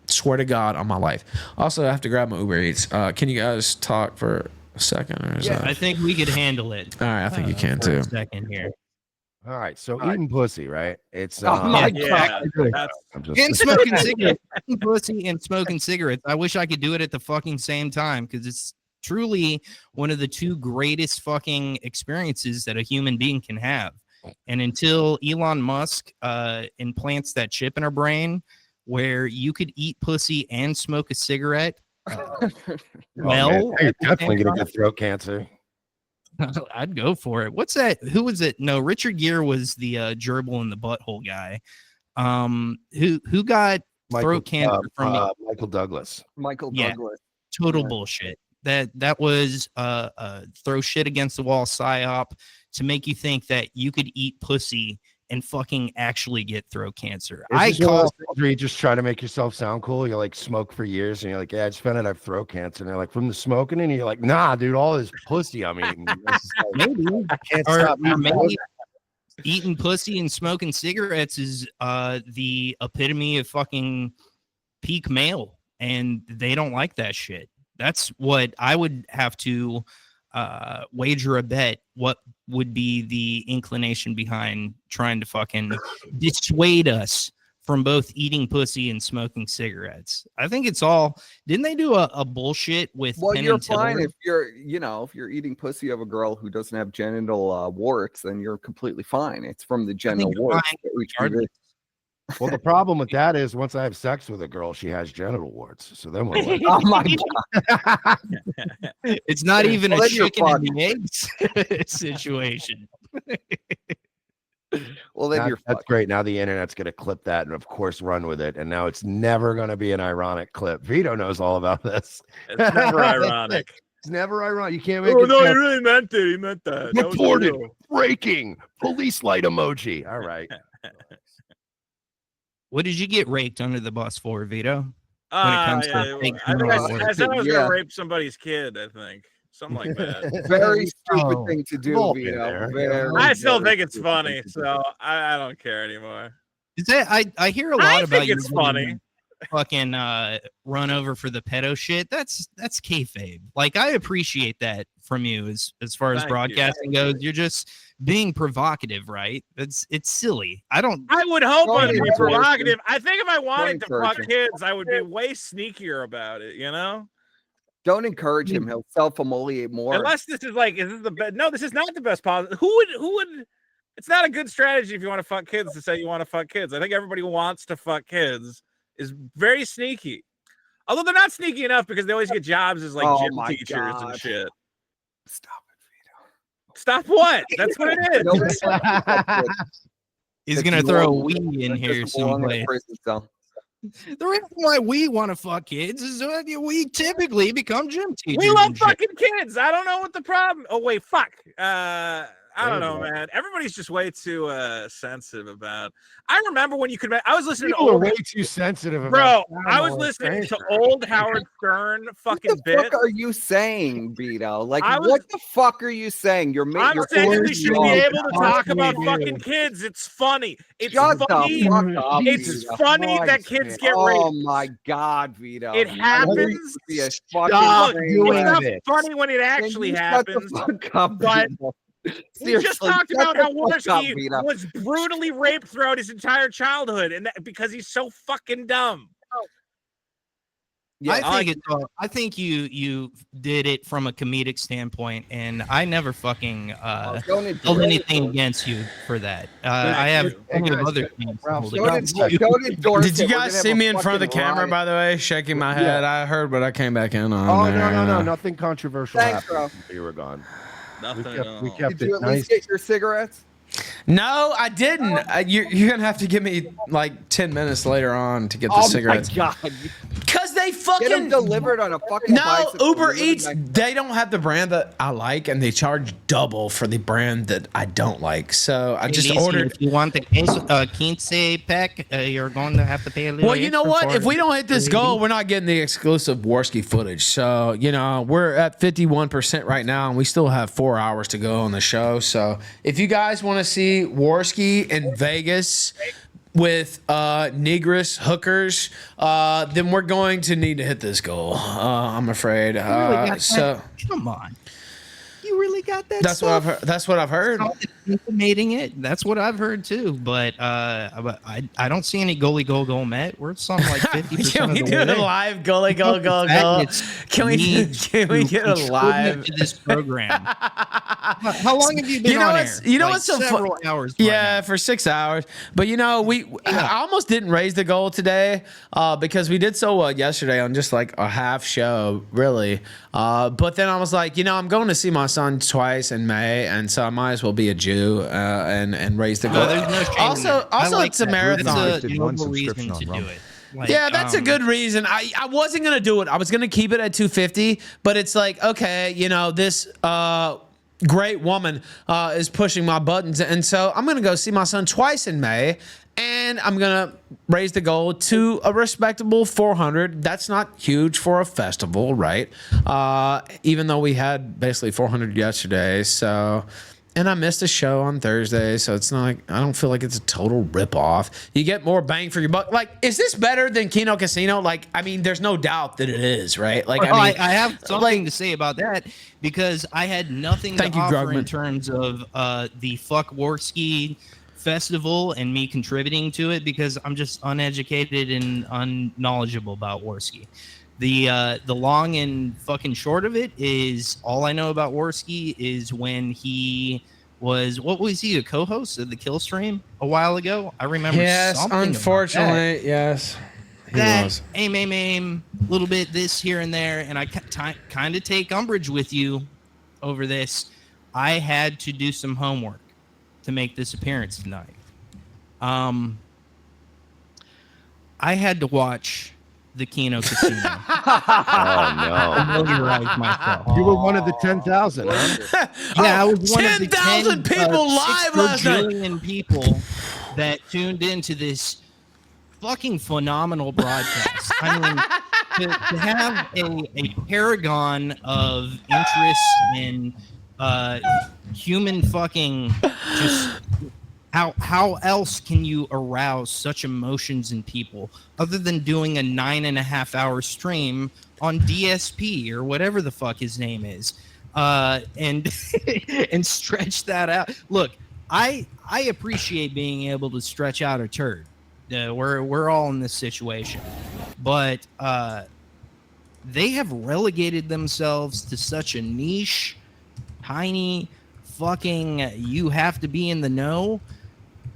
Swear to God on my life. Also, I have to grab my Uber Eats. Can you guys talk for a second? Or is that... I think we could handle it. All right, I think you can for too. A second here. All right, so eating pussy, right? It's Oh my Yeah, God. And smoking cigarettes. Eating pussy and smoking cigarettes. I wish I could do it at the fucking same time, because it's truly one of the two greatest fucking experiences that a human being can have. And until Elon Musk implants that chip in our brain where you could eat pussy and smoke a cigarette, well, you're definitely gonna get throat cancer. I'd go for it. What's that? Who was it? No, Richard Gere was the gerbil in the butthole guy. Who got throat cancer from Michael Douglas. Michael Douglas. Total bullshit. That was throw shit against the wall psyop to make you think that you could eat pussy and fucking actually get throat cancer. You just try to make yourself sound cool. You like smoke for years, and you're like, yeah, I just found out I have throat cancer. And they're like, from the smoking, and you're like, nah, dude, all this pussy I'm eating. Maybe I can't stop maybe eating pussy and smoking cigarettes is the epitome of fucking peak male, and they don't like that shit. That's what I would have to wager a bet. What would be the inclination behind trying to fucking dissuade us from both eating pussy and smoking cigarettes? I think it's all. Didn't they do a bullshit with? Well, Penn you're and Teller? fine if you're eating pussy of a girl who doesn't have genital warts, then you're completely fine. It's from the genital warts. Well, the problem with that is once I have sex with a girl, she has genital warts. So then we're like, oh my God. It's not even a chicken and the eggs situation. Well, then that's great. Now the internet's going to clip that and, of course, run with it. And now it's never going to be an ironic clip. Vito knows all about this. It's never ironic. It's never ironic. You can't make it. No, he really meant it. He meant that. Reported. Breaking. Police light emoji. All right. What did you get raped under the bus for, Vito? I said I was going to rape somebody's kid, I think. Something like that. Very stupid thing to do, Vito. I still think it's funny, so I don't care anymore. Is that I hear a lot about you. It's funny. Fucking run over for the pedo shit. That's kayfabe. Like, I appreciate that from you as far as broadcasting goes. You're just being provocative, right? It's silly. I would hope I'd be provocative. I think if I wanted to fuck kids, I would be way sneakier about it, you know? Don't encourage him. He'll self-immolate more. Unless this is like, is this the best? No, this is not the best positive. Who would? It's not a good strategy if you want to fuck kids to say you want to fuck kids. I think everybody who wants to fuck kids is very sneaky. Although they're not sneaky enough because they always get jobs as like gym teachers and shit. Stop it, Vito. Stop what? That's what it is. He's going to throw a weed in here someplace. The reason why we want to fuck kids is that we typically become gym teachers. We love fucking kids. I don't know what the problem. Oh wait, fuck. I don't know, man. Everybody's just way too sensitive about. I remember when you could. I was listening People to old. Are way too sensitive. Bro, I was listening to old Howard Stern fucking bit. What the fuck are you saying, Vito? Like, what the fuck are you saying? I'm saying we should be able to talk about fucking kids. It's funny. It's funny. It's funny that kids get raped. Oh my God, Vito! It happens. Stop doing it's this. Funny when it actually happens. But we just talked about how Warski was brutally raped throughout his entire childhood, and because he's so fucking dumb. Yeah, I think you did it from a comedic standpoint, and I never fucking held anything against you for that. I have other things. Did you guys see me in front of the camera? By the way, shaking my head. I heard, but I came back in on. Oh no, nothing controversial happened. Bro. You were gone. We kept Did you at least get your cigarettes? No, I didn't. You're gonna have to give me like 10 minutes later on to get the cigarettes. Oh my God! Because they fucking Get them delivered on a fucking No, bicycle. Uber You live Eats, in they don't have the brand that I like, and they charge double for the brand that I don't like. So I just Listen, ordered. If you want the quince pack, you're going to have to pay a little. Well, you know extra what? for If we don't hit this it. goal, we're not getting the exclusive Warski footage. So, we're at 51% right now, and we still have 4 hours to go on the show. So, if you guys want to see Warski in Vegas with negress hookers, then we're going to need to hit this goal. I'm afraid. Come on. You really got that? That's what I've heard. That's what I've heard. Intimating it. That's what I've heard too. But I don't see any goalie goal met. We're something like 50%. Can we of the do way a there. live goal? Can we get a live to this program? How long have you been on air? What's so several hours. Yeah, for 6 hours. But I almost didn't raise the goal today because we did so well yesterday on just like a half show, really. But then I was like, I'm going to see my son twice in May, and so I might as well be a Jew and raise the goal. There's no shame Also, like it's a that. marathon. It's a noble reason to do it. Yeah, that's a good reason. I wasn't going to do it. I was going to keep it at 250, but it's like, okay, this great woman is pushing my buttons. And so I'm going to go see my son twice in May, and I'm going to raise the goal to a respectable 400. That's not huge for a festival, right? Even though we had basically 400 yesterday. So... And I missed a show on Thursday, so it's not like I don't feel like it's a total ripoff. You get more bang for your buck. Like, is this better than Keno Casino? Like, I mean, there's no doubt that it is, right? Like, I have something to say about that because I had nothing to offer Grugman. in terms of the Fuck Warski festival and me contributing to it because I'm just uneducated and unknowledgeable about Warski. The long and fucking short of it is all I know about Warski is when he was a co-host of the Killstream a while ago? I remember. Yes, unfortunately, yes. He was. Aim, a little bit this here and there, and I kind of take umbrage with you over this. I had to do some homework to make this appearance tonight. I had to watch the Keno Casino. Familiarize myself. You were one of the 10,000, huh? Yeah, I was one of the 10,000 people live last night. 6 billion people that tuned into this fucking phenomenal broadcast. I mean, to have a paragon of interest in human fucking just how else can you arouse such emotions in people other than doing a 9.5-hour stream on DSP or whatever the fuck his name is, and and stretch that out. Look, I appreciate being able to stretch out a turd. We're all in this situation, but they have relegated themselves to such a niche, tiny, fucking you have to be in the know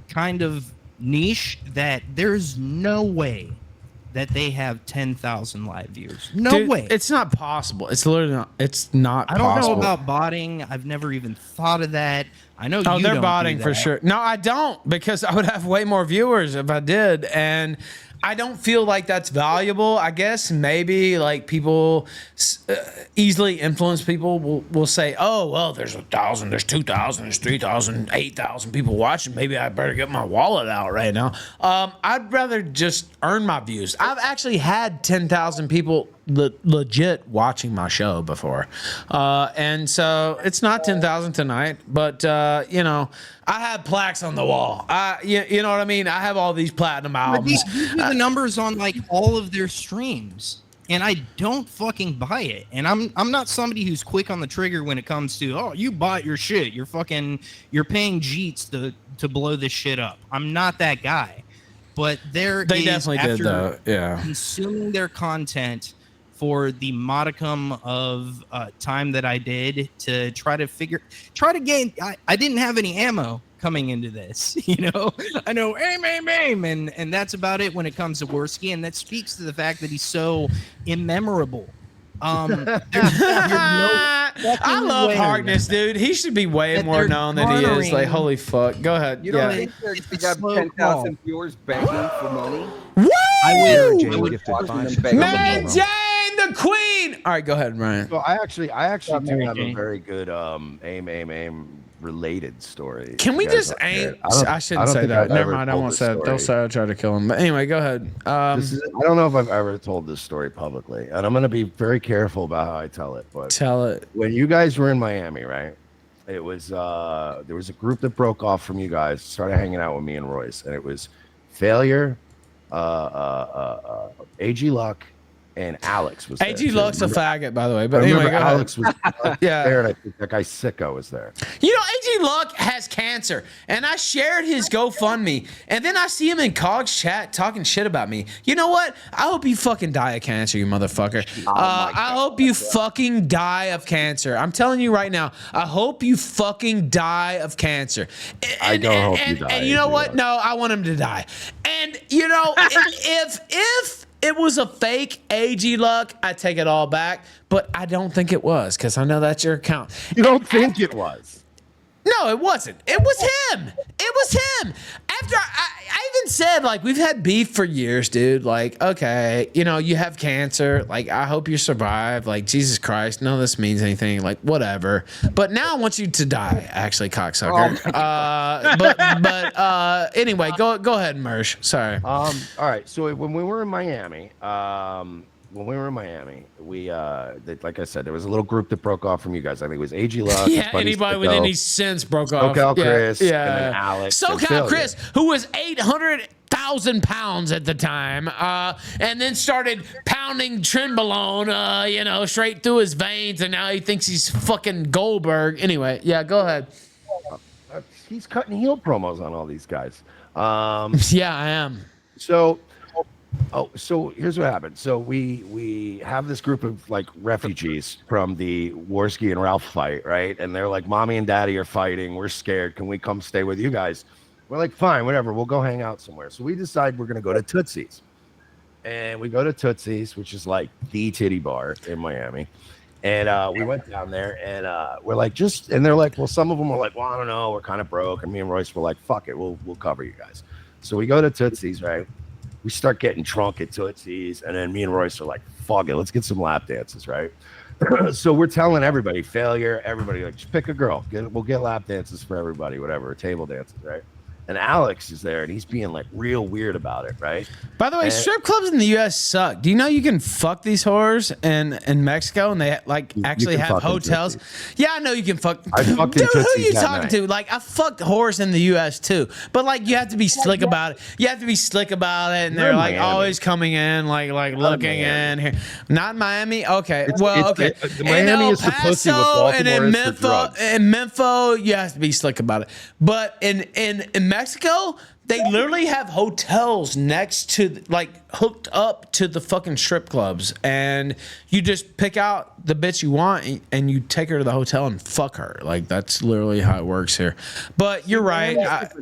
kind of niche that there's no way that they have 10,000 live viewers. No way. It's not possible. It's literally not. It's not I don't possible. know about botting. I've never even thought of that. I know Oh, you they're don't botting do for that. sure. No, I don't, because I would have way more viewers if I did. And I don't feel like that's valuable. I guess maybe like people easily influenced people will say, oh, well, there's 1,000, there's 2,000, there's 3,000, 8,000 people watching. Maybe I better get my wallet out right now. I'd rather just earn my views. I've actually had 10,000 people legit watching my show before. And so it's not 10,000 tonight, but I have plaques on the wall. You know what I mean? I have all these platinum albums. These are the numbers on like all of their streams, and I don't fucking buy it. And I'm not somebody who's quick on the trigger when it comes to, oh, you bought your shit. You're paying Jeets to blow this shit up. I'm not that guy. But they definitely did though. Yeah. Consuming their content for the modicum of time that I did to try to gain. I didn't have any ammo coming into this, I know aim, and that's about it when it comes to Warski, and that speaks to the fact that he's so immemorable. I love Harkness, dude. He should be way more known than he is. Like, holy fuck. Go ahead. You don't think you got 10,000 viewers begging for money? Woo! Mary Jane would gifted watch 5 them cents. beg Mary them. Jane, the queen. All right, go ahead, Ryan. So I actually do have a Jane. very good aim related story. Can we You guys just wanna hear aim? it? I shouldn't don't say think that. I've Never ever mind. I told won't this say it. They'll story. say I tried to kill him. But anyway, go ahead. I don't know if I've ever told this story publicly, and I'm going to be very careful about how I tell it. But Tell it. when you guys were in Miami, right? It was there was a group that broke off from you guys, started hanging out with me and Royce, and it was Failure, AG Luck, and Alex was there. AG too. Luck's a faggot, by the way. But I anyway, remember go Alex ahead. was there, and I think that guy Sicko was there. You know, AG Luck has cancer, and I shared his GoFundMe, and then I see him in Cog's chat talking shit about me. You know what? I hope you fucking die of cancer, you motherfucker. I hope you fucking die of cancer. I'm telling you right now, I hope you fucking die of cancer. I don't hope you die. And you know AG what? Luck. No, I want him to die. And you know, if it was a fake AG Luck, I take it all back. But I don't think it was, because I know that's your account. You don't think it was? No, it wasn't. It was him. It was him. After I even said, like, we've had beef for years, dude. Like, okay, you know, you have cancer. Like, I hope you survive. Like, Jesus Christ, none of this means anything. Like, whatever. But now I want you to die, actually, cocksucker. But anyway, go ahead, Mersh. Sorry. All right. So when we were in Miami, we like I said, there was a little group that broke off from you guys. I think it was AG Luck. Yeah, anybody with any sense broke off. SoCal Chris, yeah. and then Alex. and SoCal Failure. Chris, who was 800,000 pounds at the time, and then started pounding Trenbolone, you know, straight through his veins, and now he thinks he's fucking Goldberg. Anyway, yeah, go ahead. He's cutting heel promos on all these guys. Yeah, I am. So here's what happened. So we have this group of like refugees from the Warski and Ralph fight, right? And they're like, mommy and daddy are fighting. We're scared. Can we come stay with you guys? We're like, fine, whatever. We'll go hang out somewhere. So we decide we're going to go to Tootsie's. And we go to Tootsie's, which is like the titty bar in Miami. And we went down there and we're like, and they're like, well, some of them were like, well, I don't know. We're kind of broke. And me and Royce were like, fuck it. We'll cover you guys. So we go to Tootsie's, right? We start getting drunk at Tootsie's, and then me and Royce are like, fuck it, let's get some lap dances, right? So we're telling everybody, Failure, everybody, like, just pick a girl. We'll get lap dances for everybody, whatever, table dances, right? And Alex is there, and he's being like real weird about it, right? By the way, strip clubs in the U.S. suck. Do you know you can fuck these whores in Mexico, and they like actually have hotels? Yeah, I know you can fuck. I fucked Dude, who are you that talking night. to? Like, I fucked whores in the U.S. too, but like you have to be slick about it. You have to be slick about it, and You're they're in like Miami. always coming in, like looking in here. Not in Miami. Okay, okay. Miami in El is the pussy what Paso and in Baltimore is for drugs. Memphis, you have to be slick about it. But in Mexico, they literally have hotels next to, like, hooked up to the fucking strip clubs, and you just pick out the bitch you want and you take her to the hotel and fuck her. Like, that's literally how it works here. But you're right.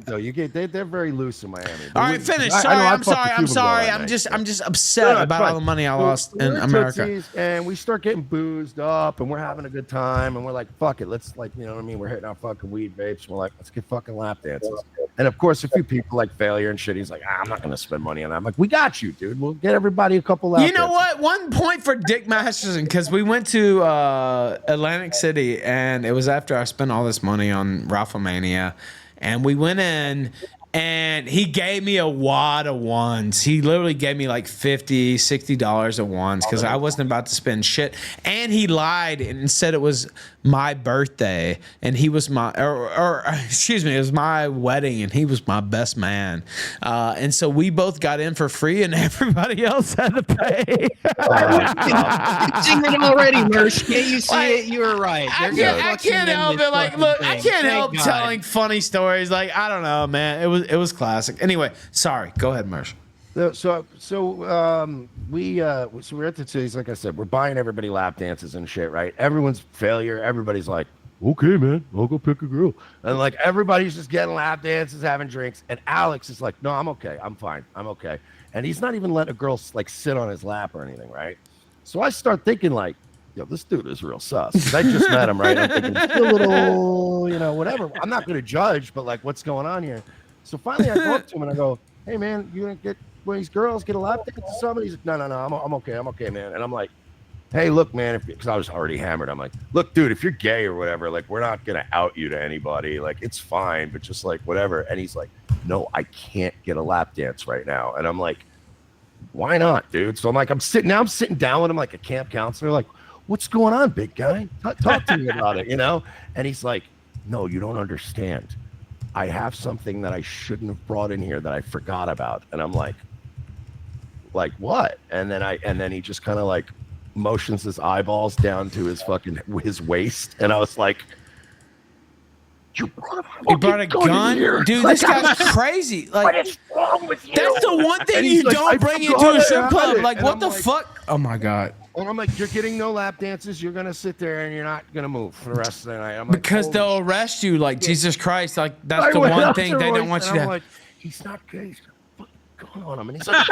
Though they're very loose in Miami. All right, finish. Sorry, I'm sorry. I'm just upset about all the money I lost in America. Tootsie's, and we start getting boozed up, and we're having a good time, and we're like, fuck it, let's, like, you know what I mean? We're hitting our fucking weed vapes. We're like, let's get fucking lap dances. And of course, a few people like Failure and shit. He's like, I'm not gonna spend money on that. I'm like, we got you, dude. We'll get everybody a couple lap You know dances. what? 1 point for Dick Masterson, because we went to Atlantic City, and it was after I spent all this money on Ralphomania, and we went in, and he gave me a wad of ones. He literally gave me like $50, $60 of ones, because I wasn't about to spend shit. And he lied and said it was my birthday, and he was my, or excuse me, it was my wedding, and he was my best man. And so we both got in for free, and everybody else had to pay. Sing it already, Mersh. Can't you see it? You were right. I can't help it. Like, look, I can't help God. telling funny stories. Like, I don't know, man. It was classic. Anyway, sorry. Go ahead, Mersh. So we're at the cities, like I said, we're buying everybody lap dances and shit, right? Everyone's Failure. Everybody's like, okay, man, I'll go pick a girl. And like everybody's just getting lap dances, having drinks. And Alex is like, no, I'm okay. I'm fine. I'm okay. And he's not even letting a girl like sit on his lap or anything, right? So I start thinking like, yo, this dude is real sus. 'Cause I just met him, right? I'm thinking, he's a little, whatever. I'm not going to judge, but like, what's going on here? So finally I go up to him and I go, hey man, you gonna get one of these girls, get a lap dance or something? He's like, no, I'm okay, man. And I'm like, hey, look, man, because I was already hammered. I'm like, look, dude, if you're gay or whatever, like, we're not gonna out you to anybody. Like, it's fine, but just like whatever. And he's like, no, I can't get a lap dance right now. And I'm like, why not, dude? So I'm like, I'm sitting down with him like a camp counselor, like, what's going on, big guy? Talk to me about it, you know? And he's like, no, you don't understand. I have something that I shouldn't have brought in here that I forgot about. And I'm like what? And then he just kind of like motions his eyeballs down to his waist. And I was like, you brought a gun here? Dude, like, this guy's crazy. Like, what is wrong with you? That's the one thing you like, don't bring into a strip club. Like, what the fuck? Oh my God. And I'm like, you're getting no lap dances. You're going to sit there and you're not going to move for the rest of the night. I'm like, because they'll arrest you. Like, Jesus Christ. Like, that's the one thing they don't want you to have. Like, he's not gay. What's going on him? And he's like,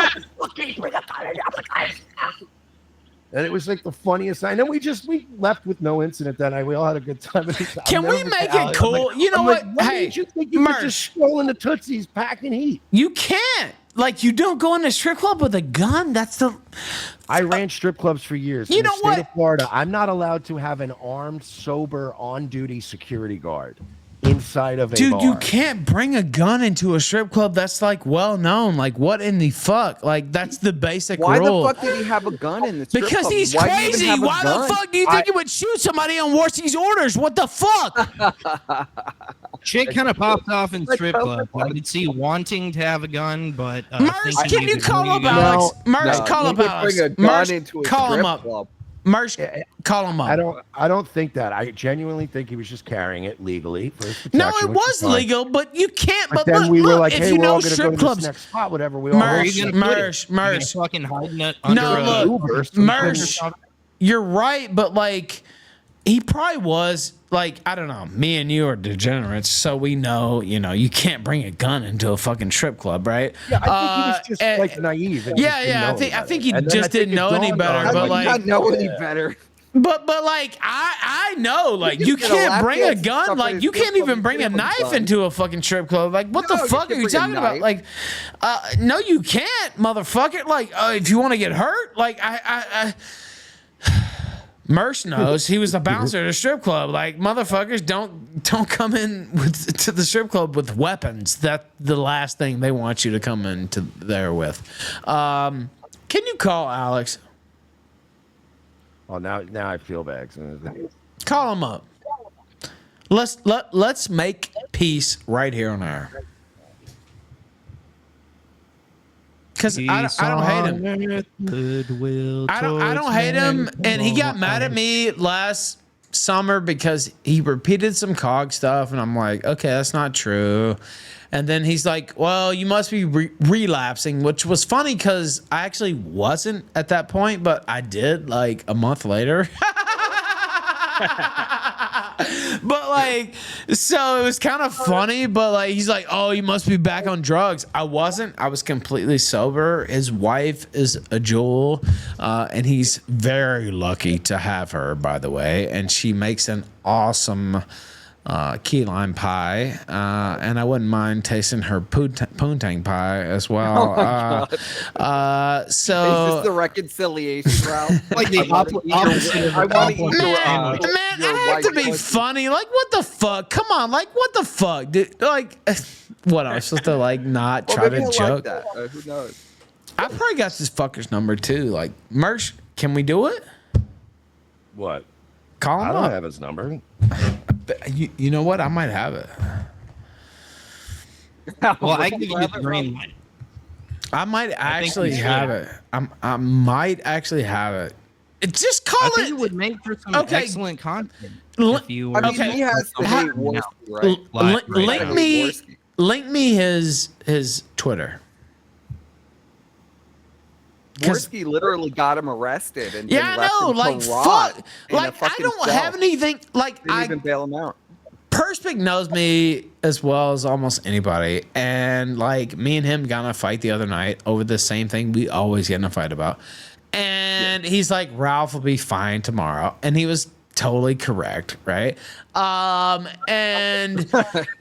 and it was like the funniest night. And then we left with no incident that night. We all had a good time. Can we make it cool? Like, you know what? Hey, did you think you could just stroll into Tootsie's packing heat? You can't. Like, you don't go in a strip club with a gun. That's the... I ran strip clubs for years. You know what? In the state of Florida, I'm not allowed to have an armed, sober, on-duty security guard inside of a bar. Dude, you can't bring a gun into a strip club. That's like well known. Like, what in the fuck? Like, that's the basic rule. Why the fuck did he have a gun in the strip because club? He's crazy. Why the fuck do you think he would shoot somebody on Warski's orders? What the fuck? Shit kind of popped off in strip club. I could see wanting to have a gun, but Mersh, can you call up Alex? Mersh, call up Alex. Mersh, call him up. Mersh, call him up. I don't think that. I genuinely think he was just carrying it legally for his protection. No, it was legal, but you can't. But then look, we were like, if hey, you we're know all gonna strip go to clubs, this next spot, whatever. We all Mersh, fucking hiding it under Mersh, you're right, but like, he probably was. Like, I don't know, me and you are degenerates, so we know, you know, you can't bring a gun into a fucking strip club, right? Yeah, I think he was just like naive. I think he just didn't know any better. But like, not know any better. But like, I know, like, you can't bring a gun, like, you can't even bring a knife into a fucking strip club. Like, what the fuck are you talking about? Like, no, you can't, motherfucker. Like, if you want to get hurt, like, I Mersh knows he was the bouncer at a strip club. Like, motherfuckers don't come in to the strip club with weapons. That's the last thing they want you to come into there with. Can you call Alex? Oh, now I feel bad. Call him up. Let's make peace right here on air. Because I don't hate him. I don't hate him, and he got mad at me last summer because he repeated some COG stuff, and I'm like, okay, that's not true. And then he's like, well, you must be relapsing, which was funny because I actually wasn't at that point, but I did like a month later. But like, so it was kind of funny, but like, he's like, oh, you must be back on drugs. I wasn't. I was completely sober. His wife is a jewel, and he's very lucky to have her, by the way. And she makes an awesome key lime pie, and I wouldn't mind tasting her poontang pie as well. So is this the reconciliation route? Like the opposite. I want to eat man, I have to be funny. Like, what the fuck? Come on, like, what the fuck, dude? Like, what? I'm supposed to like not try to joke? Like that. Who knows? I probably got this fucker's number too. Like, Mersh, can we do it? What? Call him up. I don't have his number. You know what? I might have it. Well, I can give you the green light. I might actually have it. I might actually have it. Just call it. It would make for some excellent content. If you, I mean, he has to hate Warski, right? Link me his Twitter. Warski literally got him arrested, and yeah, I know. Like, fuck. Like, I don't have anything. Like, didn't even bail him out. Perspic knows me as well as almost anybody, and like, me and him got in a fight the other night over the same thing we always get in a fight about. And he's like, Ralph will be fine tomorrow, and he was totally correct, right? And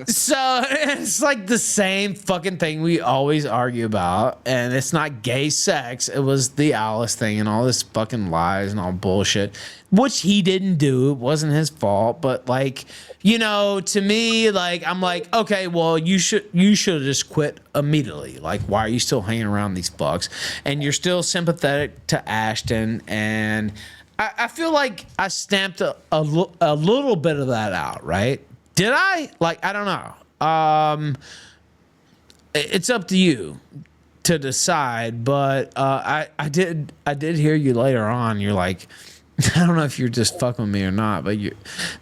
so it's like the same fucking thing we always argue about, and it's not gay sex. It was the Alice thing and all this fucking lies and all bullshit, which he didn't do. It wasn't his fault, but like, you know, to me, like, I'm like, okay, well, you should have just quit immediately. Like, why are you still hanging around these fucks? And you're still sympathetic to Ashton, and I feel like I stamped a little bit of that out, right? Did I? Like, I don't know. It's up to you to decide, but I did hear you later on. You're like, I don't know if you're just fucking with me or not, but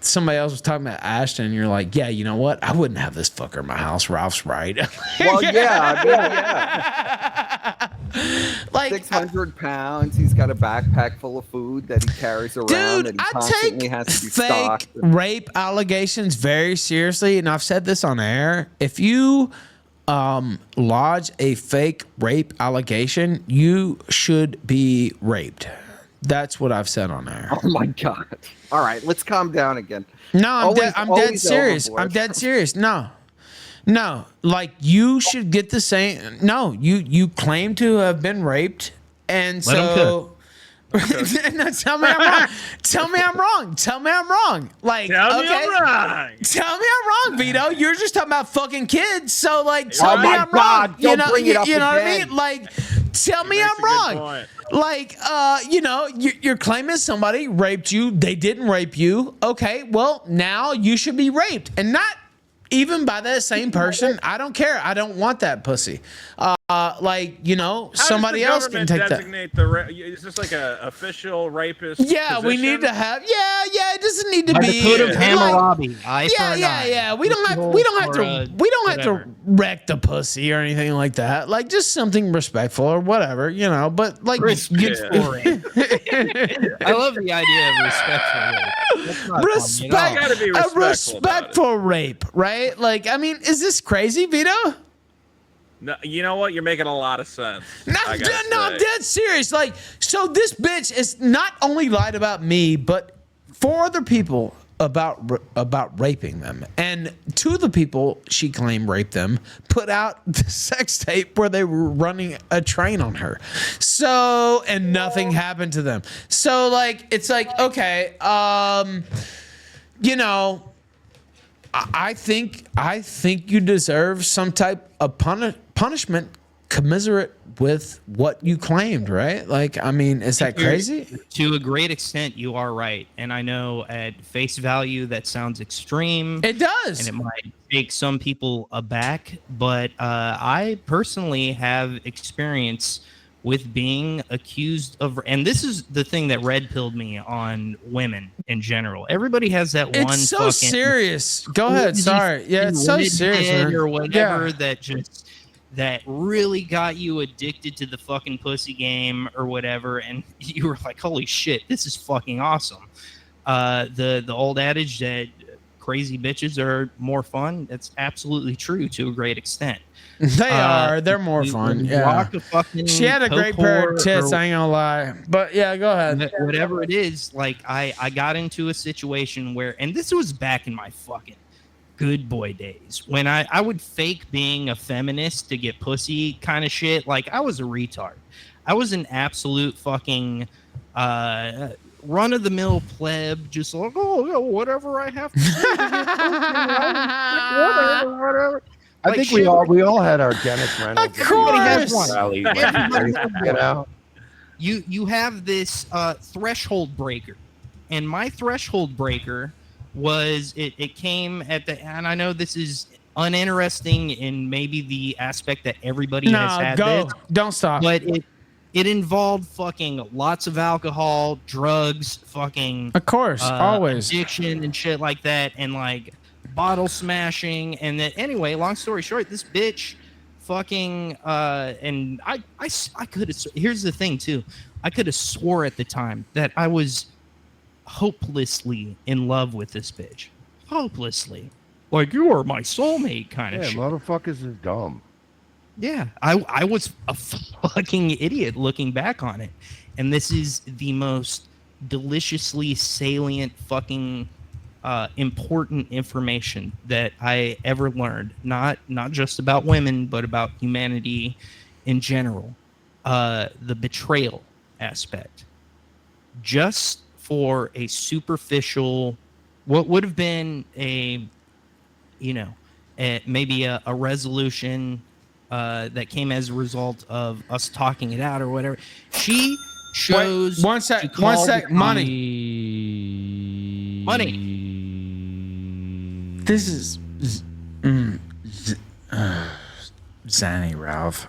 somebody else was talking about Ashton, and you're like, yeah, you know what? I wouldn't have this fucker in my house. Ralph's right. Well, yeah, yeah. Like 600 pounds. He's got a backpack full of food that he carries around. Dude, that he I constantly take has to be fake stocked. rape allegations very seriously, and I've said this on air. If you lodge a fake rape allegation, you should be raped. That's what I've said on air. Oh my God! All right, let's calm down again. No, I'm dead serious. I'm dead serious. No, like you should get the same. No, you claim to have been raped, and so. No, tell me I'm wrong. Tell me I'm wrong. Tell me I'm wrong. Like, Tell me I'm wrong. Tell me I'm wrong, Vito. You're just talking about fucking kids. So, like, tell me I'm wrong. God, don't bring it up you know what I again. mean? Like, tell me I'm wrong. Like, you know, you're claiming somebody raped you. They didn't rape you. Okay, well, now you should be raped, and not even by that same person. I don't care. I don't want that pussy. Like, you know, somebody else can take that. Designate is this like a official rapist? Yeah, position? we need to have. Yeah. It doesn't need to By be. the code of like, Hammurabi. Eye for an eye. Yeah. We don't have to wreck the pussy or anything like that. Like, just something respectful or whatever, you know. But like, Respectful rape. I love the idea of respectful rape. A respectful rape, right? Like, I mean, is this crazy, Vito? No, you know what? You're making a lot of sense. No, I'm dead serious. Like, so this bitch is not only lied about me, but 4 other people about raping them, and 2 of the people she claimed raped them put out the sex tape where they were running a train on her. So, and nothing happened to them. So, like, it's like, okay, you know. I think you deserve some type of punishment commiserate with what you claimed, right? Like, I mean, is that crazy? To a great extent, you are right. And I know at face value that sounds extreme. It does. And it might take some people aback. But I personally have experience with being accused of, and this is the thing that red pilled me on women in general. Everybody has that one. It's so serious. Go ahead. Sorry. Yeah, it's so serious, man. Or whatever that really got you addicted to the fucking pussy game or whatever, and you were like, "Holy shit, this is fucking awesome." The old adage that crazy bitches are more fun. That's absolutely true to a great extent. They are. They're more fun. Yeah. She had a great pair of tits. I ain't gonna lie. But yeah, go ahead. Whatever it is, like I got into a situation where, and this was back in my fucking good boy days when I would fake being a feminist to get pussy kind of shit. Like, I was a retard. I was an absolute fucking run of the mill pleb, just like, oh, whatever I have to say to get pussy, whatever. I think we all had our Dennis Reynolds. Of course. You know? You have this threshold breaker, and my threshold breaker was it came at the, and I know this is uninteresting in maybe the aspect that everybody has had. This, don't stop. But it involved fucking lots of alcohol, drugs, fucking of course, always addiction and shit like that, and like bottle smashing. And that, anyway, long story short, this bitch fucking and I could have, here's the thing too, I could have swore at the time that I was hopelessly in love with this bitch. Hopelessly. Like, you are my soulmate kind of shit. Yeah, motherfuckers is dumb. Yeah, I was a fucking idiot looking back on it. And this is the most deliciously salient fucking important information that I ever learned. Not just about women, but about humanity in general. The betrayal aspect. Just for a superficial, what would have been maybe a resolution that came as a result of us talking it out or whatever. She chose. One sec. Money. This is Zanny Ralph.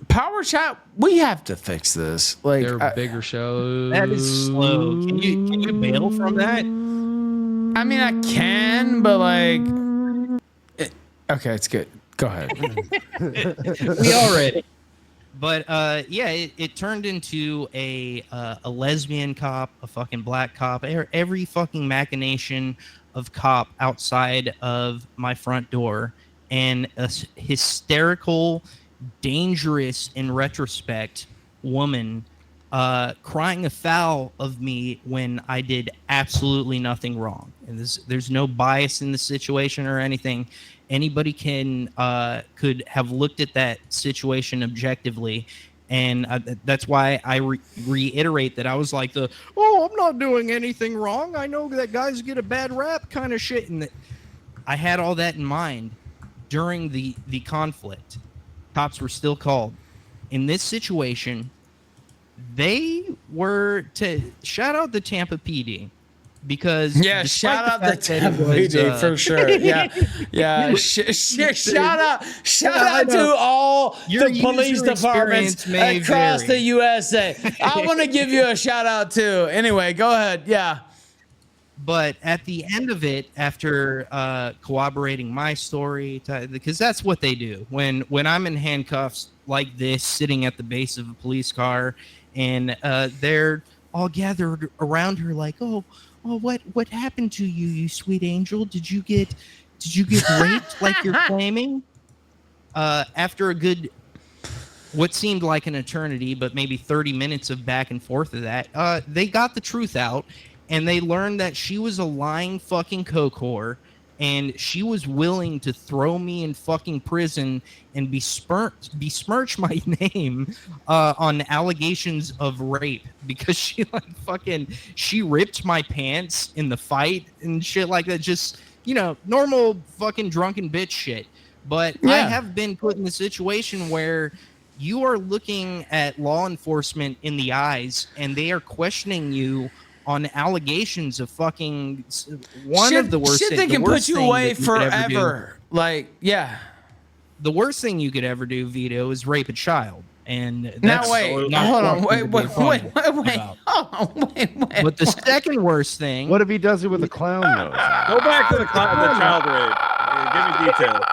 Power chat. We have to fix this. Like there are bigger shows. That is slow. Can you bail from that? I mean, I can, but like, okay, it's good. Go ahead. We all ready. But yeah, it turned into a lesbian cop, a fucking black cop, every fucking machination of cop outside of my front door, and a hysterical, dangerous in retrospect woman crying afoul of me when I did absolutely nothing wrong. And there's no bias in the situation or anything. Anybody could have looked at that situation objectively, and that's why I reiterate that I was like I'm not doing anything wrong. I know that guys get a bad rap kind of shit, and I had all that in mind during the conflict. Cops were still called. In this situation, they were to shout out the Tampa PD. Because shout out the Tampa PD for sure. Yeah. Shout out to all the police departments across the USA. I want to give you a shout out too. Anyway, go ahead. Yeah. But at the end of it, after corroborating my story, because that's what they do when I'm in handcuffs like this, sitting at the base of a police car, and they're all gathered around her like, oh, what happened to you, you sweet angel? Did you get raped like you're claiming? After a good, what seemed like an eternity, but maybe 30 minutes of back and forth of that, they got the truth out, and they learned that she was a lying fucking coke whore, and she was willing to throw me in fucking prison and besmirch my name on allegations of rape because she she ripped my pants in the fight and shit like that. Just, normal fucking drunken bitch shit. But I have been put in the situation where you are looking at law enforcement in the eyes and they are questioning you on allegations of fucking of the worst shit that can put you away forever. Like, yeah. The worst thing you could ever do, Vito, is rape a child. And that's wait. But the second worst thing. What if he does it with a clown nose? Go back to the child rape. Give me details.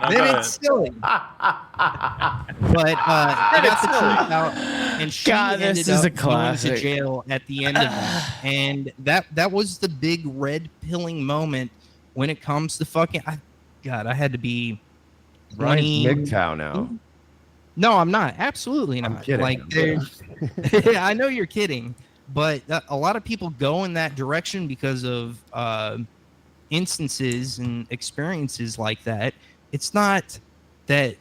Then it's silly. But I got the truth out, and she ended up going to jail at the end of it. And that was the big red pilling moment when it comes to fucking. I had to be. Ryan's MGTOW now. No, I'm not. Absolutely not. I'm kidding. Like, I know you're kidding, but a lot of people go in that direction because of instances and experiences like that. It's not that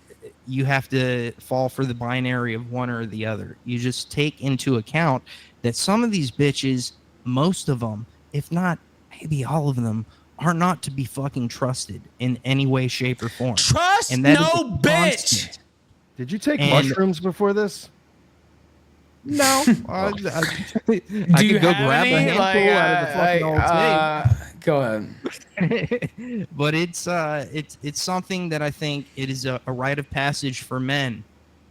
you have to fall for the binary of one or the other. You just take into account that some of these bitches, most of them, if not maybe all of them, are not to be fucking trusted in any way, shape, or form. Trust no bitch. Did you take mushrooms before this? No. I could go grab a handful out of the fucking old tape. Go ahead. But it's something that I think it is a rite of passage for men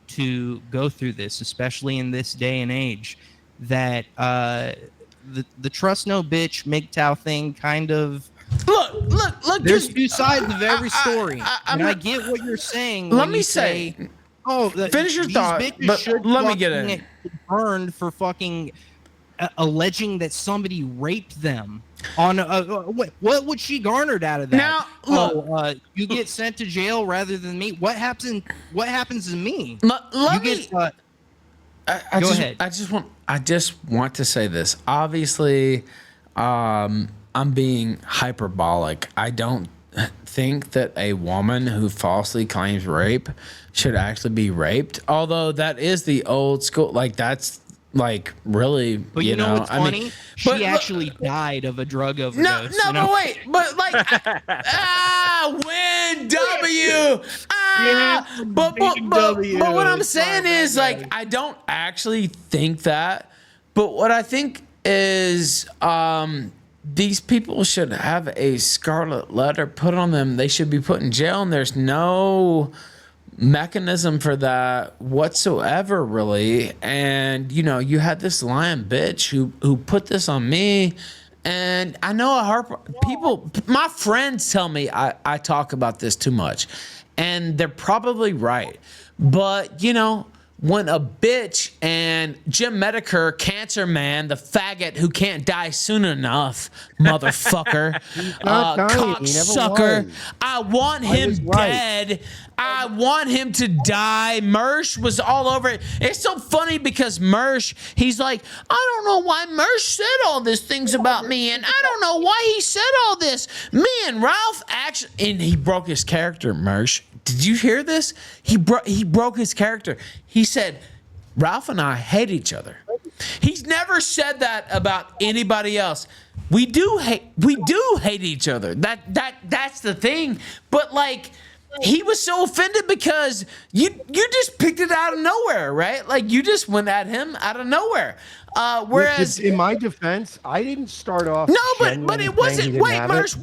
to go through this, especially in this day and age, that the trust no bitch MGTOW thing kind of look. There's two sides of every story, and I get what you're saying. Let me say. Oh, finish your thought, but let me get in. Burned for fucking alleging that somebody raped them. On what would she garnered out of that? Now, look, you get sent to jail rather than me. What happens to me? Go ahead. I just want to say this. Obviously, I'm being hyperbolic. I don't think that a woman who falsely claims rape should actually be raped. Although that is the old school, like that's like really, but you know what's funny? She actually died of a drug overdose. But wait, but like, win W. But what I'm saying is like, I don't actually think that. But what I think is, these people should have a scarlet letter put on them. They should be put in jail, and there's no mechanism for that whatsoever, really. And you had this lying bitch who put this on me, and I know my friends tell me I talk about this too much, and they're probably right. But when a bitch and Jim Medicare, cancer man, the faggot who can't die soon enough, motherfucker, cocksucker, I want him dead. I want him to die. Mersh was all over it. It's so funny because Mersh, he's like, I don't know why Mersh said all these things about me, and I don't know why he said all this. Me and Ralph actually, and he broke his character, Mersh. Did you hear this? He broke his character. He said, Ralph and I hate each other. He's never said that about anybody else. We do hate each other. That's the thing. But like, he was so offended because you just picked it out of nowhere, right? Like you just went at him out of nowhere. Whereas in my defense, I didn't start off. No, but it wasn't. Wait, Mersh.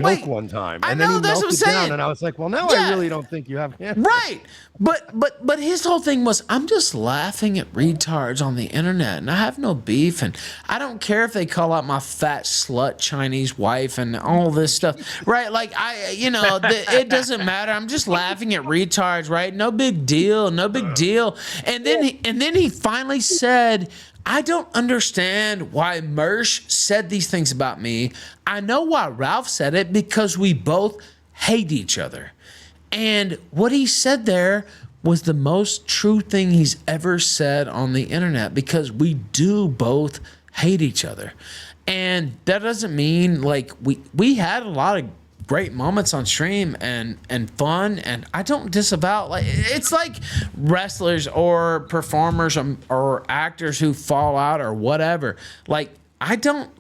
Wait. One time, I and know then he that's what I'm melted saying. down, and I was like, well, now I really don't think you have him. Right. But his whole thing was, I'm just laughing at retards on the internet, and I have no beef, and I don't care if they call out my fat slut Chinese wife and all this stuff, right? Like it doesn't matter. I'm just laughing at retards, right? No big deal, no big deal. And then he finally said, I don't understand why Mersh said these things about me. I know why Ralph said it, because we both hate each other. And what he said there was the most true thing he's ever said on the internet, because we do both hate each other. And that doesn't mean like we had a lot of great moments on stream and fun, and I don't disavow, like, it's like wrestlers or performers or actors who fall out or whatever. Like I don't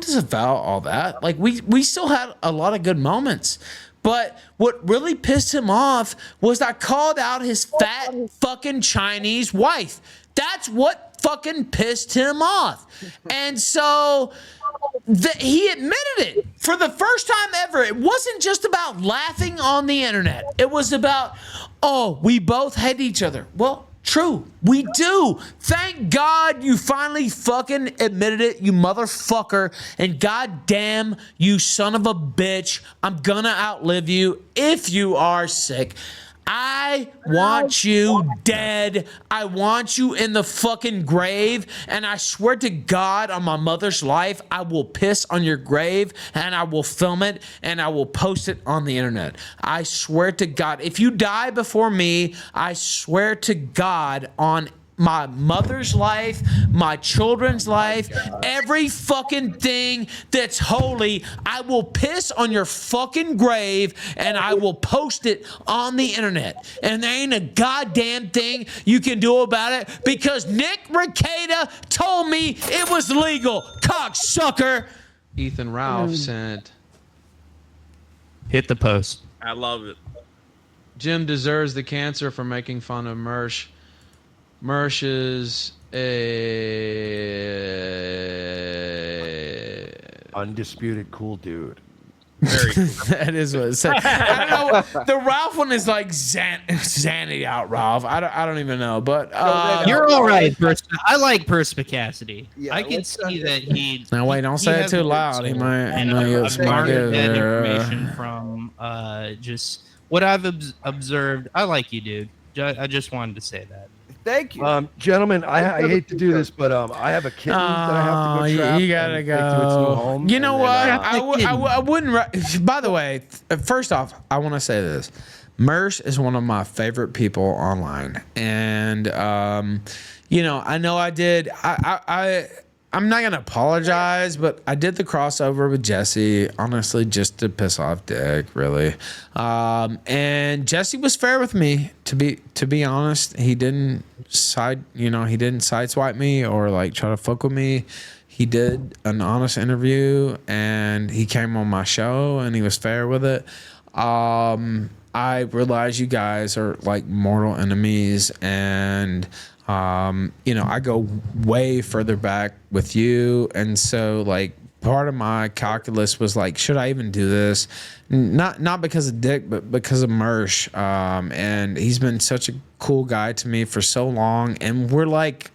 disavow all that. Like we still had a lot of good moments. But what really pissed him off was I called out his fat fucking Chinese wife. That's what fucking pissed him off. And so he admitted it for the first time ever. It wasn't just about laughing on the internet. It was about, oh, we both hate each other. Well, true, we do. Thank God you finally fucking admitted it, you motherfucker. And goddamn, you son of a bitch, I'm gonna outlive you if you are sick. I want you dead. I want you in the fucking grave. And I swear to God on my mother's life, I will piss on your grave and I will film it and I will post it on the internet. I swear to God. If you die before me, I swear to God on my mother's life, my children's life, every fucking thing that's holy, I will piss on your fucking grave and I will post it on the internet. And there ain't a goddamn thing you can do about it, because Nick Rekieta told me it was legal. Cocksucker. Ethan Ralph sent, hit the post. I love it. Jim deserves the cancer for making fun of Mersh. Mersh is a undisputed cool dude. Very cool. That is what it said. I don't know. The Ralph one is like Zanny out, Ralph. I don't even know. But you're all right, I like perspicacity. Yeah, I can see that he. Now wait, don't say it too loud. He might get that information from just what I've observed. I like you, dude. I just wanted to say that. Thank you. Gentlemen, I hate to do this, but I have a kitten that I have to go trap. You gotta and take to its new home, You know and what? then, I wouldn't. By the way, first off, I want to say this. Mersh is one of my favorite people online, and I know I did. I'm not gonna apologize, but I did the crossover with Jesse, honestly, just to piss off Dick, really. And Jesse was fair with me, to be honest. He didn't sideswipe me or like try to fuck with me. He did an honest interview, and he came on my show, and he was fair with it. I realize you guys are like mortal enemies, and I go way further back with you, and so like part of my calculus was like, should I even do this? Not because of Dick, but because of Mersh. And he's been such a cool guy to me for so long, and we're like,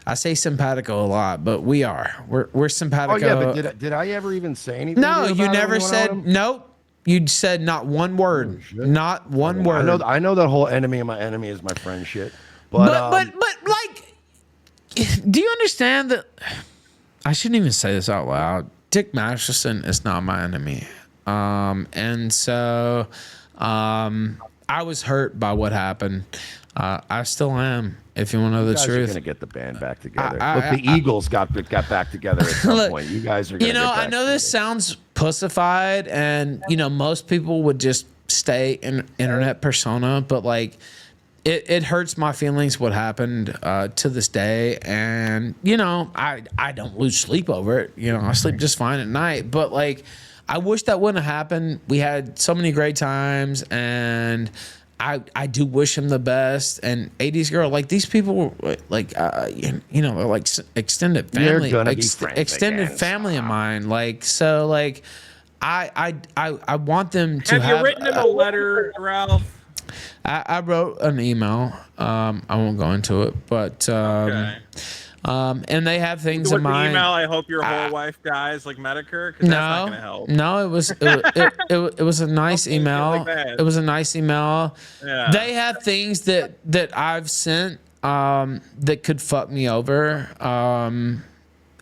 I say simpatico a lot, but we're simpatico. Oh yeah, but did I ever even say anything? No, you never said nope. You said not one word. Not one word. I know that whole enemy of my enemy is my friend shit. But like, do you understand that? I shouldn't even say this out loud. Dick Masterson is not my enemy. And so I was hurt by what happened. I still am. If you want to know the truth, you're gonna get the band back together. Look, the Eagles got back together at some point. You guys are gonna. I know this sounds pussified, and most people would just stay in internet persona, but like, it hurts my feelings what happened to this day, and I don't lose sleep over it. I sleep just fine at night, but like, I wish that wouldn't have happened. We had so many great times, and I do wish him the best. And 80s girl, like these people, like they're like extended family, extended family of mine. Like so, like I want them to have. Have you written him a letter, Ralph? I wrote an email. I won't go into it, but okay. And they have things in mind. Email. I hope your whole wife dies like Medicare, because that's not gonna help. No, it was a nice email. It was a nice email. Yeah. They have things that I've sent that could fuck me over,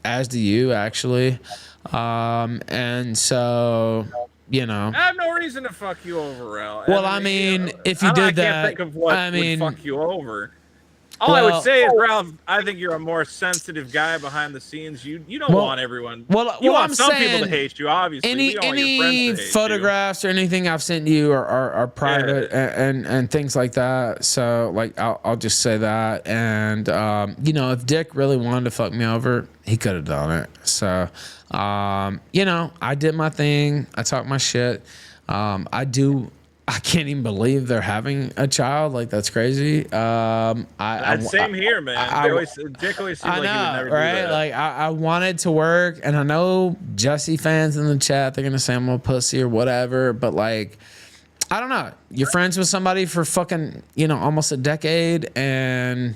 as do you actually, and so. I have no reason to fuck you over, Rel. Well, I mean, if you did that, I can't think of what would fuck you over. All I would say is, Ralph, I think you're a more sensitive guy behind the scenes. You don't want everyone. You want some people to hate you, obviously. Any photographs or anything I've sent you are private and things like that. So like I'll just say that. And if Dick really wanted to fuck me over, he could have done it. So I did my thing. I talked my shit. I can't even believe they're having a child. Like, that's crazy. Same here, man. Dick always seemed like he would never do that. Like, I wanted to work, and I know Jesse fans in the chat, they're going to say I'm a pussy or whatever, but, like, I don't know. You're friends with somebody for fucking, almost a decade, and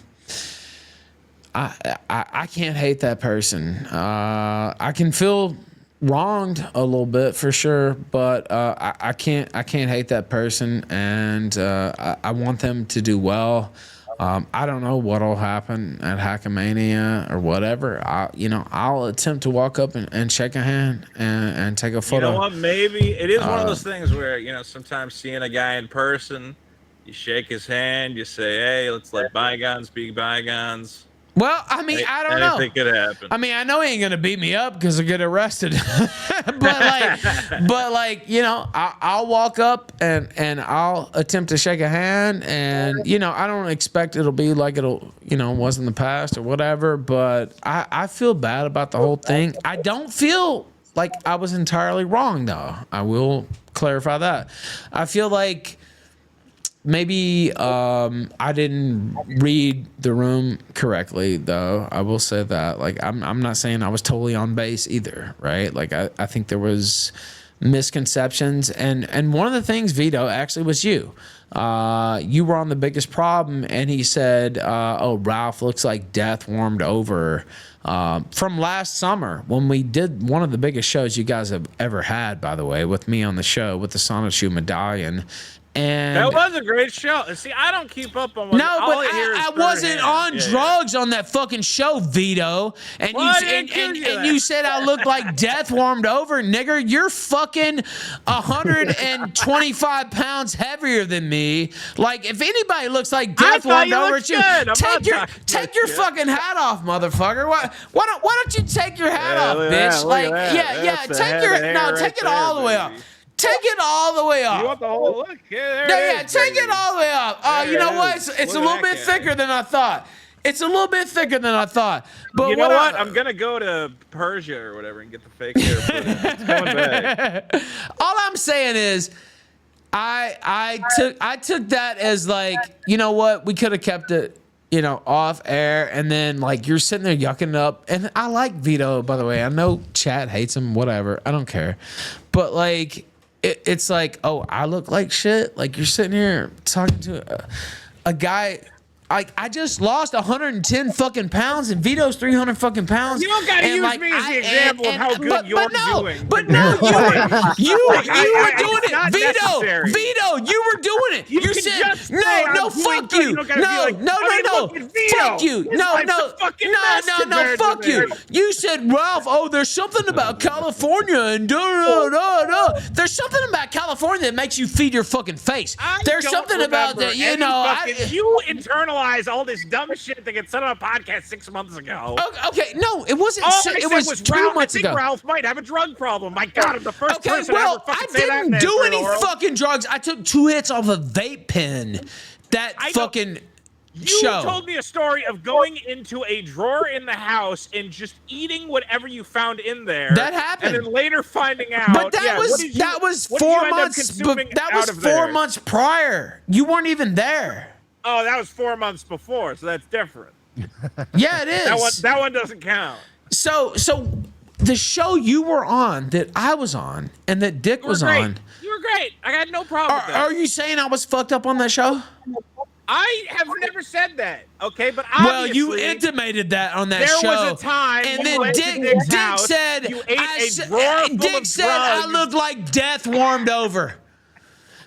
I can't hate that person. I can feel wronged a little bit for sure, but I can't hate that person, and I want them to do well. I don't know what'll happen at Hackamania or whatever. I'll attempt to walk up and shake a hand and take a photo. You know what? Maybe it is one of those things where sometimes seeing a guy in person, you shake his hand, you say, "Hey, let's let bygones be bygones." Well, I mean, I don't know. Anything could happen. I mean, I know he ain't gonna beat me up because I get arrested, but I'll walk up and I'll attempt to shake a hand, and I don't expect it'll be like it'll was in the past or whatever. But I feel bad about the whole thing. I don't feel like I was entirely wrong, though. I will clarify that. I feel like maybe I didn't read the room correctly, though. I will say that. Like, I'm not saying I was totally on base either, right? Like, I think there was misconceptions, and one of the things, Vito, actually was you. You were on The Biggest Problem, and he said, "Oh, Ralph looks like death warmed over." From last summer, when we did one of the biggest shows you guys have ever had, by the way, with me on the show with the Sonic Shoe medallion. And that was a great show. See, I don't keep up on what no, but I wasn't on drugs on that fucking show, Vito. And you said I look like death warmed over, nigger. You're fucking 125 pounds heavier than me. Like, if anybody looks like death warmed over, it's you. Take your fucking hat off, motherfucker. Why don't you take your hat off, bitch? Take it all the way off. Take it all the way off. You want the whole look? Take it all the way off. You know what? It's a little bit thicker than I thought. It's a little bit thicker than I thought. But you know what? I'm gonna go to Persia or whatever and get the fake hair footage. It's coming back. All I'm saying is, I took that as like, you know what? We could have kept it, off air, and then like you're sitting there yucking up. And I like Vito, by the way. I know chat hates him, whatever. I don't care. But like, it's like, oh, I look like shit. Like, you're sitting here talking to a guy. I just lost 110 fucking pounds, and Vito's 300 fucking pounds. You don't gotta use me as the example of how good you're doing. But no, you were doing it, Vito. You were doing it. You said no. Fuck you. No. Fuck you. No. Fuck you. You said, Ralph. Oh, there's something about California and There's something about California that makes you feed your fucking face. There's something about that. You internalize all this dumb shit that gets said on a podcast 6 months ago. Okay, no, it wasn't. It was 2 months ago. Ralph might have a drug problem. My God, I'm the first person well, to ever fucking I say that. didn't do any fucking drugs. I took 2 hits off a vape pen. You told me a story of going into a drawer in the house and just eating whatever you found in there. That happened. And then later finding out. But that was 4 months. But that was 4 months prior. You weren't even there. Oh, that was 4 months before, so that's different. Yeah, it is. That one doesn't count. So the show you were on, that I was on, and that Dick was on. You were great. I had no problem with that. Are you saying I was fucked up on that show? I have never said that. Okay, but obviously, well, you intimated that on that show. There was a time, and then Dick said, you ate a drawer full Dick of said drugs. I look like death warmed over.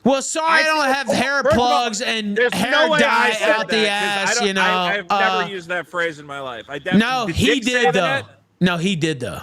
Well, sorry, I don't have hair plugs and hair dye out the ass, I've never used that phrase in my life. No, he did though. No, he did though.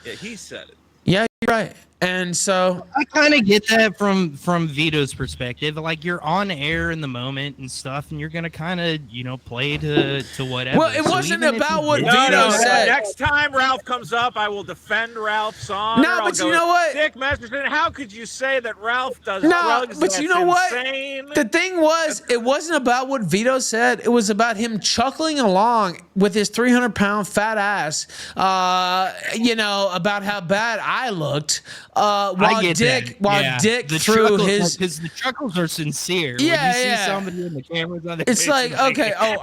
Yeah, he said it. Yeah, you're right. And so I kind of get that from Vito's perspective. Like, you're on air in the moment and stuff, and you're gonna kind of play to whatever. Well, it wasn't about what Vito said. Next time Ralph comes up, I will defend Ralph's song. No, but you know what? Dick Masterson, how could you say that Ralph does drugs? But you know insane? What? The thing was, it wasn't about what Vito said. It was about him chuckling along with his 300-pound fat ass. About how bad I looked. While Dick threw his, because the chuckles are sincere. Yeah, when you see somebody in the cameras on their it's like, okay, I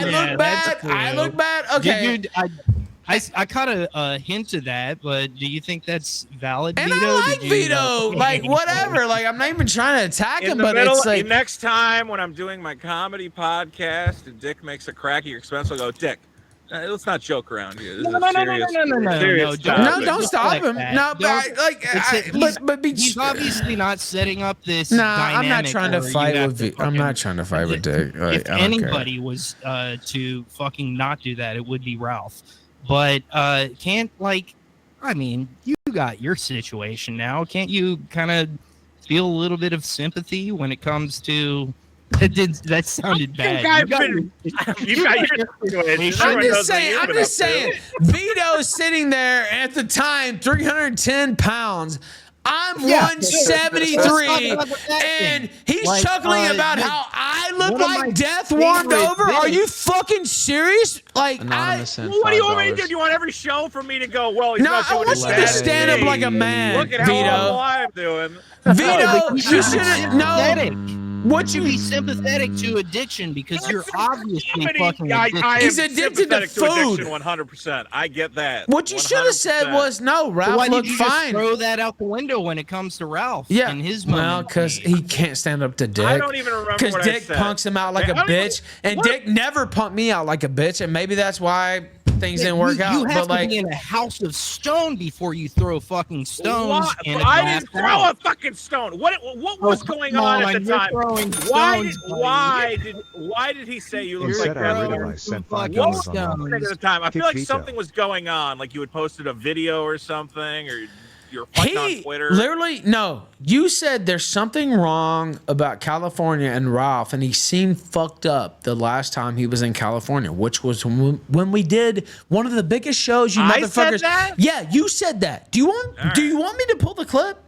look bad. I look bad. Okay, dude, I caught a hint of that, but do you think that's valid? And Vito? I like Vito, like whatever. Like, I'm not even trying to attack him, but it's like next time when I'm doing my comedy podcast and Dick makes a cracky expense, I'll go, Dick, let's not joke around here. This no, don't stop him. No, but he's obviously not setting up this. No, I'm not trying to fight with. I'm not trying to fight with Dick. If anybody was to fucking not do that, it would be Ralph. But you got your situation now. Can't you kind of feel a little bit of sympathy when it comes to? That sounded bad. I'm just saying. Vito's sitting there at the time, 310 pounds. I'm 173, and he's chuckling about how I look like death warmed over. Are you fucking serious? Like, Anonymous what do you want me to do? Do you want every show for me to go, well, he's not doing I want you to stand up like a man, Look at Vito. how I'm doing. Vito, you shouldn't know. What you be sympathetic to addiction because you're obviously fucking addicted. He's addicted to food. 100%. I get that. What you should have said was, no, Ralph looked fine. Just throw that out the window when it comes to Ralph. Yeah, in his well, because he can't stand up to Dick. I don't even remember because Dick punks him out like a bitch, and Dick never punked me out like a bitch, and maybe that's why things didn't work out. You have But to like, be in a house of stone before you throw fucking stones. Why- in a I glass didn't throw house. a fucking stone. What was going on at the you're time? throwing Why stones, did he say you look Instead, like I that? realized sent What $5 was on going on at the time? I Kick feel like Vito. something was going on. Like you had posted a video or something, or you're fighting on Twitter. Literally, no. You said there's something wrong about California and Ralph, and he seemed fucked up the last time he was in California, which was when we did one of the biggest shows. You I motherfuckers. said that? Yeah, you said that. Do you want me to pull the clip?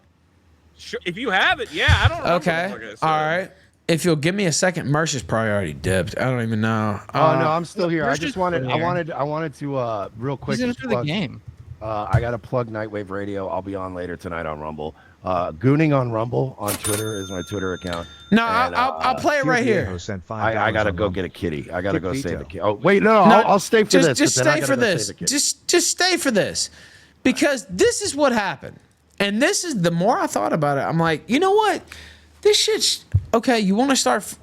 Sure, if you have it, yeah. I don't remember Okay. what the fuck I said. All right. If you'll give me a second, Mersh is probably already dipped. I don't even know. Oh no, I'm still here. I Mersh just is wanted, still I here. wanted to real quick. He's in it just for the plug- game. I got to plug Nightwave Radio. I'll be on later tonight on Rumble. Gooning on Rumble on Twitter is my Twitter account. No, And, I'll play it right here. Viejo sent $5 I gotta on go Rumble. get a kitty. I gotta Kick go Vito. save the kitty. Oh wait, no, No, I'll stay for this. Just but then I stay gotta for go save this. the kitty. Just stay for this, because this is what happened. And this is the more I thought about it, I'm like, you know what? This shit's okay. You want to start,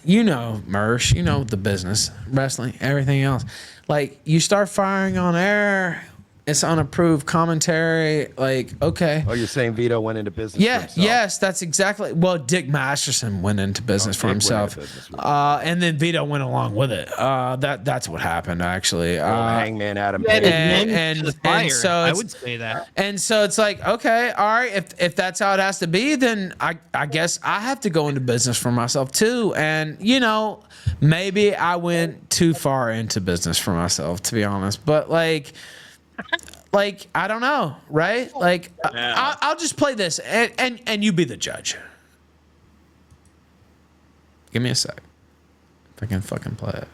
you know, Mersh, you know the business, wrestling, everything else. Like you start firing on air. It's unapproved commentary. Like, okay. Oh, you're saying Vito went into business? Yeah, for himself? yes, that's exactly. Well, Dick Masterson went into business for Dick went himself, into business with and then Vito went along with it. That's what happened, actually. Hangman Adam Yeah, Page. and so I it's- would say that. And so it's like, okay, all right, if that's how it has to be, then I guess I have to go into business for myself too. And you know, maybe I went too far into business for myself, to be honest. But like I don't know, right? Like Yeah. I'll just play this, and you be the judge. Give me a sec. If I can fucking play it.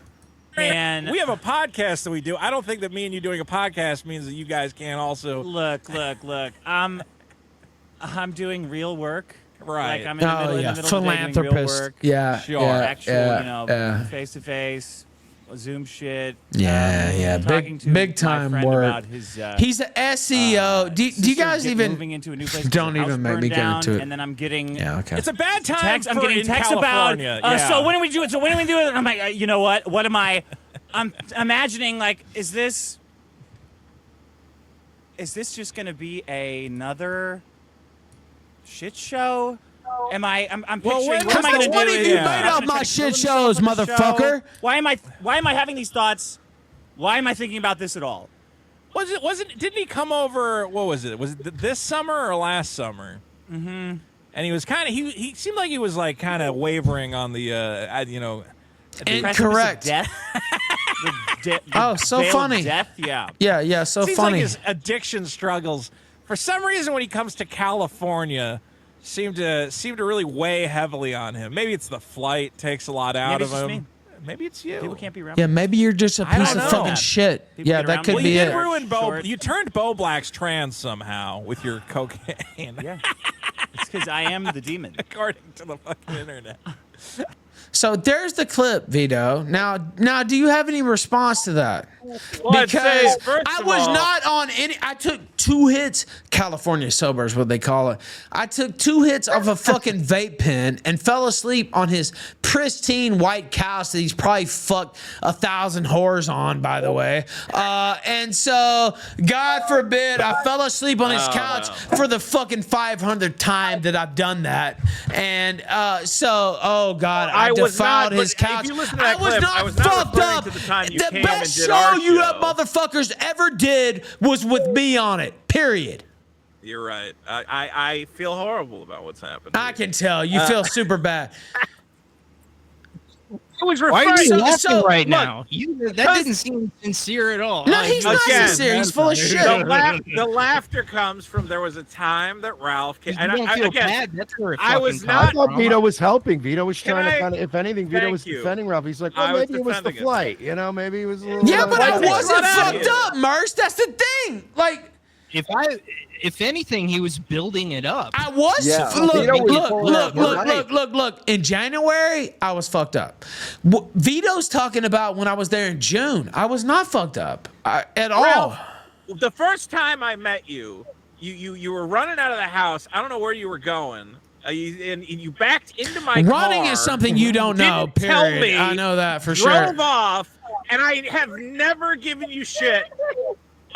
And we have a podcast that we do. I don't think that me and you doing a podcast means that you guys can't also look. I'm doing real work. Right. Like I'm in the middle, in the middle of the day doing real Philanthropist. work. Yeah. Sure. Yeah, Actual, yeah, you know, yeah. face to face, Zoom shit. Yeah. Talking to Big my time friend work. about his, He's the SEO. Do you sister guys even moving into a new place? don't because her even house make me burned get down, into it? And then I'm getting Okay. It's a bad time. text. I'm for getting in texts about. California. Yeah. So when do we do it? So when do we do it? And I'm like, you know what? What am I? I'm imagining like, is this just gonna be another shit show? I'm picturing. when What am I was gonna the- do? what have you I'm made gonna up my try to shit kill myself shows, on the motherfucker? show. Why am I having these thoughts? Why am I thinking about this at all? Didn't he come over? What was it? Was it this summer or last summer? Mm-hmm. And he was kind of he seemed like he was like kind of wavering on the Incorrect. Death. Oh, so veil of funny. Death. Yeah. Yeah. So Seems funny. like his addiction struggles, for some reason, when he comes to California, seem to really weigh heavily on him. Maybe it's the flight takes a lot out Maybe of it's just him. me. Maybe it's you. People can't be around. Yeah, maybe you're just a I piece don't of know. fucking shit. People Yeah, get that around could me. Well, you be did it. ruin Bo. Short. You turned Bo Black's trans somehow with your cocaine. Yeah. It's because I am the demon. According to the fucking internet. So there's the clip, Vito. Now, do you have any response to that? Well, I'd say, Because first I of was all- not on any. I took 2 hits. California sober is what they call it. I took 2 hits of a fucking vape pen and fell asleep on his pristine white couch that he's probably fucked 1,000 whores on, by the way. And so, God forbid, I fell asleep on his couch for the fucking 500th time that I've done that. And oh God, I was defiled not, his but if couch. you listen to I that was clip, not I was not fucked referring up. to the time you The came best and did show our you show. motherfuckers ever did was with me on it. Period. You're right. I feel horrible about what's happening. I can tell you feel super bad. I was Why are referring you to laughing right look, now? That didn't seem sincere at all. No, he's not Again, sincere. He's full of shit. The laughter comes from there was a time that Ralph came. You And don't feel again, bad. That's where it I was fucking not- I comes thought from. Vito was helping. Vito was Can trying to I- kind of, if anything, Vito Thank was you. defending Ralph. He's like, I well, was maybe it was the defending him. flight. You know, maybe it was a little. Yeah, but I Why wasn't not fucked you? up, Mersh. That's the thing. Like, If anything, he was building it up. I was. Yeah. Vito was Look. In January, I was fucked up. Vito's talking about when I was there in June. I was not fucked up at all. Ralph, the first time I met you, you were running out of the house. I don't know where you were going. And you backed into my car. Running is something you don't know. Didn't tell Period. me. I know that for Drove sure. off, and I have never given you shit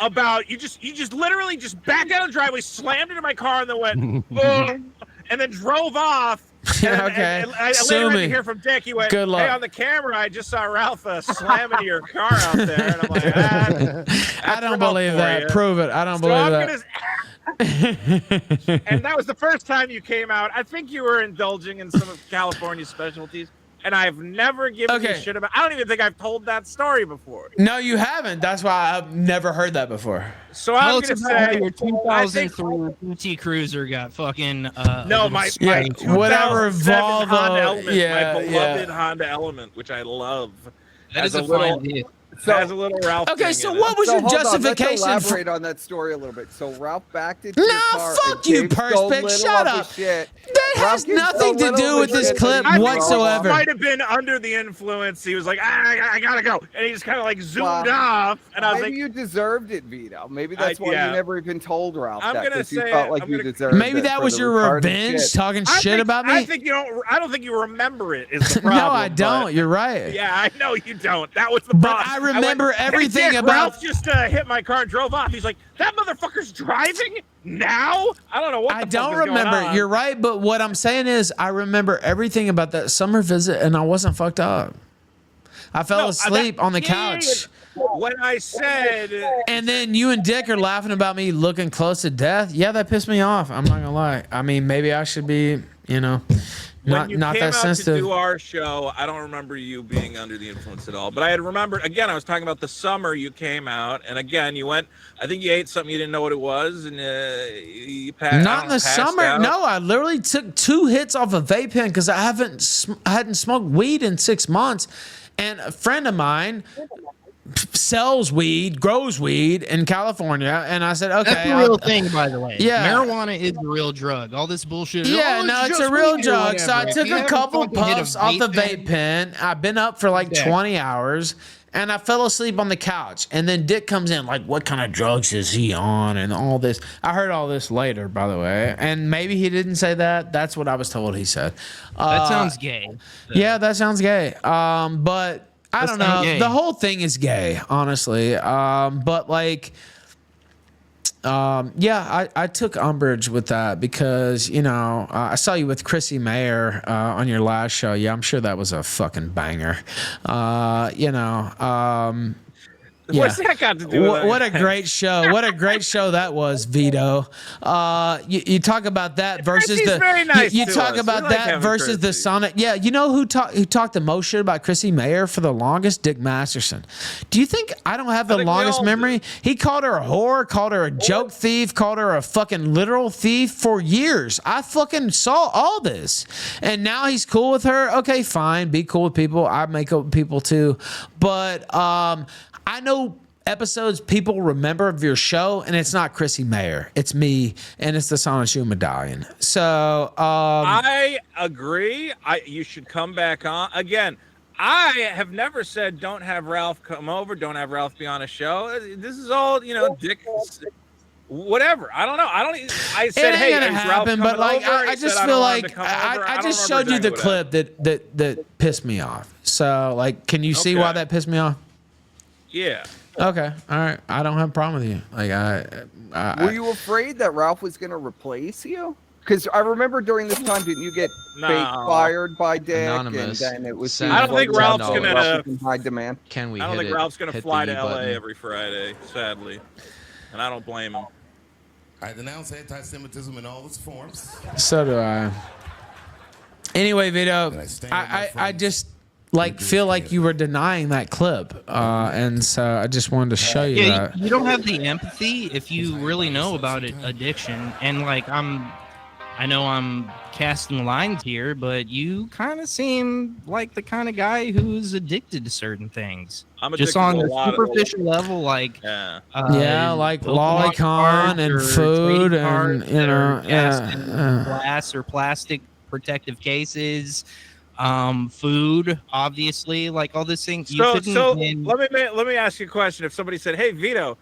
about you just literally just backed out of the driveway, slammed into my car, and then went boom, and then drove off. And, Okay. and I later had to hear from Dick. He went, Good luck. "Hey, on the camera, I just saw Ralph slam into your car out there." And I'm like, I don't believe that. You. Prove it. I don't believe that. And that was the first time you came out. I think you were indulging in some of California's specialties. And I've never given you shit about. I don't even think I've told that story before. No, you haven't. That's why I've never heard that before. So I'm gonna say your 2003 PT Cruiser got fucking. No, my whatever Volvo. Honda Element, Yeah, my beloved Honda Element, which I love. That is a fine vehicle. Has a little Ralph. Okay, so what was your justification? Let's elaborate on that story a little bit. So Ralph backed into your car. Fuck you, Perspex. Shut up. That has nothing to do with this clip whatsoever. He might have been under the influence. He was like, I gotta go, and he just kind of like zoomed off. And I was maybe like, you deserved it, Vito. Maybe that's why you never even told Ralph I'm that gonna because you say felt like you deserved it. Maybe that was your revenge, talking shit about me. I don't think you remember it. Is the problem? No, I don't. You're right. Yeah, I know you don't. That was the problem. But I remember everything about. Ralph just hit my car and drove off. He's like, that motherfucker's driving now. I don't know what. I don't remember. You're right, but what I'm saying is, I remember everything about that summer visit, and I wasn't fucked up. I fell asleep on the couch. When I said, and then you and Dick are laughing about me looking close to death. Yeah, that pissed me off. I'm not gonna lie. I mean, maybe I should be, when you not came that out sensitive. to do our show, I don't remember you being under the influence at all. But I had remembered, again, I was talking about the summer you came out. And again, you went, I think you ate something you didn't know what it was. And you passed Not in the summer. out. No, I literally took 2 hits off a vape pen because I hadn't smoked weed in 6 months. And a friend of mine sells weed, grows weed in California, and I said, okay. That's the real thing, by the way. Yeah. Marijuana is a real drug. All this bullshit. Yeah, no, it's a real drug. So I took a couple puffs off the vape vape pen. I've been up for like 20 hours, and I fell asleep on the couch. And then Dick comes in, like, what kind of drugs is he on? And all this. I heard all this later, by the way. And maybe he didn't say that. That's what I was told he said. That sounds gay. Yeah, that sounds gay. But I don't know. The whole thing is gay, honestly. But like, I took umbrage with that because, I saw you with Chrissy Mayer on your last show. Yeah, I'm sure that was a fucking banger. Yeah. What's that got to do with What a great show. What a great show that was, Vito. You talk about that versus Chrissy's very nice you to talk us. about We like that having versus the Chrissy. Sonic. Yeah, you know who talked the most shit about Chrissy Mayer for the longest? Dick Masterson. Do you think I don't have the longest memory? He called her a whore, called her a joke thief, called her a fucking literal thief for years. I fucking saw all this. And now he's cool with her. Okay, fine. Be cool with people. I make up with people too. But I know episodes people remember of your show, and it's not Chrissy Mayer. It's me, and it's the Sonic Shoe Medallion. So I agree. You should come back on again. I have never said don't have Ralph come over, don't have Ralph be on a show. This is all Dick. Whatever. I don't know. I said, hey, gonna is Ralph happen, coming but like over? I He just said, feel don't want him like to come over. I don't just remember showed you the exactly what clip that pissed me off. So like, can you see why that pissed me off? Yeah. Okay. All right. I don't have a problem with you. Like Were you afraid that Ralph was going to replace you? Because I remember during this time, didn't you get fake fired by Dick? Anonymous. And then it was. I don't think Ralph's gonna high demand. Can we? I don't hit think it? Ralph's gonna Hit fly the to E LA button. every Friday, sadly, and I don't blame him. I denounce anti-Semitism in all its forms. So do I. Anyway, Vito, I just feel like you were denying that clip, and so I just wanted to show you that. You don't have the empathy if you really know about addiction, and like I know I'm casting lines here, but you kind of seem like the kind of guy who's addicted to certain things. I'm just on the superficial level, like like lolicon and food and glass or plastic protective cases. Food, obviously, like all these things. So let me ask you a question. If somebody said, "Hey, Vito,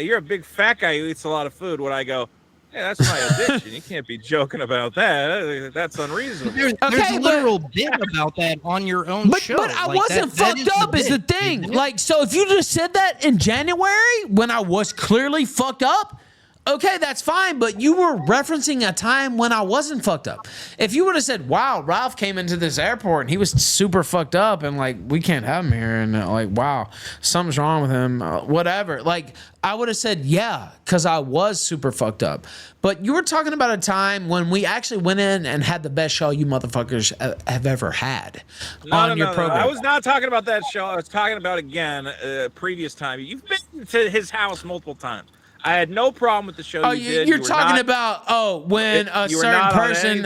you're a big fat guy who eats a lot of food," would I go, Yeah, that's my addiction. You can't be joking about that. That's unreasonable. There's a literal bit about that on your own show. But I wasn't fucked up is the thing. Like, so if you just said that in January when I was clearly fucked up, okay, that's fine, but you were referencing a time when I wasn't fucked up. If you would have said, wow, Ralph came into this airport and he was super fucked up and, like, we can't have him here, and, like, wow, something's wrong with him, whatever. Like, I would have said, yeah, because I was super fucked up. But you were talking about a time when we actually went in and had the best show you motherfuckers have ever had on your program. I was not talking about that show. I was talking about, again, previous time. You've been to his house multiple times. I had no problem with the show you did. You're talking about, when a certain person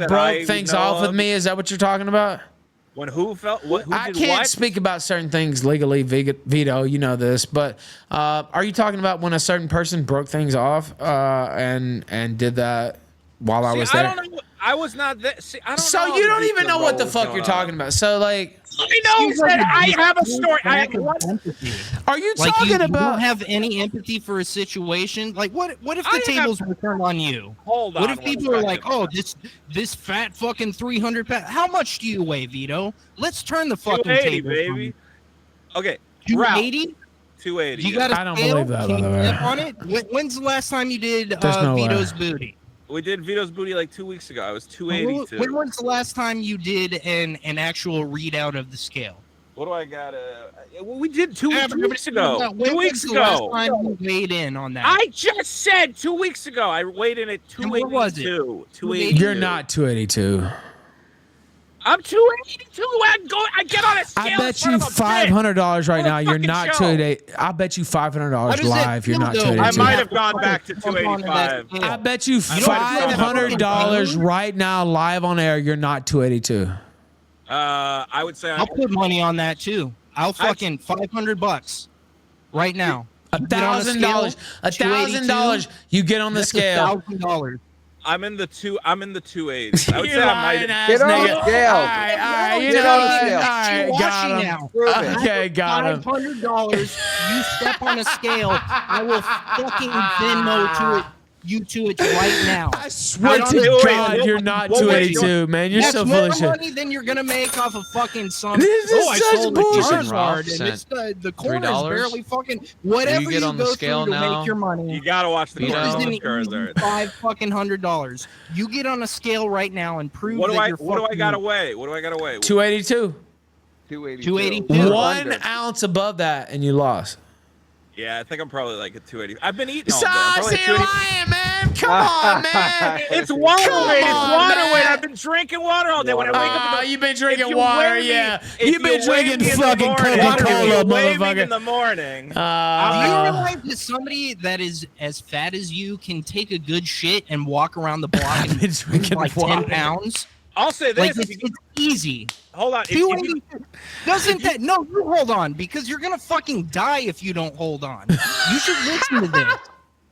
broke things off with me. Is that what you're talking about? When who felt what? Who I did can't what? speak about certain things legally, Vito. You know this, but are you talking about when a certain person broke things off and did that while I was there? I don't know. I was not there. See, I don't know. So you don't even know what the fuck you're talking about. So like, I know that I have a story. Are you Like talking you about? don't have any empathy for a situation? Like what if the tables were turned on you? Hold on. What if people are like, oh, this fat fucking 300 pounds? How much do you weigh, Vito? Let's turn the fucking 280, table. baby. Okay. 280? 280. You got a I don't scale? believe that, Can by the you way. step on it? When's the last time you did There's no way. Vito's booty? We did Vito's booty like 2 weeks ago. I was 282. When was the last time you did an actual readout of the scale? What do I got? We did two Yeah, weeks ago. When 2 was weeks the last ago. time you weighed in on that? I just said 2 weeks ago. I weighed in at And what was it? 282. 282. You're not 282. I'm 282. I get on a scale. I bet you $500 right now. You're not 288. I bet you $500 live. You're not 282. I might have gone back to 285. I bet you $500 right now live on air. You're not 282. I would say I'll put money on that too. I'll fucking $500 right now. $1,000. $1,000. You get on the scale. $1,000. I'm in the 280s. I would You say I lying might ass Get on nigga. the scale. All right, you Get know on the what? scale. All right, got him. Now. Okay, got him. $500. You step on a scale. I will fucking Venmo you to it right now. I swear to God, you're not 282, man. You're That's so more full of shit. money than you're gonna make off of fucking some. This is I such sold bullshit. a Charizard, and it's the corner's $3? barely fucking whatever you get on the go scale through to now? make your money. You gotta watch the Vito. This corner isn't of even Charizard. $500. You get on a scale right now and prove What do that I? you're What do I fucking- gotta weigh? What do I gotta weigh? 282. 282. 1 ounce above that, and you lost. Yeah, I think I'm probably like a 280. I've been eating all So day. I'm I probably see you 280. lying, man. Come on, man. It's water Come weight. It's on, water man. weight. I've been drinking water all day. When I wake up, in the, You've been if drinking you water, weigh me- yeah. if You've been you weigh drinking me in the fucking morning- Coca-Cola, if you weigh me motherfucker. in the morning. Do you realize that somebody that is as fat as you can take a good shit and walk around the block and been drinking like water. 10 pounds? I'll say Like this. it's easy. Hold on. If 280 you- doesn't that? No, you hold on because you're gonna fucking die if you don't hold on. You should listen to this.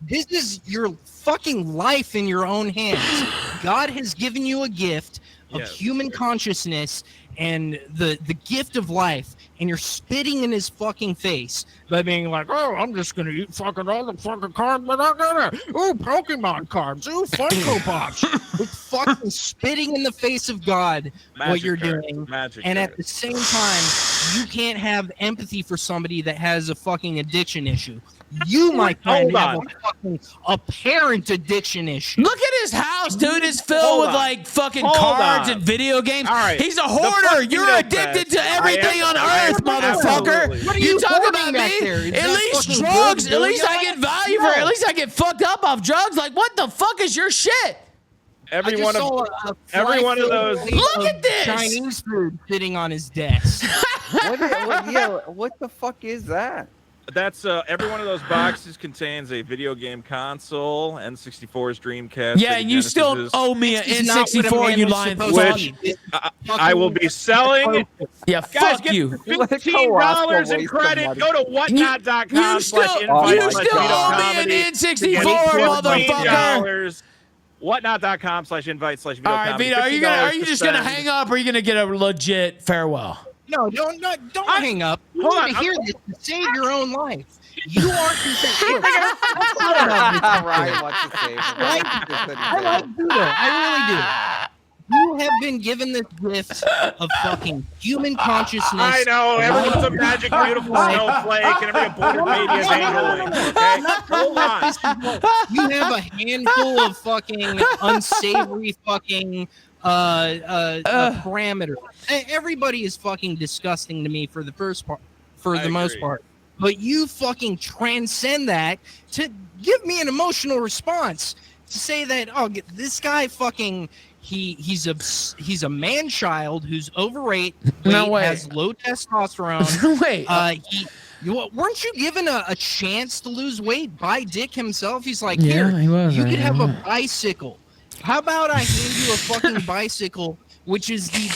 This is your fucking life in your own hands. God has given you a gift of Yes. human consciousness and the gift of life, and you're spitting in his fucking face by being like, oh, I'm just gonna eat fucking all the fucking carbs, but I'm gonna Pokemon carbs, Funko Pops. It's fucking spitting in the face of God what Magic you're cards. doing. Magic And at cards. the same time, you can't have empathy for somebody that has a fucking addiction issue. You, my friend, Hold have on. a fucking apparent addiction issue. Look at his house, dude. It's filled Hold with on. like fucking Hold cards on. and video games. All right. He's a The hoarder. fuck You're Vito addicted fest. to everything on earth, motherfucker. Absolutely. What are You you talk hoarding about back me? there? Is At that least fucking drugs. good At least I billionaire? get value for it. No. At least I get fucked up off drugs. Like, what the fuck is your shit? Every I just one of saw a every one of fly those. plate Look of at this. Chinese food sitting on his desk. What the fuck is that? That's every one of those boxes contains a video game console, N64's Dreamcast. Yeah, Sega and you still Genesis's. owe me an This is not what a N64, man you was lying supposed fuck. to be. I will be selling. Yeah, Guys, fuck get you. $15 in credit. Go to whatnot.com You still owe me an N64, motherfucker. Whatnot.com/invite/Vito. All right, Vito, are you just gonna hang up, or are you gonna get a legit farewell? No, don't hang up. You Hold need on, to hear this to save your own life. You are consenting. Ryan wants to save him. I like Vito. I really do. You have been given this gift of fucking human consciousness. I know. Everyone's a magic, beautiful snowflake, and every aborted baby is angel wings. Okay, hold on. You have a handful of fucking unsavory fucking parameters. Everybody is fucking disgusting to me for the most part. But you fucking transcend that to give me an emotional response to say that this guy fucking. He's a man child who's overweight, has low testosterone. Weren't you given a chance to lose weight by Dick himself? He's like, here, he was, you could have a bicycle. How about I hand you a fucking bicycle, which is the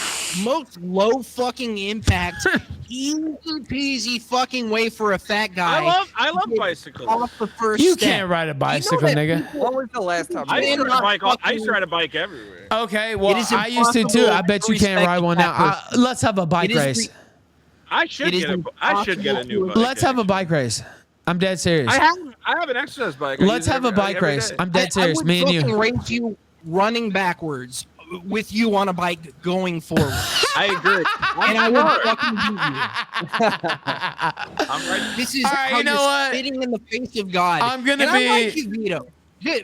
most low fucking impact, easy peasy fucking way for a fat guy. I love bicycles. Off the first You step. can't ride a bicycle, nigga. When was the last time? I used to ride a bike everywhere. Okay, well, I used to too. I bet you can't ride one now. Let's have a bike race. I should get a new bike. Let's have a bike race. I'm dead serious. I have an exercise bike. Let's have a bike race. I'm dead serious. Me and you. I would race you running backwards with you on a bike going forward. I agree. And I would fucking beat you. I'm right. This is how you're spitting in the face of God. I'm gonna I like you, Vito.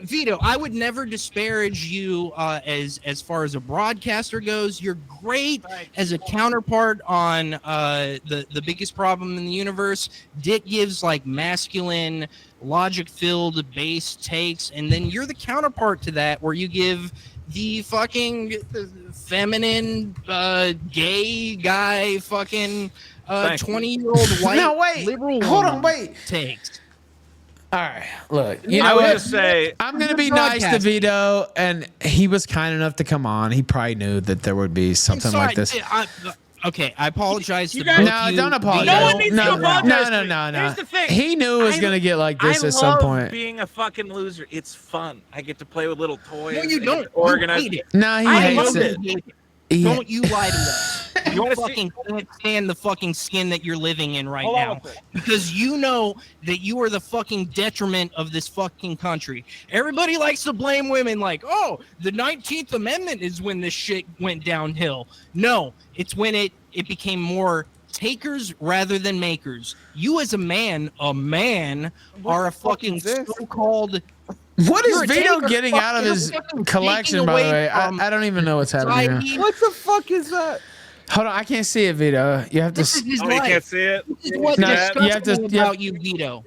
Vito, I would never disparage you as far as a broadcaster goes. You're great as a counterpart on the biggest problem in the universe. Dick gives like masculine, logic-filled base takes, and then you're the counterpart to that, where you give the fucking feminine, gay guy, fucking 20-year-old white liberal. Hold on, wait. Takes. All right, look. You know what? I'm gonna be nice to Vito, and he was kind enough to come on. He probably knew that there would be something like this. Okay, I apologize. No, don't apologize. No one needs to apologize. No. Here's the thing. He knew it was gonna get like this at some point. Being a fucking loser, it's fun. I get to play with little toys. No, you don't. Organize You hate it. No, he hates it. Don't you lie to us. You fucking can't stand the fucking skin that you're living in right now, because you know that you are the fucking detriment of this fucking country. Everybody likes to blame women, like, oh, the 19th Amendment is when this shit went downhill. No, it's when it became more takers rather than makers. You as a man are a fucking so-called. What is Vito getting out of his collection, by the way? I don't even know what's happening here. What the fuck is that? Hold on, I can't see it, Vito. You have to. You can't see it. This is what disgusts me about you, Vito.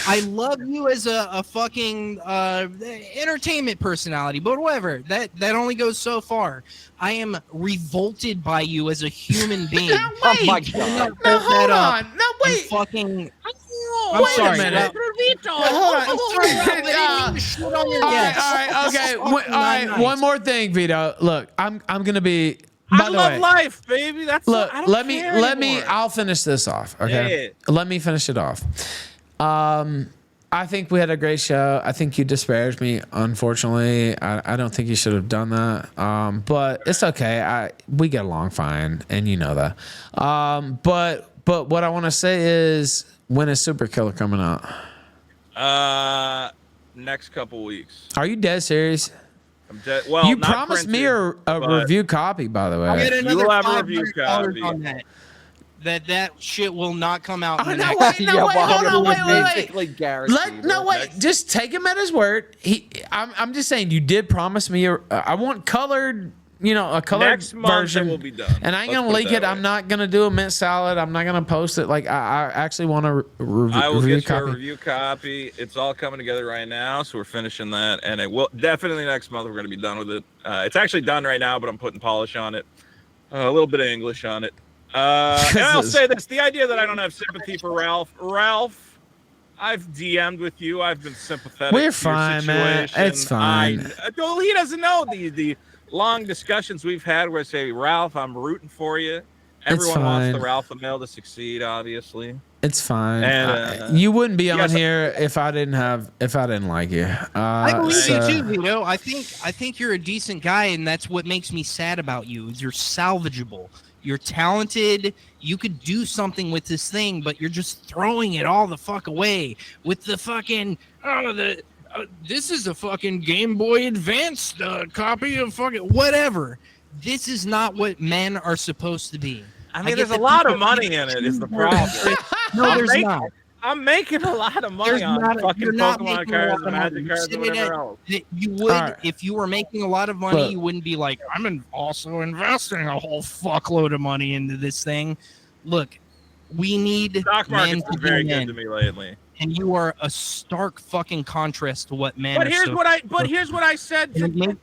I love you as a fucking entertainment personality, but whatever. That only goes so far. I am revolted by you as a human being. Oh my God! No, hold on. No, wait. Fucking. I'm sorry. Wait a minute. Hold on. All right. One more thing, Vito. Look, I'm gonna be. By the way, life, baby. That's look. I don't care anymore. I'll finish this off. Okay. Yeah. Let me finish it off. I think we had a great show. I think you disparaged me. Unfortunately, I don't think you should have done that. But it's okay. We get along fine, and you know that. But what I want to say is, when is Super Killer coming out? Next couple weeks. Are you dead serious? I'm dead. Well, you not promised me printed, a review copy, by the way. You will have a review copy. On that shit will not come out. Oh, no, wait. Just take him at his word. I'm just saying, you did promise me. I want colored. A colored Next month version. It will be done. And I ain't gonna leak it. I'm not gonna do a mint salad. I'm not gonna post it. Like I actually want to I will review get you a copy. review copy. It's all coming together right now, so we're finishing that, and it will definitely next month we're gonna be done with it. It's actually done right now, but I'm putting polish on it, a little bit of English on it. And I'll say this: the idea that I don't have sympathy for Ralph. I've DM'd with you. I've been sympathetic. We're to fine, your man. It's fine. Well, he doesn't know the long discussions we've had where I say, Ralph, I'm rooting for you. Everyone wants the Ralph Amell to succeed, obviously. It's fine. And, you wouldn't be on yes, here if I didn't like you. I believe you too, Vito. I think you're a decent guy, and that's what makes me sad about you. Is you're salvageable. You're talented. You could do something with this thing, but you're just throwing it all the fuck away with the fucking this is a fucking Game Boy Advance copy of fucking whatever. This is not what men are supposed to be. I mean, there's a lot of money in it. Is the problem? No, there's not. I'm making a lot of money on fucking Pokemon cards and Magic cards and whatever else. You would, if you were making a lot of money, you wouldn't be like, I'm also investing a whole fuckload of money into this thing. Look, we need stock market's men to been very be good men. to me lately. And you are a stark fucking contrast to what men But are. here's what I said.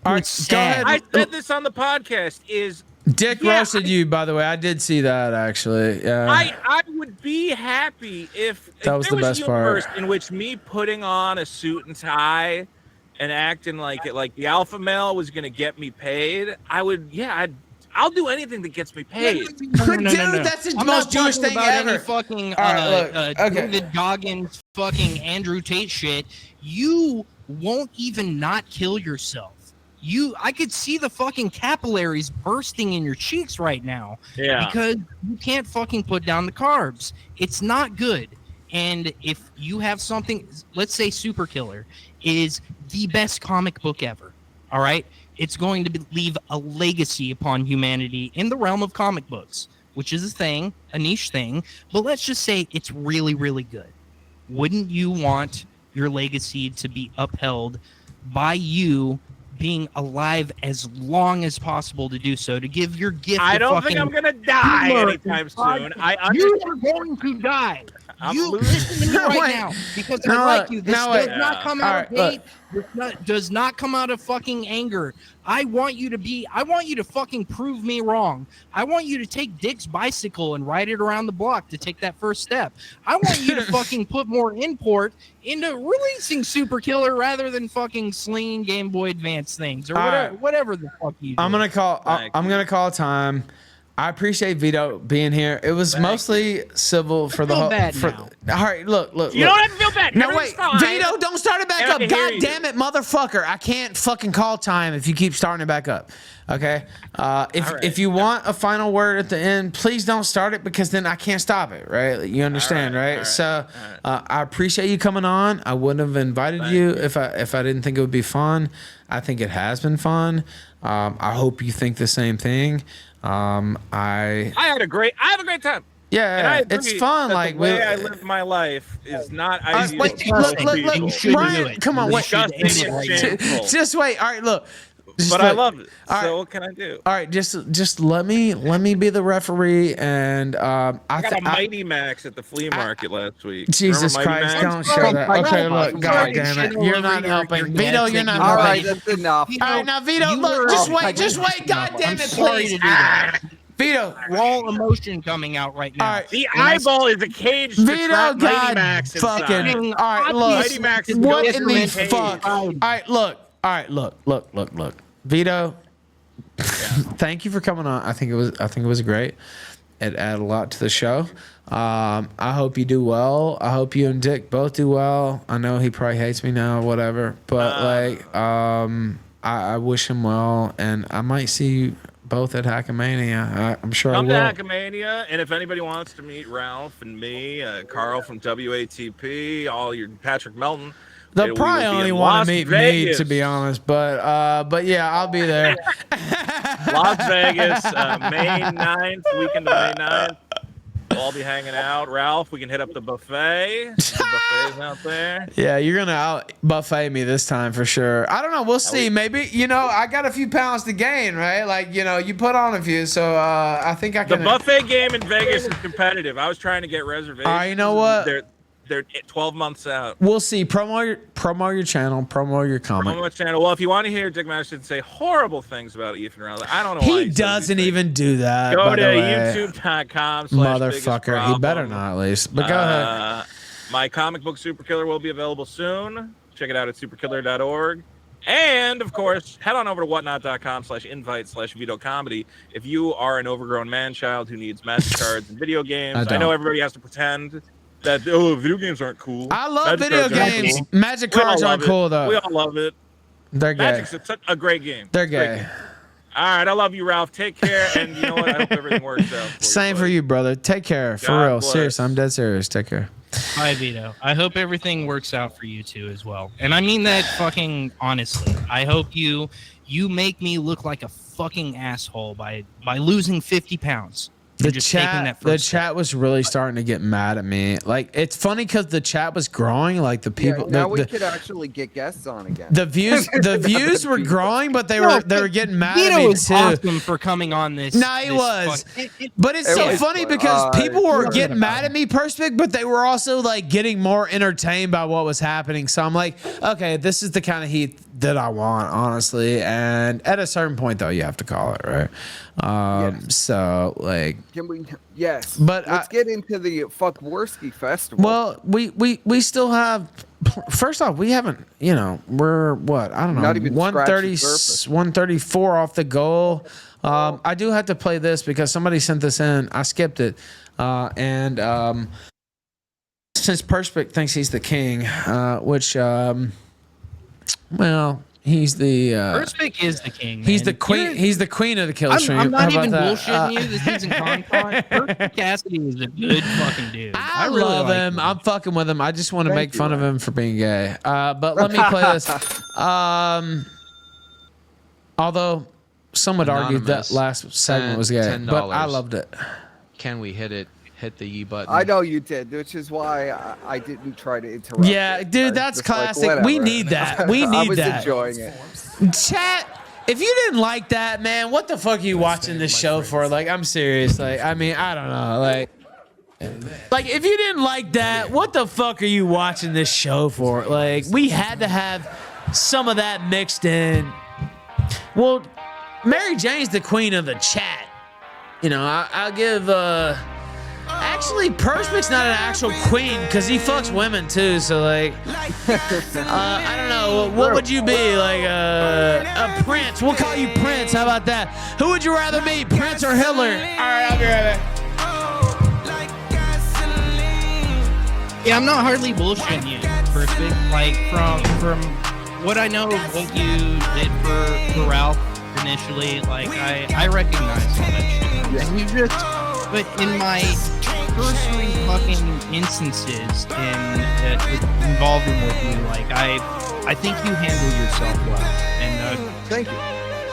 I said this on the podcast. Is Dick roasted you, by the way. I did see that actually. Yeah. I would be happy if That was there the best a part. universe in which me putting on a suit and tie and acting like the alpha male was gonna get me paid. I would, I'll do anything that gets me paid. No. That's the I'm most not Jewish talking thing about ever. Any fucking All right, look, okay. David Goggins, fucking Andrew Tate shit. You won't even not kill yourself. I could see the fucking capillaries bursting in your cheeks right now. Yeah. Because you can't fucking put down the carbs. It's not good. And if you have something, let's say Super Killer is the best comic book ever. All right. It's going to leave a legacy upon humanity in the realm of comic books, which is a niche thing. But let's just say it's really, really good. Wouldn't you want your legacy to be upheld by you being alive as long as possible to do so, to give your gift? I don't think I'm gonna die anytime soon. You are going to die. Listen to me right now, because I like you. This does not come out of hate. This does not come out of fucking anger. I want you to fucking prove me wrong. I want you to take Dick's bicycle and ride it around the block to take that first step. I want you to fucking put more import into releasing Super Killer rather than fucking slinging Game Boy Advance things or whatever the fuck you do. I'm gonna call time. I appreciate Vito being here. It was mostly civil for the whole. All right, look. You don't have to feel bad. No, wait, Vito, don't start it back up. God damn it, motherfucker! I can't fucking call time if you keep starting it back up. Okay. If you want a final word at the end, please don't start it because then I can't stop it. Right? You understand, right? So I appreciate you coming on. I wouldn't have invited you if I didn't think it would be fun. I think it has been fun. I hope you think the same thing. I have a great time. Yeah, and I agree it's fun. That like the way I live my life is not ideal. Look, Brian, come on, wait. Just wait. All right, look. But I love it. So what can I do? All right, just let me be the referee, and I got a Mighty Max at the flea market last week. Jesus Christ, don't show that. Okay, look, God damn it, you're not helping, Vito. You're not helping. All right, that's enough. All right, now Vito, look, just wait. God damn it, please. Vito, raw emotion coming out right now. All right. The eyeball is a cage. Vito, God, God, Max fucking. All right, look. Mighty Max What in the fuck? All right, look. Vito, thank you for coming on. I think it was great. It added a lot to the show. I hope you do well. I hope you and Dick both do well. I know he probably hates me now, whatever. But I wish him well, and I might see you both at Hackamania. I'm sure Come I will. to Hackamania, and if anybody wants to meet Ralph and me, Carl from WATP, all your Patrick Melton. They'll probably only want to meet me, to be honest. But yeah, I'll be there. Las Vegas, May 9th, weekend of May 9th. We'll all be hanging out. Ralph, we can hit up the buffet. The buffet's out there. Yeah, you're going to out buffet me this time for sure. I don't know. We'll see. Maybe, I got a few pounds to gain, right? Like, you put on a few. So I think I can. The buffet game in Vegas is competitive. I was trying to get reservations. You know what? They're 12 months out. We'll see. Promo your channel. Promo your comic. Promo my channel. Well, if you want to hear Dick Masterson say horrible things about Ethan Riley, I don't know why he doesn't even do that. Go by to the way. youtube.com/. Motherfucker. He better not, at least. But go ahead. My comic book Super Killer will be available soon. Check it out at superkiller.org. And, of course, head on over to whatnot.com/invite/Vito Comedy if you are an overgrown man-child who needs magic cards and video games. I know everybody has to pretend that video games aren't cool. I love Magic video cards aren't games. cool. Magic We all cards aren't love it. cool though. We all love it. They're gay. Magic's a great game. They're It's a great gay. game. All right, I love you, Ralph. Take care, and you know what? I hope everything works out. Same for you, brother. Take care. For God real. bless. Serious. I'm dead serious. Take care. Bye, Vito. I hope everything works out for you too as well. And I mean that fucking honestly. I hope you make me look like a fucking asshole by losing 50 pounds. The Just taking chat, that the first chat was really starting to get mad at me. Like, it's funny because the chat was growing. Like the people, Yeah, now we the, could actually get guests on again. the views were growing, but they were getting mad Vito at me was too. awesome for coming on this. Nah, he this was. fuck- But it's It so was funny fun. because people were you're getting right mad at me, Perspic, but they were also like getting more entertained by what was happening. So I'm like, okay, this is the kind of heat that I want, honestly. And at a certain point, though, you have to call it, right? So like, Can we? Yes. But let's get into the Fuck Warski festival. well, we still have. First off, we haven't. You know, we're what? I don't know. Not even scratched the 130, surface. 134 off the goal. I do have to play this because somebody sent this in. I skipped it, and since Perspic thinks he's the king, which well, he's the Perspic is the king. he's man. the queen. You're- He's the queen of the Killstream. I'm not How even about that? bullshitting you. This isn't Concon. Perspic Cassidy is a good fucking dude. I really love like him. I'm fucking with him. I just want to Thank make you, fun of man. him for being gay. But let me play this. Although some would argue that Anonymous, last segment was gay, $10. but I loved it. Can we hit it? Hit the E button. I know you did, which is why I didn't try to interrupt. Yeah, it. dude, I that's just like, classic. We whatever. need that. We I need was that. enjoying it. Chat. If you didn't like that, man, what the fuck are you watching this show for? Like, I'm serious. Like, I mean, I don't know. Like if you didn't like that, what the fuck are you watching this show for? Like, we had to have some of that mixed in. Well, Mary Jane's the queen of the chat. You know, I'll give. Actually, Perspic's not an actual queen because he fucks women too. So like, I don't know. What would you be like? A prince? We'll call you Prince. How about that? Who would you rather be, Prince or Hitler? All right, I'll be right back. Yeah, I'm not hardly bullshitting you, Perspic. Like from what I know of what you did for Ralph initially, like I recognize all that shit. Yeah. And you just, but in my cursory fucking instances involving with you, like I think you handle yourself well. And Thank you.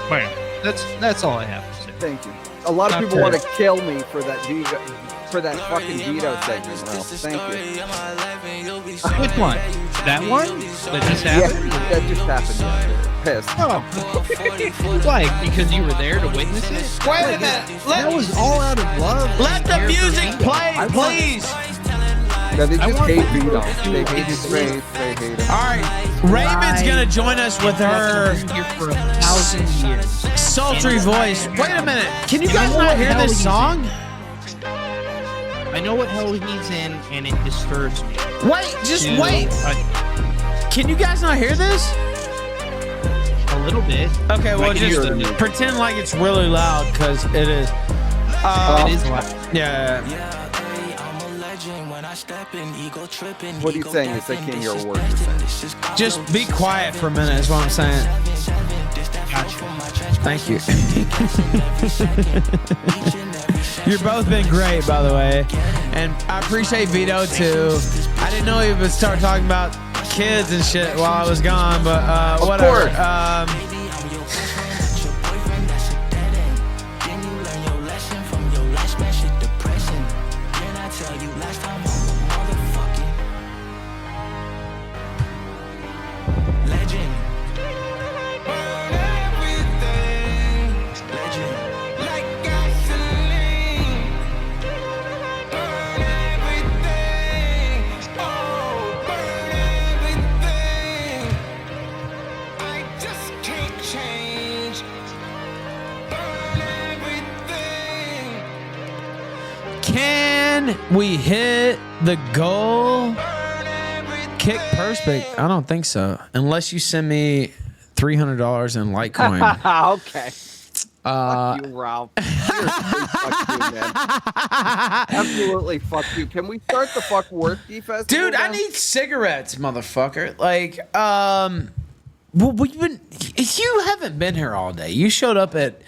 well, that's all I have to say. Thank you. A lot of Not people fair. want to kill me for that fucking Vito segment, Ralph. Thank you. Which one? That one? That just happened? Yeah, that just happened. Yeah. Pissed. Oh. Why? Because you were there to witness it? Wait a minute. That was all out of love. Let the Care for music Vito. play, please. No, they I just want hate you Vito. to They do hate his face. They hate him. All right, Raven's gonna join us with her Been here for 1,000 years. sultry voice. Wait a minute. Can you And I guys know not what hear hell this he's song? I know what hell he's in, and it disturbs me. Wait, just To- wait. Can you guys not hear this? A little bit. Okay, well, I can hear just it. pretend like it's really loud because it is. It is loud. Yeah. What are you saying? Is that King your word? Just be quiet for a minute is what I'm saying. Thank you. You've both been great, by the way. And I appreciate Vito, too. I didn't know he would start talking about kids and shit while I was gone, but whatever. Can we hit the goal? Kick Perspic? I don't think so. Unless you send me $300 in Litecoin. Okay. Fuck you, Ralph. Fuck you, man. Absolutely, fuck you. Can we start the fuck Worky festival? Dude, I need cigarettes, motherfucker. Like, well, you haven't been here all day. You showed up at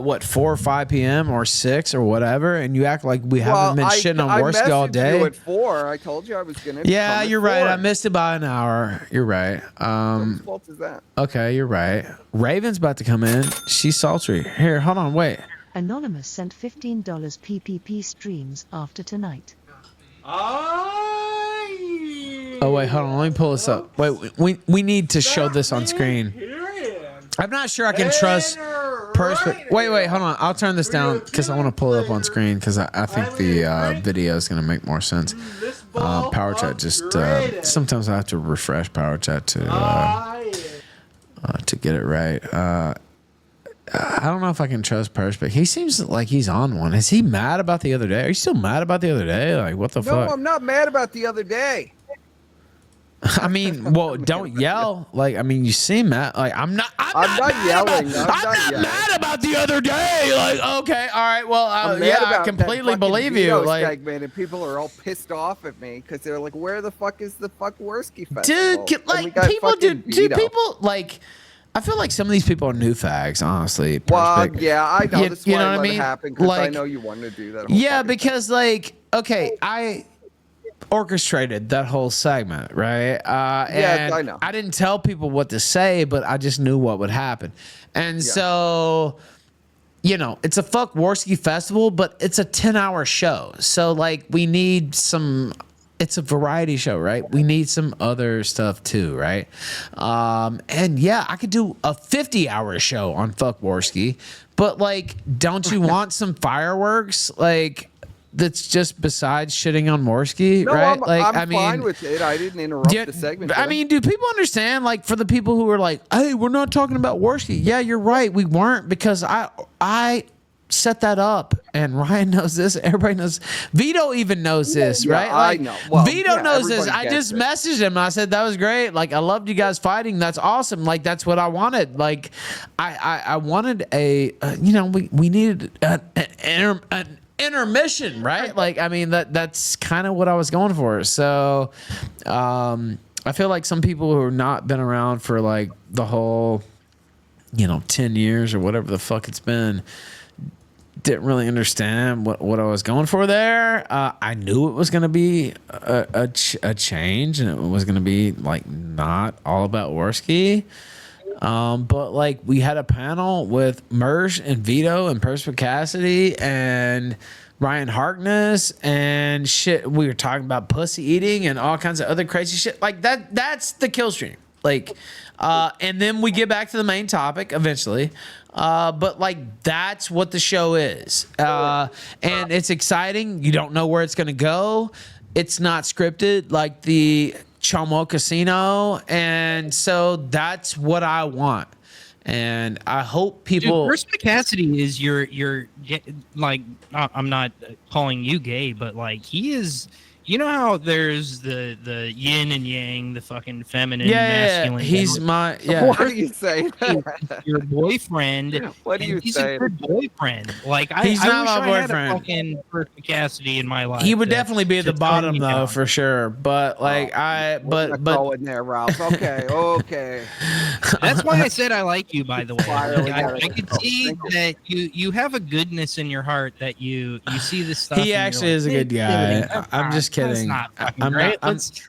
what, 4 or 5 p.m. or 6 or whatever, and you act like we haven't been shitting on Warski all day. You at 4. I told you I was gonna. Yeah, you're right. I missed it by an hour. You're right. Whose fault is that? Okay, you're right. Raven's about to come in. She's sultry. Here, hold on, wait. Anonymous sent $15 PPP streams after tonight. Oh wait, hold on. Let me pull this up. Wait, we need to show this on screen. I'm not sure I can trust Persp. Wait, hold on. I'll turn this down because I want to pull it up on screen because I think the video is going to make more sense. Power chat just sometimes I have to refresh power chat to get it right. I don't know if I can trust Persp. He seems like he's on one. Is he mad about the other day? Are you still mad about the other day? Like, what the fuck? No, I'm not mad about the other day. I mean, well, don't yell. Like, I mean, you seem mad. Like, I'm not yelling. I'm not mad about the other day. Like, okay, all right, well, yeah, I completely believe you. Like, segment, and people are all pissed off at me because they're like, "Where the fuck is the fuck Warski festival?" Dude, like, people do people like? I feel like some of these people are new fags, honestly. Well, yeah, I know. That's you why know I what I let mean? it happen because Like, I know you wanted to do that. Yeah, because like, okay, I orchestrated that whole segment, right? Yes, I know. I didn't tell people what to say, but I just knew what would happen. And so, you know, it's a fuck Warski festival, but it's a 10-hour show. So like, we need some. It's a variety show, right? We need some other stuff too, right? And yeah, I could do a 50-hour show on fuck Warski, but like, don't you want some fireworks? Like, that's just besides shitting on Warski, No, right? I'm fine with it. I didn't interrupt the segment. I mean, do people understand? Like, for the people who are like, "Hey, we're not talking about Warski." Yeah, you're right. We weren't because I set that up, and Ryan knows this. Everybody knows. Vito even knows this, right? Like, I know. Well, Vito knows this. everybody I just gets messaged him. I said that was great. Like, I loved you guys fighting. That's awesome. Like, that's what I wanted. Like, I wanted a you know, we needed an intermission, right? Like, I mean, that's kind of what I was going for. So I feel like some people who have not been around for like the whole, you know, 10 years or whatever the fuck it's been, didn't really understand what I was going for there. I knew it was going to be a change, and it was going to be like not all about Warski. But like, we had a panel with Mersh and Vito and Perspicacity and Ryan Harkness and shit. We were talking about pussy eating and all kinds of other crazy shit like that. That's the Killstream. Like, and then we get back to the main topic eventually. But like, that's what the show is. And it's exciting. You don't know where it's going to go. It's not scripted like the Chomo Casino. And so that's what I want. And I hope people. Perspicacity is your like, I'm not calling you gay, but like, he is. You know how there's the yin and yang, the fucking feminine, masculine. He's my What do you say? Your boyfriend. What do you he's say? a good boyfriend. Like, He's I not wish my I had boyfriend. a fucking Perspicacity in my life. He would to- definitely be at to the bottom tone me though, down. for sure. But like, But go in there, Ralph. Okay. That's why I said I like you, by the way. Finally Like, got I it. could see that you have a goodness in your heart that you see this stuff. he and you're actually like, is a good guy. I'm just That's kidding. not fucking I'm great. not. Let's.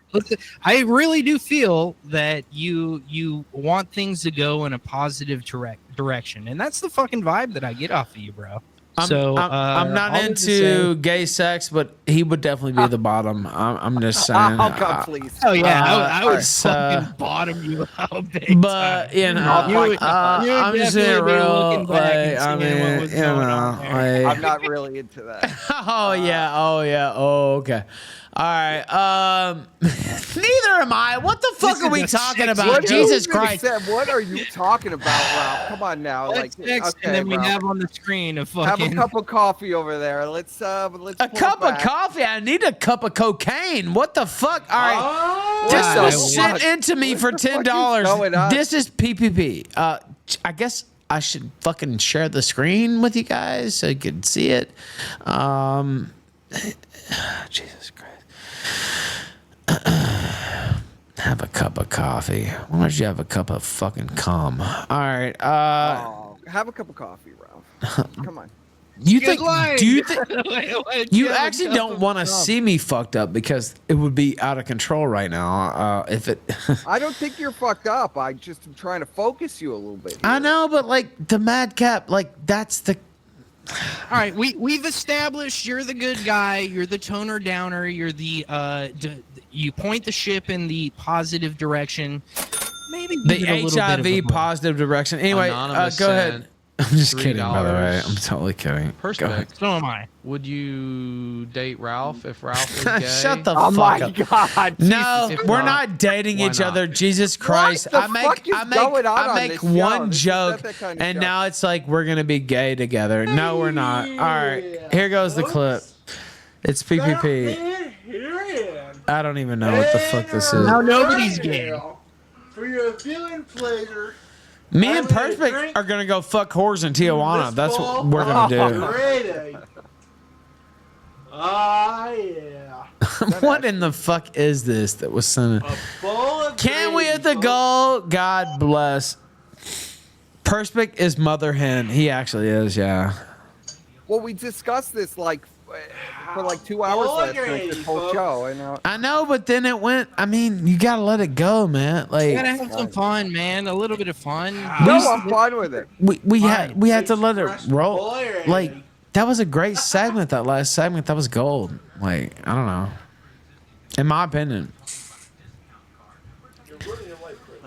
I really do feel that you want things to go in a positive direction, and that's the fucking vibe that I get off of you, bro. I'm not all to into say- gay sex, but he would definitely be at the bottom. I'm just saying. Oh, God, please. Oh yeah, I would so- fucking bottom you out big But time. you know, You would I'm just being definitely be real. looking back and Like, I seeing what mean, was you going know, on there. like, I'm not really into that. oh yeah. Oh, okay. All right. Neither am I. What the fuck are we talking about? What Jesus you even Christ. said? What are you talking about, Ralph? Come on now. Let's text, okay, and then we Ralph. have on the screen a Have fucking. a cup of coffee over there. Let's A pull it cup of back. coffee. I need a cup of cocaine. What the fuck? All right. What This the was fuck? sent into me What for the fuck is going $10. on? This is PPP. I guess I should fucking share the screen with you guys so you could see it. Jesus Christ. Have a cup of coffee. Why don't you have a cup of fucking cum? All right. Have a cup of coffee, Ralph. Come on. You Good think? line. Do you think? You have a actually cup don't of want to cum? see me fucked up because it would be out of control right now. If it. I don't think you're fucked up. I just am trying to focus you a little bit. I know, but like the madcap, like that's the. All right, we've established you're the good guy. You're the toner downer. You're the you point the ship in the positive direction. Maybe The give it a little bit of a HIV break. positive direction. Anyway, Anonymous go ahead. said I'm just kidding, by the way. $3. I'm totally kidding. Go ahead. Perspect. So am I. Would you date Ralph if Ralph was gay? Shut the Oh fuck my up. God. No, If we're not, not dating why each not? other. Jesus Christ. the fuck is going on I on make this show? one This is not joke that kind of and show. now it's like we're going to be gay together. No, we're not. All right. Here goes the clip. It's PPP. I don't even know what the fuck this is. Now nobody's gay. For your viewing pleasure. Me and Perspect are going to go fuck whores in Tijuana. That's what we're going to do. Ready. Ah, yeah. What in the fuck is this that was sent? Can we hit the goal? God bless. Perspect is mother hen. He actually is, yeah. Well, we discussed this for like 2 hours last night, this whole show. And I know, but then it went. I mean, you gotta let it go, man. Like, You gotta have some fun, man. A little bit of fun. no, I'm fine with it. we had to let it roll. Like, that was a great segment. That last segment, that was gold. Like, I don't know. In my opinion.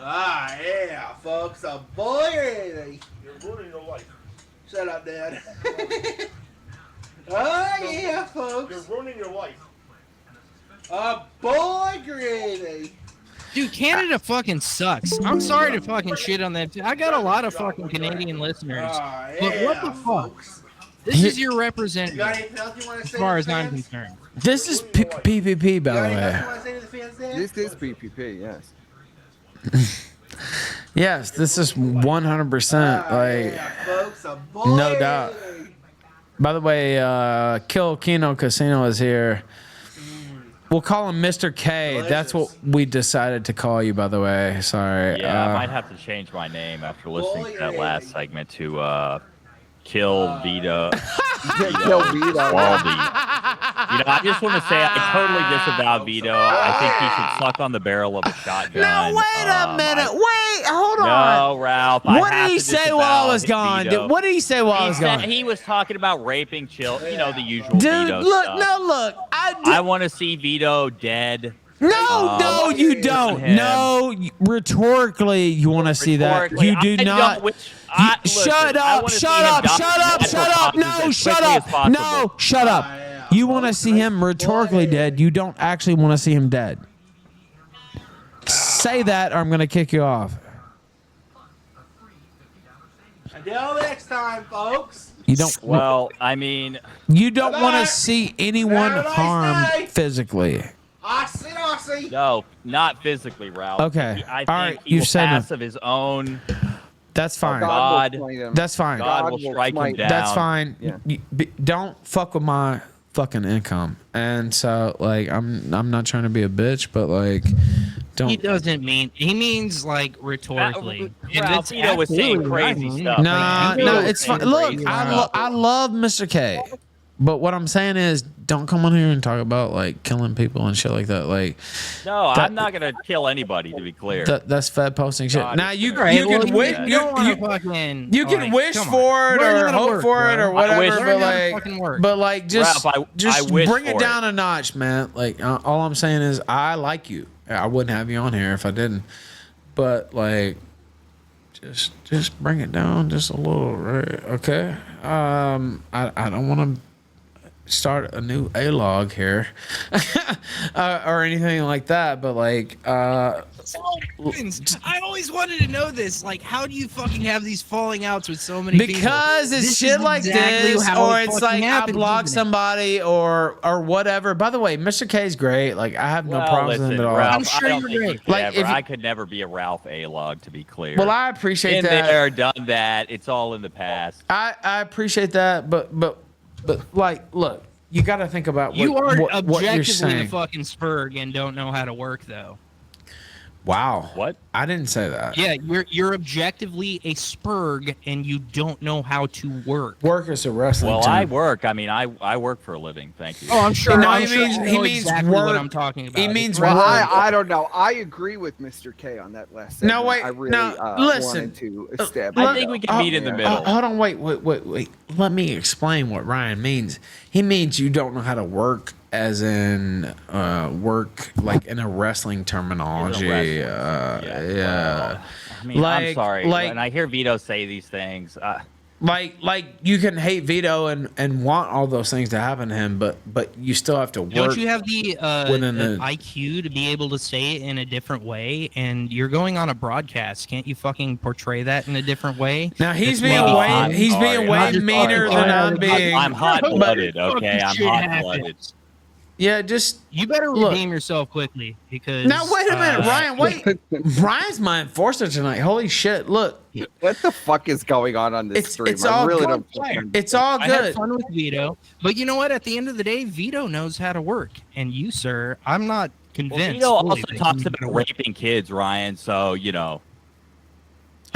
Ah, yeah, folks. A boy ready. You're ruining your life. Shut up, Dad. Oh, yeah, folks. You're ruining your life. A boy greedy. Dude, Canada fucking sucks. I'm sorry to fucking shit on that. I got a lot of fucking Canadian listeners. But what the fuck? This is your representative, You got anything else you want to as say? far to as the I'm fans? concerned. This is PPP, by the way. You want to say to the fans, Dan? This is PPP, yes. Yes, this is 100%. Like, Folks, a boy no doubt. By the way, Kill Kino Casino is here. We'll call him Mr. K. That's what we decided to call you, by the way. Sorry. Yeah, I might have to change my name after listening to that last segment to Kill Vito. Kill Vito. Waldy. You know, I just want to say I totally disavow Vito. I think he should suck on the barrel of a shotgun. No, wait a minute. Wait, hold on. No, Ralph. What did he say while I was gone? Vito. What did he say while I He was said gone? he was talking about raping children. You know, the usual Dude, Vito look, stuff. no, look. I want to see Vito dead. No, you don't. him. No, rhetorically, you want to see that. You do not. Shut up, shut up, shut up, shut up. No, shut up. No, shut up. You want to see him rhetorically dead. You don't actually want to see him dead. Say that or I'm going to kick you off. Until next time, folks. You don't. Well, I mean. You don't want to see anyone Have a nice harmed day. physically. Aussie. No, not physically, Ralph. Okay. I think All right, he you've will said pass enough. of his own. That's fine. God, That's fine. God will strike him down. That's fine. Don't fuck with my fucking income. And so, like, I'm not trying to be a bitch, but like, don't. He doesn't mean. He means like rhetorically. Ralph, Vito was saying crazy stuff. Nah, Vito no, was it's saying fine. Look, crazy I stuff. love Mr. K, but what I'm saying is, don't come on here and talk about like killing people and shit like that. Like, No, that- I'm not gonna kill anybody. To be clear. that's fed posting shit. God, Now it's you crazy. you can wish You don't want to fucking. you can like, wish come on. for it Learn or how to hope work, for it bro. or whatever, wish- but Learn how to like, fucking work. but like just Ralph, I wish bring it for down a notch, man. Like all I'm saying is I like you. I wouldn't have you on here if I didn't. But like, just bring it down just a little, right? Okay. I don't want to start a new A-log here or anything like that, but like I always wanted to know this. Like, how do you fucking have these falling outs with so many people? Because it's This shit is like exactly this, how or it it's fucking like I happens, block isn't it? somebody or whatever. By the way, Mr. K's great. Like I have no Well, problems listen, with him at all. Ralph, I'm sure I don't you're think you great. could Like, ever, if you- I could never be a Ralph A-log, to be clear. Well, I appreciate Been that. there, done that. It's all in the past. I appreciate that, but like, look, you got to think about You are what you're objectively a saying. fucking spurg and don't know how to work, though. Wow. What? I didn't say that. Yeah, you're objectively a spurg and you don't know how to work. Work is a wrestling Well, term. I work. I mean, I work for a living. Thank you. Oh, I'm sure. No, I'm he sure means- you he know means exactly work. what I'm talking about. He means Well, work. I don't know. I agree with Mr. K on that last segment. No, wait, I really no, listen. wanted to establish. I think we can meet in the middle. Hold on, wait. Let me explain what Ryan means. He means you don't know how to work, as in work like in a wrestling terminology. Yeah. I mean, I'm sorry. Like, When I hear Vito say these things, like you can hate Vito and want all those things to happen to him, but you still have to work. Don't you have the within the- IQ to be able to say it in a different way? And you're going on a broadcast. Can't you fucking portray that in a different way? Now he's That's being maybe way fun? he's being way meaner than I'm being. I'm hot-blooded, Fucking okay? I'm shit hot-blooded. happens. Yeah, just You better look. redeem yourself quickly because. Now wait a minute, Ryan. Wait, Ryan's my enforcer tonight. Holy shit! Look, What the fuck is going on this stream? it's I all really good. don't. It's all I had good. fun with Vito, but you know what? At the end of the day, Vito knows how to work, and you, sir, I'm not Well, convinced. Vito fully also that talks you about know work. raping kids, Ryan. So you know.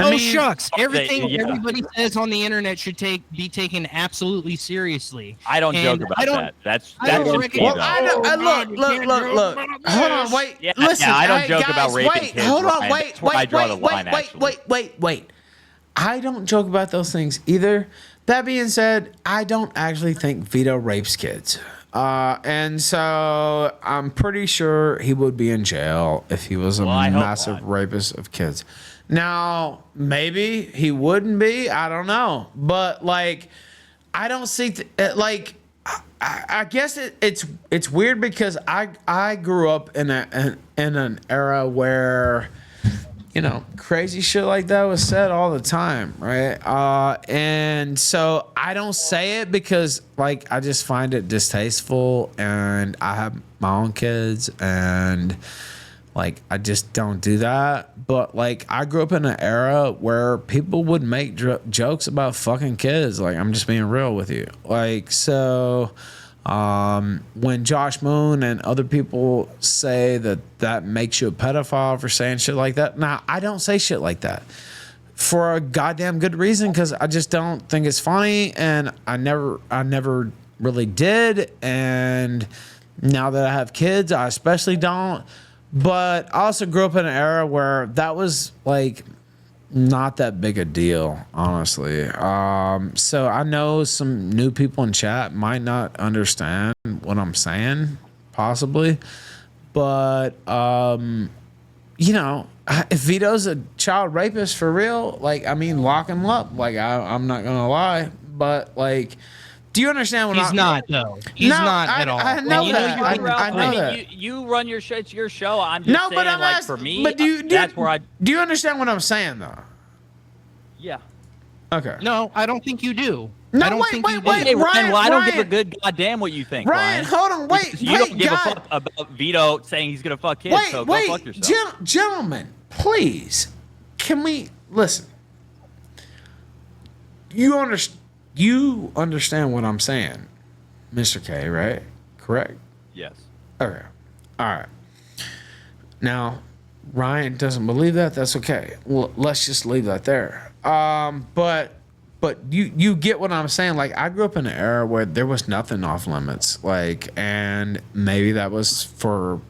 Oh mean, shucks! Everything yeah. everybody says on the internet should be taken absolutely seriously. I don't And joke I about don't- that. That's I don't just reckon- Vito. Well, look. Hold on, wait. Yeah, Listen, I don't hey, joke guys, about raping wait, kids, hold on, Ryan. wait, That's where I draw the line, actually. wait. I don't joke about those things either. That being said, I don't actually think Vito rapes kids. And so I'm pretty sure he would be in jail if he was a Well, I hope massive not. rapist of kids. Now, maybe he wouldn't be. I don't know. But, like, I don't see, like, I guess it's weird because I grew up in an era where, you know, crazy shit like that was said all the time, right? And so I don't say it because, like, I just find it distasteful, and I have my own kids, and, like, I just don't do that. But, like, I grew up in an era where people would make jokes about fucking kids. Like, I'm just being real with you. Like, so when Josh Moon and other people say that makes you a pedophile for saying shit like that, now I don't say shit like that for a goddamn good reason, because I just don't think it's funny, and I never really did, and now that I have kids, I especially don't. But I also grew up in an era where that was like not that big a deal, honestly. So I know some new people in chat might not understand what I'm saying, possibly. But, you know, if Vito's a child rapist for real, like, I mean, lock him up. Like, I'm not going to lie. But, like, do you understand what He's not though. He's not at all. I know that. I know that. You run your show. It's your show. I'm just No, saying, but I'm like, asking, for me, but that's where I. Do you understand what I'm saying, though? Yeah. Okay. No, I don't think you do. No, I don't wait, think you do. Okay, Ryan, well, I don't give a Ryan. good goddamn what you think, Ryan, hold on, wait, Because you wait, don't give God. a fuck about Vito saying he's gonna fuck kids. So go fuck yourself. Gentlemen, please, can we listen? You understand what I'm saying, Mr. K, right? Correct? Yes. Okay. All right. Now, Ryan doesn't believe that. That's okay. Well, let's just leave that there. But you get what I'm saying. Like, I grew up in an era where there was nothing off limits. Like, and maybe that was for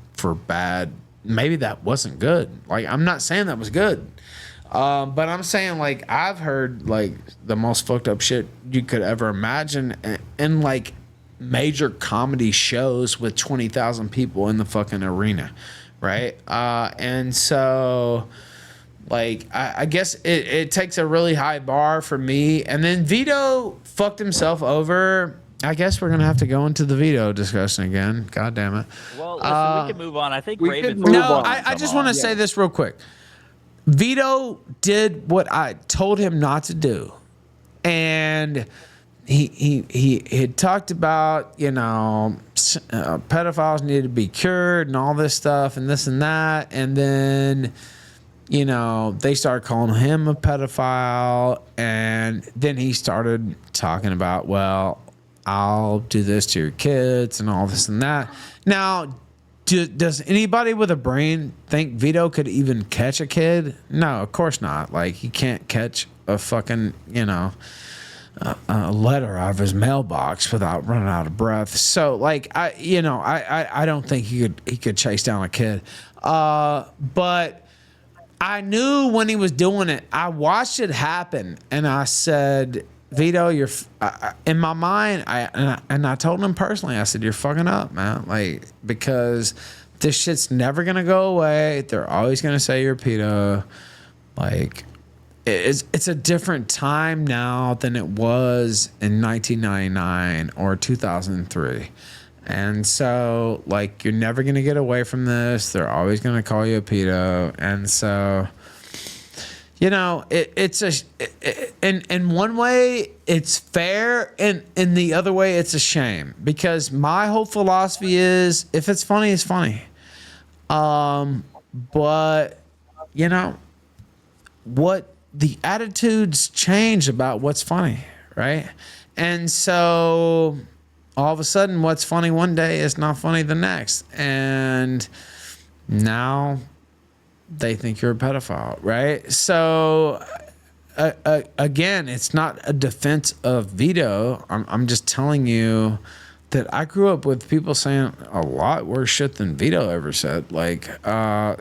bad. Maybe that wasn't good. Like, I'm not saying that was good. But I'm saying, like, I've heard, like, the most fucked up shit you could ever imagine in like, major comedy shows with 20,000 people in the fucking arena, right? And so, like, I guess it takes a really high bar for me. And then Vito fucked himself over I guess we're gonna have to go into the Vito discussion again. God damn it. Well, listen, we can move on. I think we Raven's could move No, on. I just want to say this real quick. Vito did what I told him not to do, and he had talked about, you know, pedophiles needed to be cured and all this stuff and this and that, and then, you know, they started calling him a pedophile, and then he started talking about, well, I'll do this to your kids and all this and that. Now, does anybody with a brain think Vito could even catch a kid? No, of course not. Like, he can't catch a fucking, you know, a letter out of his mailbox without running out of breath. So, like, I don't think he could chase down a kid. But I knew when he was doing it. I watched it happen, and I said, Vito, you're in my mind. I told him personally. I said, you're fucking up, man. Like, because this shit's never gonna go away. They're always gonna say you're a pedo. Like, it's a different time now than it was in 1999 or 2003. And so, like, you're never gonna get away from this. They're always gonna call you a pedo. And so, you know, in one way it's fair, and in the other way it's a shame, because my whole philosophy is, if it's funny, it's funny. But you know what, the attitudes change about what's funny, right? And so all of a sudden what's funny one day is not funny the next, and now they think you're a pedophile, right? So again, it's not a defense of Vito. I'm just telling you that I grew up with people saying a lot worse shit than Vito ever said. Like,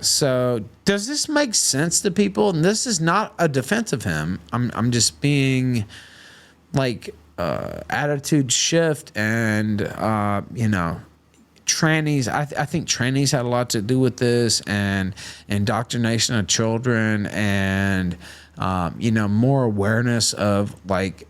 so does this make sense to people? And this is not a defense of him. I'm just being like, attitude shift, and you know, trannies. I think trannies had a lot to do with this, and indoctrination of children, and you know, more awareness of, like,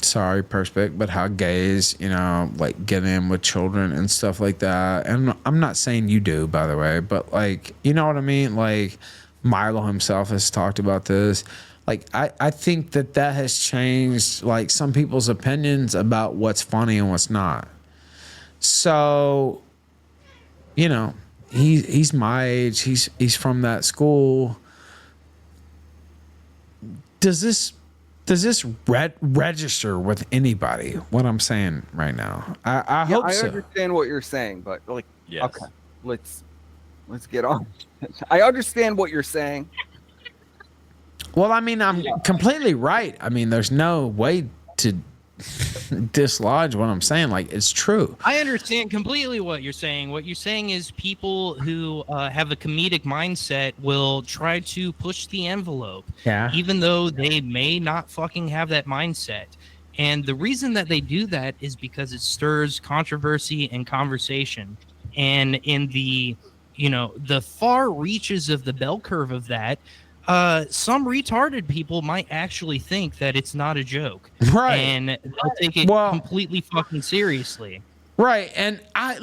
sorry, perspective, but how gays, you know, like, get in with children and stuff like that. And I'm not saying you do, by the way, but, like, you know what I mean? Like, Milo himself has talked about this. Like, I think that has changed, like, some people's opinions about what's funny and what's not. So, you know, he's my age. He's from that school. Does this register with anybody? What I'm saying right now? I hope so. I understand what you're saying, but, like, yes. Okay, let's get on. I understand what you're saying. Well, I mean, I'm completely right. I mean, there's no way to dislodge what I'm saying. Like, it's true. I understand completely what you're saying. What you're saying is people who have a comedic mindset will try to push the envelope, even though they may not fucking have that mindset. And the reason that they do that is because it stirs controversy and conversation. And in the, you know, the far reaches of the bell curve of that, some retarded people might actually think that it's not a joke, right? And they'll take it completely fucking seriously, right? And I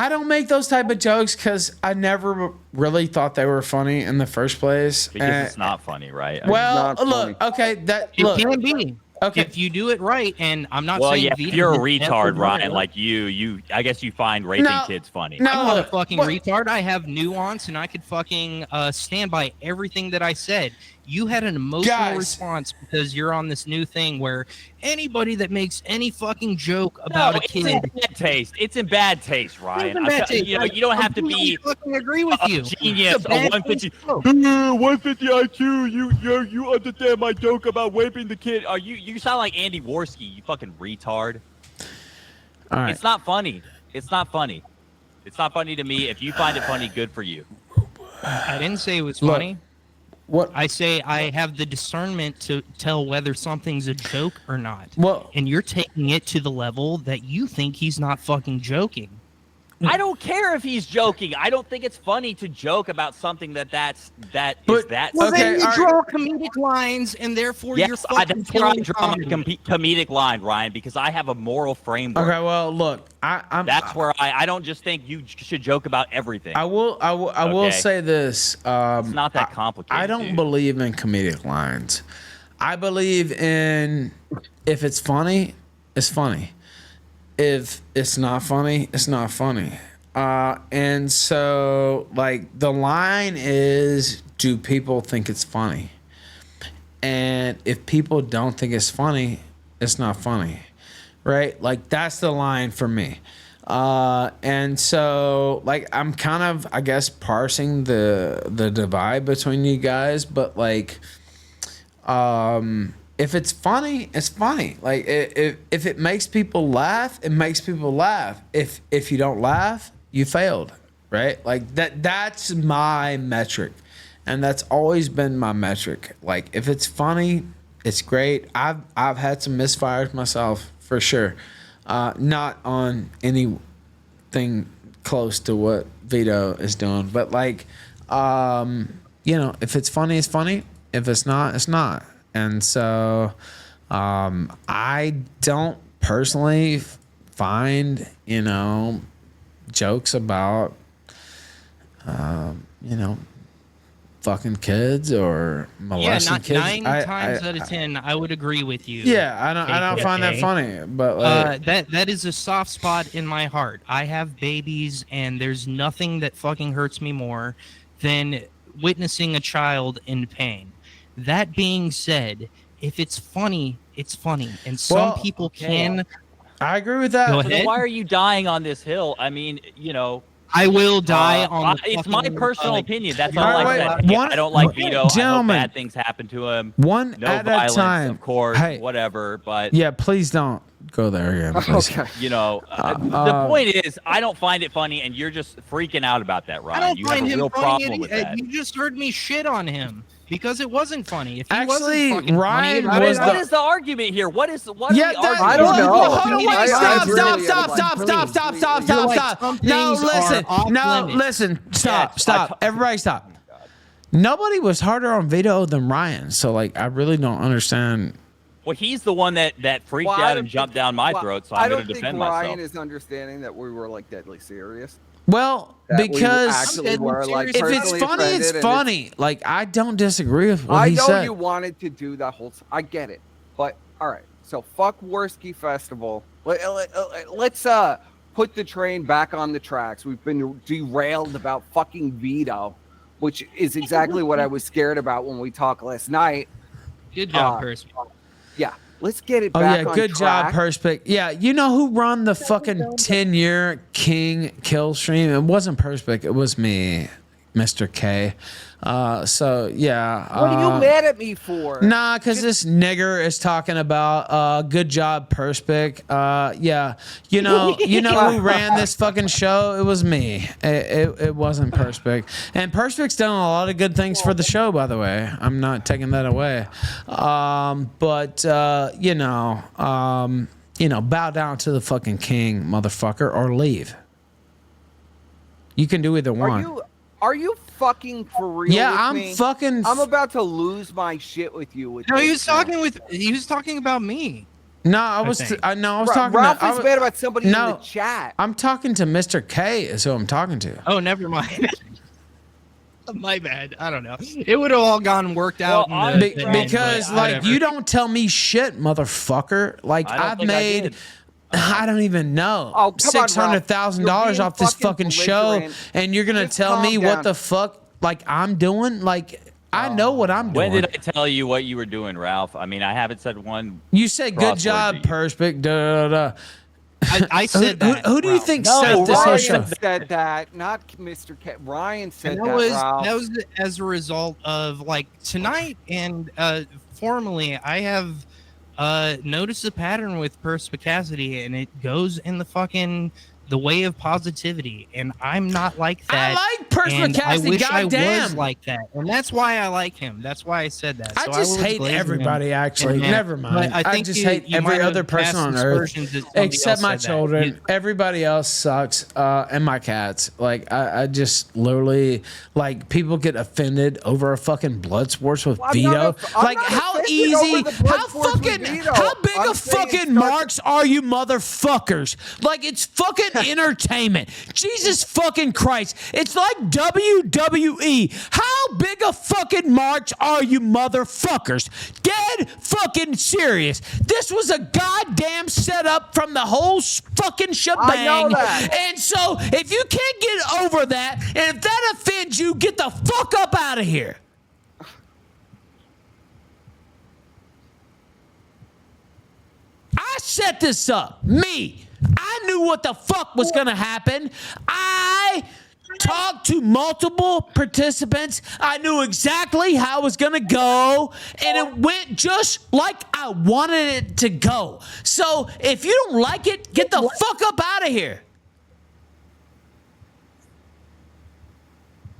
don't make those type of jokes because I never really thought they were funny in the first place. Because it's not funny, right? Well, look, okay, that it can be. Okay, if you do it right, and I'm not saying. Well, yeah, if you're a retard, Ryan, like you, I guess you find raping kids funny. I'm not a fucking retard. I have nuance, and I could fucking stand by everything that I said. You had an emotional response because you're on this new thing where anybody that makes any fucking joke about a kid. It's in bad taste. It's in bad taste, Ryan. You know, you don't have to be. I fucking agree with you. Genius. A 150. 150 IQ. You understand my joke about raping the kid? Are you sound like Andy Warski? You fucking retard. All right. It's not funny. It's not funny. It's not funny to me. If you find it funny, good for you. I didn't say it was funny. What I say, I have the discernment to tell whether something's a joke or not. Well, and you're taking it to the level that you think he's not fucking joking. I don't care if he's joking. I don't think it's funny to joke about something that is that. Well, then you draw comedic lines, and therefore you're fucking that's where I killing draw my comedy. comedic line, Ryan, because I have a moral framework. Okay, well, look, that's where I don't just think you should joke about everything. I will say this. It's not that complicated. I don't believe in comedic lines. I believe in if it's funny, it's funny. If it's not funny, it's not funny. And so, like, the line is, do people think it's funny? And if people don't think it's funny, it's not funny, right? Like, that's the line for me. And so, like, I'm kind of, I guess, parsing the divide between you guys, but, like, if it's funny, it's funny. Like, if it makes people laugh, it makes people laugh. If you don't laugh, you failed, right? Like, that's my metric, and that's always been my metric. Like, if it's funny, it's great. I've had some misfires myself, for sure. Not on anything close to what Vito is doing, but, like, if it's funny, it's funny. If it's not, it's not. And so I don't personally find, jokes about, fucking kids or molesting kids. 9 times out of 10, I would agree with you. Yeah, I don't find that funny, but like, that is a soft spot in my heart. I have babies, and there's nothing that fucking hurts me more than witnessing a child in pain. That being said, if it's funny, it's funny, and some people can. I agree with that. Go So ahead. why are you dying on this hill? I mean, I will die on. It's my personal opinion. That's all All I right, said. one- I don't like Vito. Gentlemen, I hope bad things happen to him. one no at a violence, time. of course. Hey. Whatever, but Yeah, please don't go there again. Please. Okay. the point is, I don't find it funny, and you're just freaking out about that, Ryan. I don't You have find a him real funny. problem with that. You just heard me shit on him because it wasn't funny. If he Actually, wasn't fucking Ryan funny, was What is the argument here? What are we arguing? I don't know. Hold on, wait, I stop. really No, things listen. are off No, limits. listen. Stop. Yes, Stop. Everybody stop. Nobody was harder on Vito than Ryan. So, like, I really don't understand. Well, he's the one that freaked Well, I out don't and jumped think- down my well, throat, so I I'm don't going to think defend Ryan myself. is understanding that we were like deadly serious. Well, That we because actually were, like, if it's personally funny, it's offended, and funny. Like, I don't disagree with what I he know said. you wanted to do that whole. I get it, but all right. So fuck Warski Festival. Let's put the train back on the tracks. We've been derailed about fucking Vito, which is exactly what I was scared about when we talked last night. Good job, Percy. Yeah, let's get it Oh back yeah, on good track. job, Perspic. Yeah, you know who run the fucking 10-year King Killstream? It wasn't Perspic, it was me, Mr. K. So yeah. What are you mad at me for? Nah, because this nigger is talking about good job, Perspic. Yeah, you know who ran this fucking show? It was me. It wasn't Perspic. And Perspic's done a lot of good things for the show, by the way. I'm not taking that away. But bow down to the fucking king, motherfucker, or leave. You can do either one. Are you fucking for real? Yeah, with I'm me? fucking. I'm about to lose my shit with you. With No, he this was now. he was talking about me. No, I was think. talking. Ralph to, is mad about somebody in the chat. I'm talking to Mr. K. Is who I'm talking to. Oh, never mind. My bad. I don't know. It would have all gone worked out. Because like you don't tell me shit, motherfucker. Like I've made. I don't even know. Oh, come on, $600,000 off this fucking show, belligerent. and you're gonna Just tell calm me down. what the fuck like I'm doing? Like I know what I'm doing. When did I tell you what you were doing, Ralph? I mean, I haven't said one. You said good crossword job, to you. Perspic. Da, da, da. I said that. Who do you think No, set this whole Ryan show? said that, not Mr. K. Ryan said And that. Ralph. that was as a result of like tonight and formally I have noticed a pattern with perspicacity, and it goes in the fucking the way of positivity, and I'm not like that. I like Perspicacity, I wish I goddamn. was like that, and that's why I like him. That's why I said that. I So just was hate glazing everybody, him. actually. And, Never mind. but I just hate every other person on earth, except my children. Everybody else sucks, and my cats. Like, I just literally, like, people get offended over a fucking blood sports with Vito. Like, how easy, how big of fucking marks are you motherfuckers? Like, it's fucking entertainment. Jesus fucking Christ. It's like WWE. How big of fucking marks are you motherfuckers? Dead fucking serious. This was a goddamn setup from the whole fucking shebang. I know that. And so, if you can't get over that, and if that offends you, get the fuck up out of here. I set this up. Me. I knew what the fuck was going to happen. I talked to multiple participants. I knew exactly how it was going to go, and it went just like I wanted it to go. So if you don't like it, get the fuck up out of here.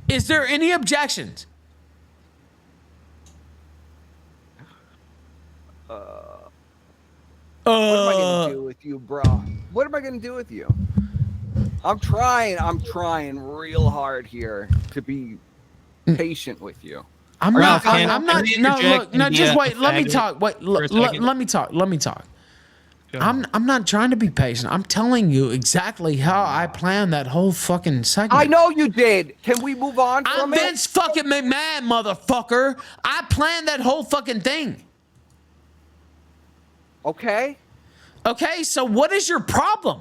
Is there any objections? What am I gonna do with you, bro? What am I gonna do with you? I'm trying real hard here to be patient with you. I'm not. No, look. No, just wait. Let me talk. Wait. Let me talk. Let me talk. I'm not trying to be patient. I'm telling you exactly how I planned that whole fucking segment. I know you did. Can we move on from I'm Vince fucking McMahon, motherfucker. I planned that whole fucking thing. Okay. Okay, so what is your problem?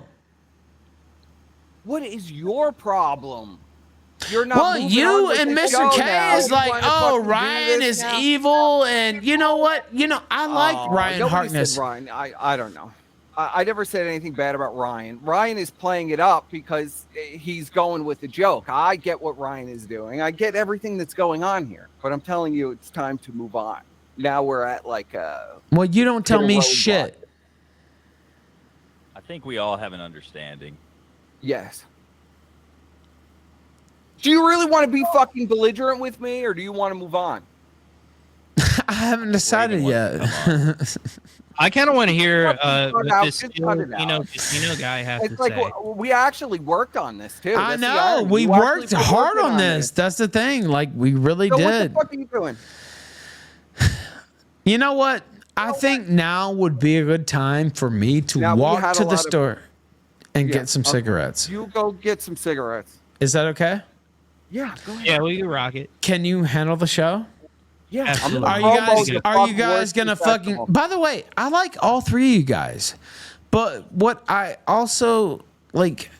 What is your problem? You're not. Well, you and Mr. K is like, oh, Ryan is evil, and you know what? You know, I like Ryan Harkness. Said Ryan. I don't know. I never said anything bad about Ryan. Ryan is playing it up because he's going with the joke. I get what Ryan is doing. I get everything that's going on here. But I'm telling you, it's time to move on. Now we're at like a... Well, you don't tell me shit. I think we all have an understanding. Yes. Do you really want to be fucking belligerent with me, or do you want to move on? I haven't decided yet. I kind of want to hear what this casino guy has to like, say. We actually worked on this too. I know. We worked hard on this. That's the thing. Like, we really did. What the fuck are you doing? You know what? I think now would be a good time for me to walk to the store and get some cigarettes. You go get some cigarettes. Is that okay? Yeah, go ahead. Yeah, we can rock it. Can you handle the show? Yeah. Are you guys gonna fucking... By the way, I like all three of you guys. But what I also like,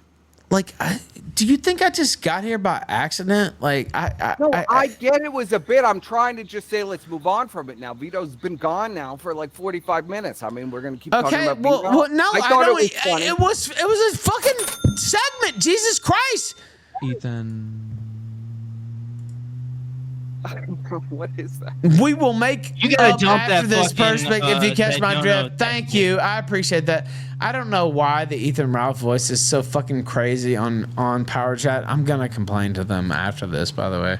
do you think I just got here by accident? Like, I get it was a bit. I'm trying to just say let's move on from it now. Vito's been gone now for like 45 minutes. I mean, we're gonna keep talking about Vito. Well, no, I thought don't. it was funny. It was a fucking segment. Jesus Christ, Ethan. What is that? We will make you gotta up dump after that this fucking, perspective. If you catch my drift, no, thank you. I appreciate that. I don't know why the Ethan Ralph voice is so fucking crazy on Power Chat. I'm gonna complain to them after this, by the way.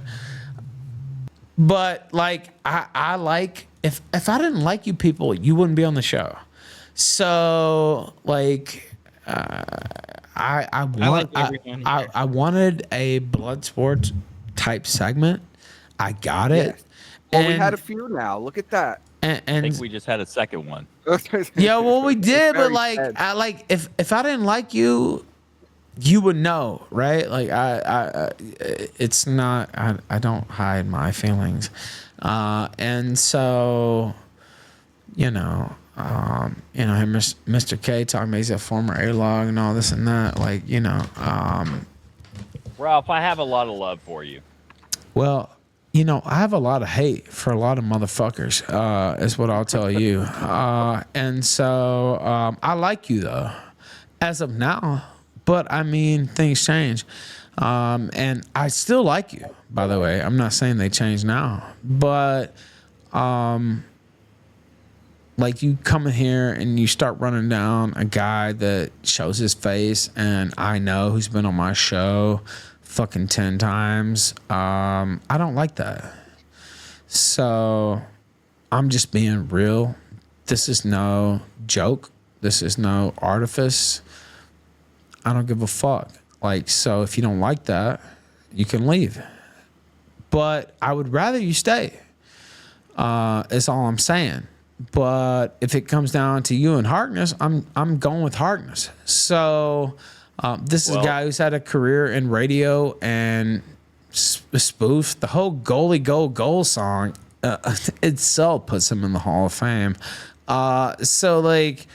But like, I like if I didn't like you people, you wouldn't be on the show. So like, I wanted a blood sports type segment. I got it. Yes. Well, we had a few now. Look at that. And I think we just had a second one. Yeah, well, we did, but like, I like if I didn't like you, you would know, right? Like, it's not. I don't hide my feelings, and so, Mr. K talking about he's a former A-log and all this and that. Like, Ralph, I have a lot of love for you. Well, I have a lot of hate for a lot of motherfuckers, is what I'll tell you. And so I like you, though, as of now. But, I mean, things change. And I still like you, by the way. I'm not saying they change now. But like you come in here and you start running down a guy that shows his face and I know who's been on my show fucking 10 times. I don't like that. So I'm just being real. This is no joke. This is no artifice. I don't give a fuck. Like, so if you don't like that, you can leave. But I would rather you stay. Is all I'm saying. But if it comes down to you and Harkness, I'm going with Harkness. So this is a guy who's had a career in radio and spoof. The whole goalie goal song itself puts him in the Hall of Fame. So like,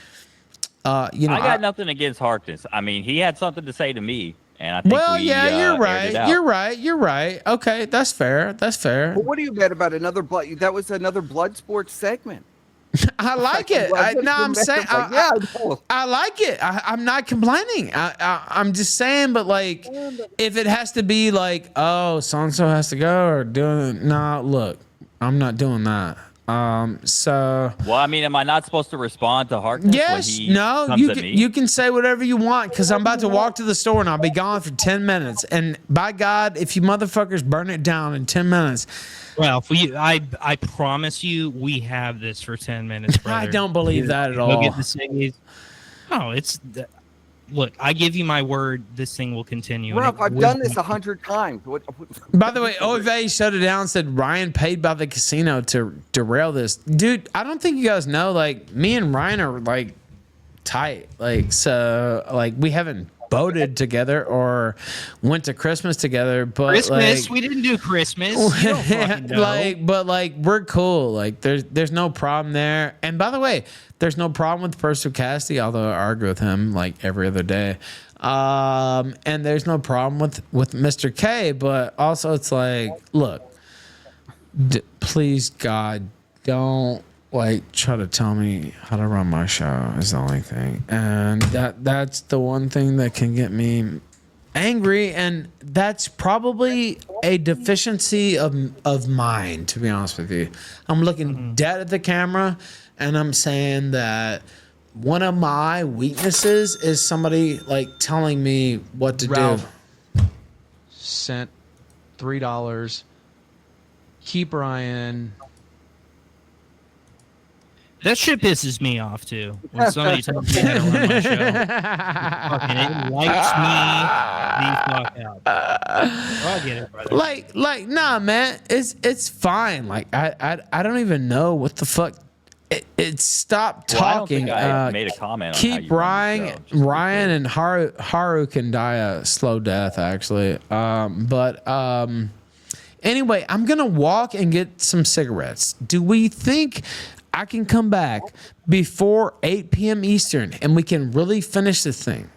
you know, I got nothing against Harkness. I mean, he had something to say to me, and I think you're right. You're right. Okay, that's fair. That's fair. But what do you bet about another blood? That was another blood sports segment. I like it. I'm saying, I like it. I'm not complaining. I'm just saying, but like, if it has to be like, oh, so and so has to go or doing, nah, look, I'm not doing that. So. Well, I mean, am I not supposed to respond to Harkness? Yes. No. You can say whatever you want because I'm about to walk to the store and I'll be gone for 10 minutes. And by God, if you motherfuckers burn it down in 10 minutes. Well, I promise you, we have this for 10 minutes, brother. I don't believe that at all. Get the ciggies. Oh, it's. Look, I give you my word. This thing will continue. Ralph, I've done this 100 times. By the way, Ove shut it down and said Ryan paid by the casino to derail this. Dude, I don't think you guys know, like, me and Ryan are, like, tight. Like, so, like, we haven't boated together or went to Christmas together, but Christmas, like, we didn't do Christmas. You don't fucking know. Like, but like, we're cool. Like, there's no problem there. And by the way, there's no problem with Percival Cassidy, although I argue with him like every other day. And there's no problem with Mr. K, but also it's like, look, please God, don't like try to tell me how to run my show is the only thing. And that's the one thing that can get me angry, and that's probably a deficiency of mine, to be honest with you. I'm looking dead at the camera and I'm saying that one of my weaknesses is somebody like telling me what to do. Sent $3. Keep Ryan. That shit pisses me off too. When somebody tells me how to run my show, fucking it lights me the fuck out. I'll get it, brother. Like, nah, man, it's fine. Like, I don't even know what the fuck. It stopped talking. I don't think I made a comment. Keep Ryan and Haru can die a slow death, actually. Anyway, I'm gonna walk and get some cigarettes. Do we think I can come back before 8 p.m. Eastern and we can really finish this thing?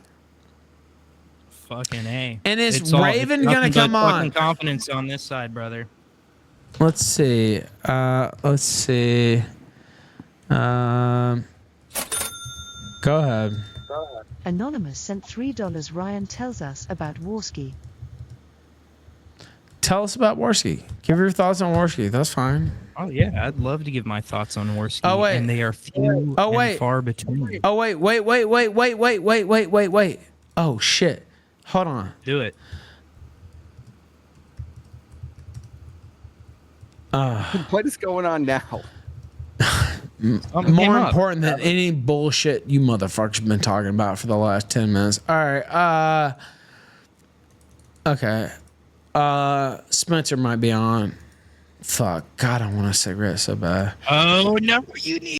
Fucking A. And is Raven going to come on? Fucking confidence on this side, brother. Let's see. Go ahead. Anonymous sent $3. Ryan tells us about Warski. Tell us about Warski. Give your thoughts on Warski. That's fine. Oh yeah, I'd love to give my thoughts on Warski. Oh wait, and they are few and far between. Oh wait. Oh shit. Hold on. Do it. What is going on now? More important than any bullshit you motherfuckers have been talking about for the last 10 minutes. All right. Okay. Spencer might be on. Fuck. God, I want a cigarette so bad. Oh no, you need.